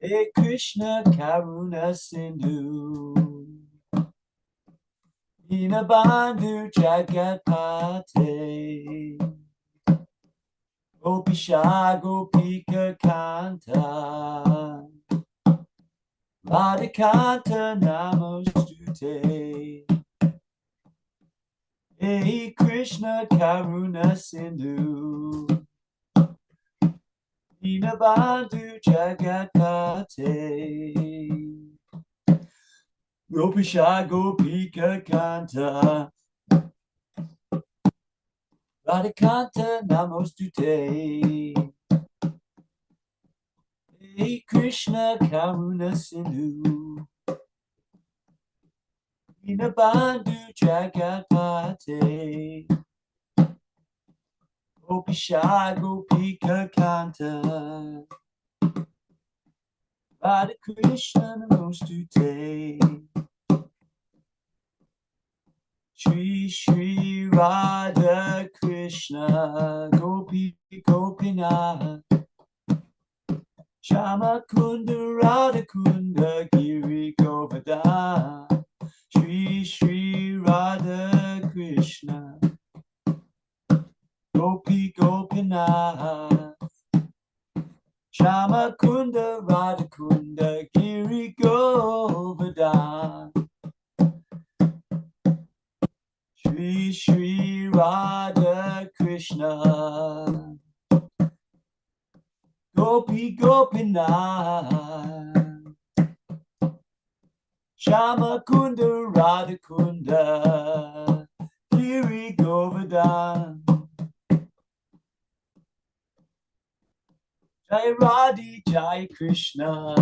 D: Hare Krishna Karuna Sindhu, Dinabandhu Jagatpate, Gopisha Gopika Kanta, Radhakanta Namostute, Hey Krishna Karuna Sindhu, Dinabandhu Jagatpate, Gopisha Gopika Kanta, Radhakanta Namostute, Hey Krishna Karuna Sindhu, Dinabandhu Jagatpate, Gopisha Gopika Kanta, Radha Krishna Namostute, Shri Shri Radha Krishna Gopi Gopinath, Shama Kunda Radha Kunda Giri Govardhan, Shri Shri Radha Krishna Gopi Gopinath, Shama Kunda Radha Kunda Giri Govardhan, Shri Shri Radha Krishna Gopi Gopinath, Shama Kunda Radha Kunda Giri Govardhan, Jai Radhi Jai Krishna,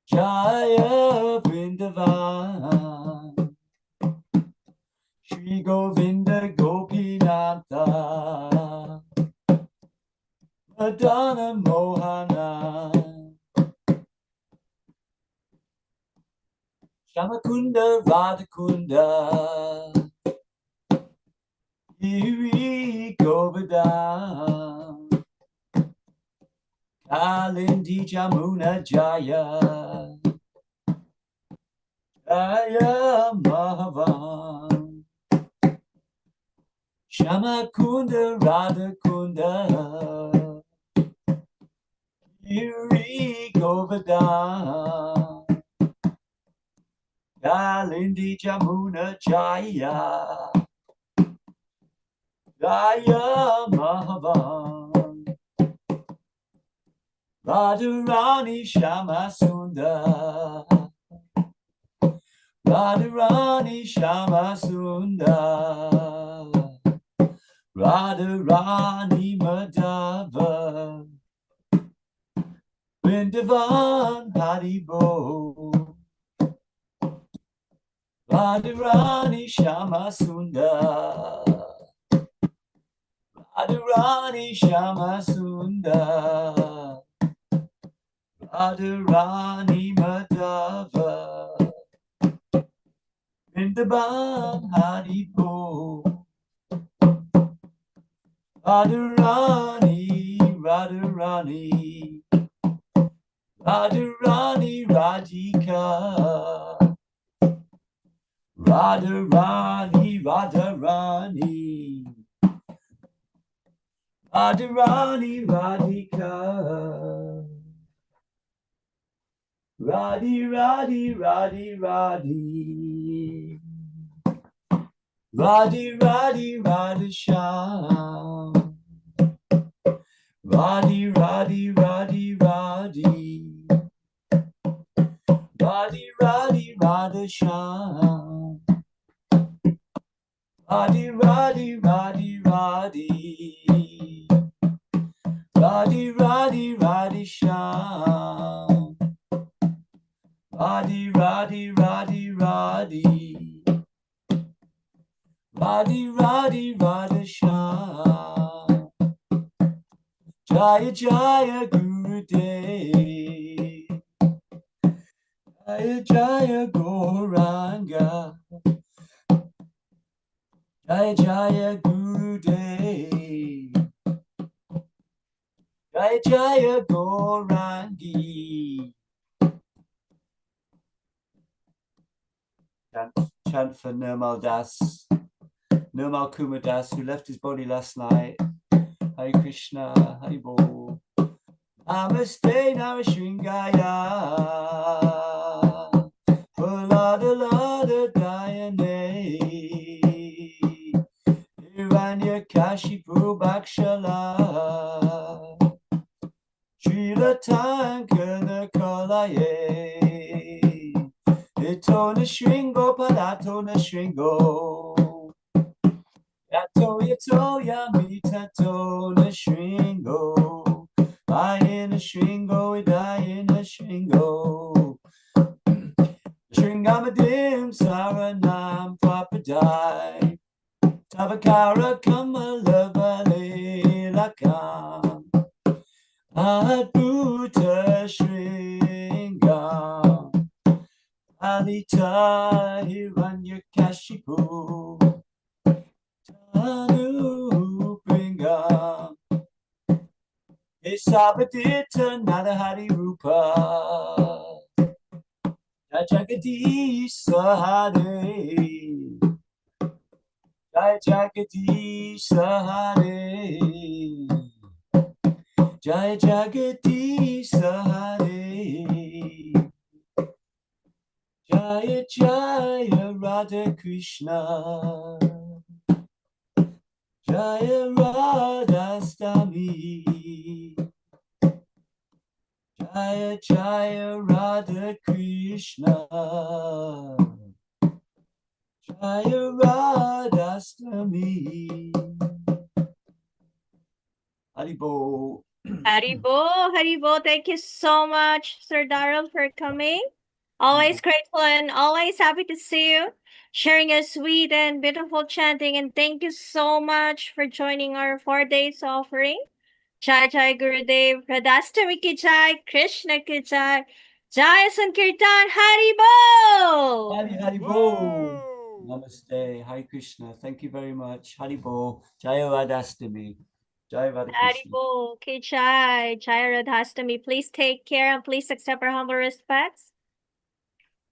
D: Jaya Vrindavan, Shri Govinda Gopinatha, Madana Mohana, Shamakunda Radhakunda, Giri Govardhan, Kalindi Jamuna Jaya, Jaya Mahavan, Shamakunda Radhakunda, Giri Govardhan, Kalindi Jamuna Jaya, Jaya Mahavan, Radharani Shama Sundar, Radharani Shama Sundar, Radharani Madhava, Vrindavan Haribol, Radharani Shama Sundar, Radharani Shama Sundar, Radharani Madhava, Vrindavan Haribol, Radharani, Radharani, Radharani Radhika, Radharani, Radharani, Radharani Radhika, Radhi, Radhi, Radhi, Radhi, Radhi, Radhi, Radhasham, Radhi, Radhi, Radhi, Radhi, Radhi, Radhi, Radhasham, Radhi, Radhi, Radhi, Radhi, Radhi, Radhi, Radhasham, Radhi, Radhi, Radhi, Radhi, Radhi, Radhi, Radhasham, Jaya, Jaya, Gurudev, Jaya, Jaya, Gauranga, Jaya, Jaya, Gurudev, Jaya, Jaya, Gaurangi. Chant for Nirmal Das, Nirmal Kumar Das, who left his body last night. Hare Krishna, Haribol. Namaste Narashingaya, Pulada Lada Dayane, Hiranya Kashipu Bhakshala, Srila Tankana Kolaye, Itona Shringo Palatona Shringo, Yato Yato Yamita Tona Shringo, Ayana Shringo, Idayana Shringo, Shringamadim Saranam Papadai, Tavakara Kamalavale Lakam, Adbhuta Shringam, Alita Hiranyakashipu, Tanupingam, Esabadita Nadahari Rupa, Jagadish Sahare, Jagadish Sahare, Jai Jagadish Sahare, Jaya Jaya Radha Krishna, Jaya Radhashtami, Jaya Jaya Radha Krishna, Jaya Radhashtami. Haribol.
S: Haribol, Haribol. Thank you so much, Sir Darrell, for coming. Always grateful and always happy to see you, sharing a sweet and beautiful chanting. And thank you so much for joining our 4 days offering. Jai Jai Gurudev, Radhashtami ki Jai, Krishna ki Jai, Jaya Sankirtan, Haribol!
D: Hari Haribol. Namaste, Hare Krishna. Thank you very much. Haribol. Jaya Radhashtami. Jaya Radha Krishna.
S: Haribol ki Jai, Jaya Radhashtami. Please take care and please accept our humble respects.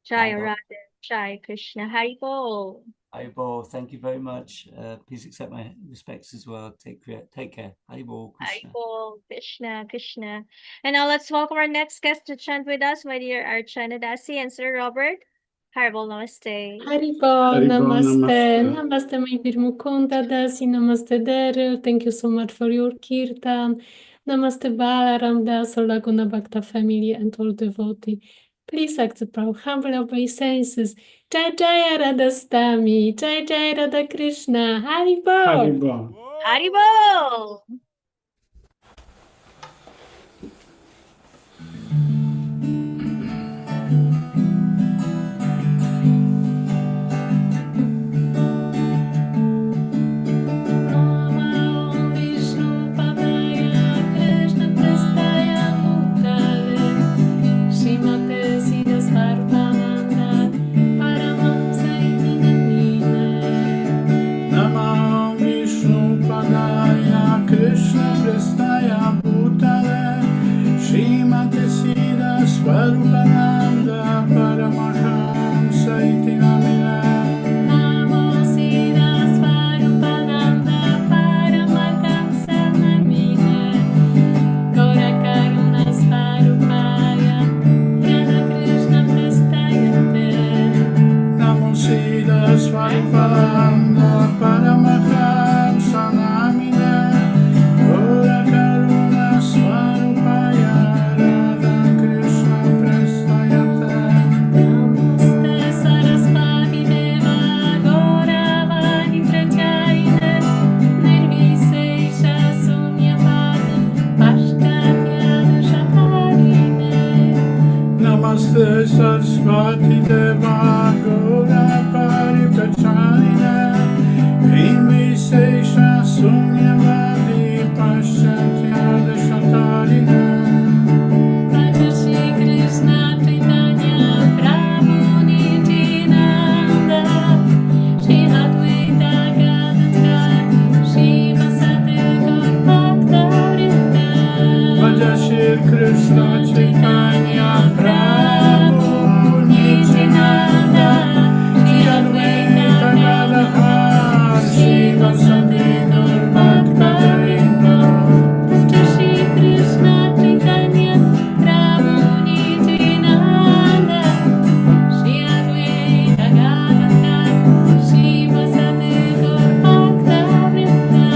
S: Jaya
D: Haribol.
S: Radha, Jai Krishna, Haribol.
D: Haribol, thank you very much. Please accept my respects as well. Take care. Haribol, Krishna.
S: Haribol, Krishna, Krishna. And now let's welcome our next guest to chant with us, my dear Archanadasi and Sir Robert. Haribol, namaste.
C: Haribol, namaste. Namaste, my dear Mukunda Dasi. Namaste, Daryl. Thank you so much for your kirtan. Namaste Balaram Das, Laguna Bhakta family and all devotee. Please accept our humble obeisances. Jai Jaya Radhashtami, Jai Jaya Radha Krishna, Haribol.
E: Haribol.
S: Haribol!
E: Swarupananda Paramahamsa iti namine.
C: Namo Sida Swarupananda Paramahamsa namine. Gaura Karuna Swarupaya Radha Krishna Prestayate.
E: Namo Sida Swarupananda Paramahamsa namine. Gaura Karuna Swarupaya Radha Krishna Prestayate.
C: Namaste Sarasvati Deva Gauravani Prachaine Nirvisesha Sunyavadi Pashtatyana Shatarine.
E: Namaste Saraswati Deva Gaura Paripacharine Nirvisesha Sunyavadi Pashtatyana Shatarine.
C: Raja Shri Krishna Chaitanya Prabhu Nityananda Shri Advaita Gadadhar Shri Vasati Gaur Bhakta Vrinda.
E: Raja Shri Krishna Chaitanya Prabhu Nityananda Shri Advaita Gadadhar Shri Vasati Gaur Bhakta Vrinda.
C: Raja Shri Krishna Chaitanya Prabhu Nityananda Shri Advaita Gadadhar Shri Vasati Gaur Bhakta Vrinda.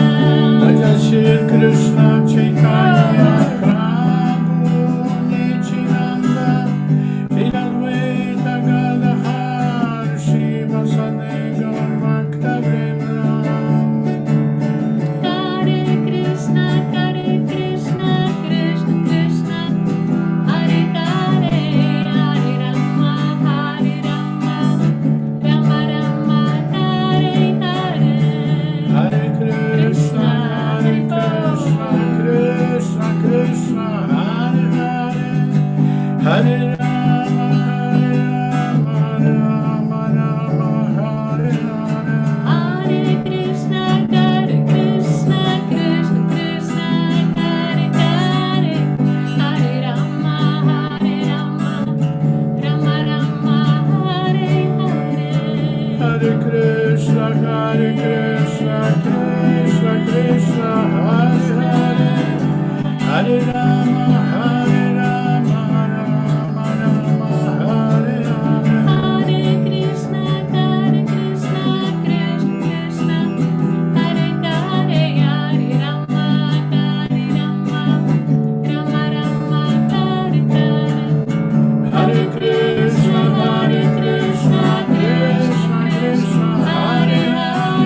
E: Raja Shri Krishna Chaitanya Prabhu Nityananda Shri Advaita Gadadhar Shri Vasati Gaur Bhakta Vrinda.
C: Hare Krishna, Krishna Krishna, Hare Hare, Hare Rama, Rama Rama, Hare Hare.
E: Hare Krishna, Krishna Krishna, Hare Hare, Hare Rama, Rama Rama, Hare Hare.
C: Hare Krishna, Krishna Krishna, Hare Hare, Hare Rama, Rama Rama, Hare Hare.
E: Hare Krishna, Krishna Krishna, Hare Hare, Hare Rama, Rama Rama, Hare Hare.
C: Hare Krishna, Krishna Krishna, Hare Hare, Hare Rama, Rama Rama, Hare Hare.
E: Hare Krishna, Krishna Krishna, Hare Hare,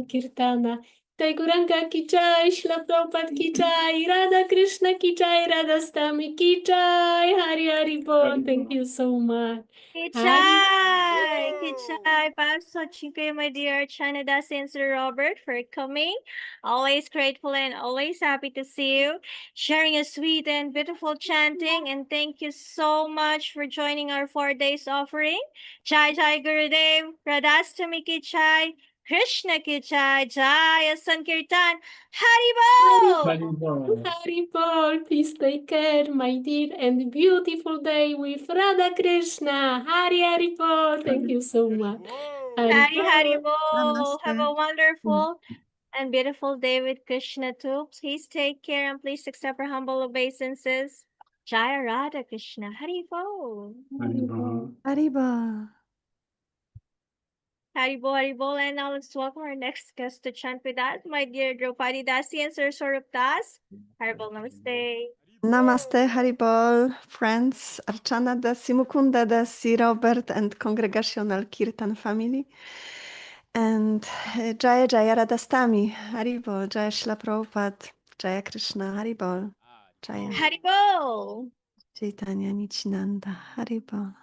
C: Sankirtana. Jai Guranga ki jai, Shila Prabhupada ki jai, Radha Krishna ki jai, Radhashtami ki jai, Hari Hari Bol. Thank you so much.
S: Kichai! Kichai! Pastor my dear Chanada Sensor Robert, for coming. Always grateful and always happy to see you. Sharing a sweet and beautiful chanting. And thank you so much for joining our 4 days offering. Jai Jai Gurudev, Radhashtami Kichai, Krishna Kichai, Jaya Sankirtan, Haribol!
C: Haribol, please take care, my dear, and beautiful day with Radha Krishna. Hari Haribol. Thank you so much.
S: Hari Haribol.
C: Namaste.
S: Have a wonderful and beautiful day with Krishna too. Please take care and please accept our humble obeisances. Jaya Radha Krishna. Haribol.
E: Haribol.
K: Haribol.
S: Haribol, Haribol. And now let's welcome our next guest to chant with us, my dear Draupadi Dasi and Sir Saurabh Das. Haribol, namaste.
K: Namaste, Haribol, friends, Archana Dasi, Mukunda Dasi, Robert, and Congregational Kirtan family. And Jaya Jaya Radhashtami, Haribol, Jaya Shila Prabhupada, Jaya Krishna, Haribol, Jaya
S: Haribol.
K: Chaitanya Nichinanda, Haribol.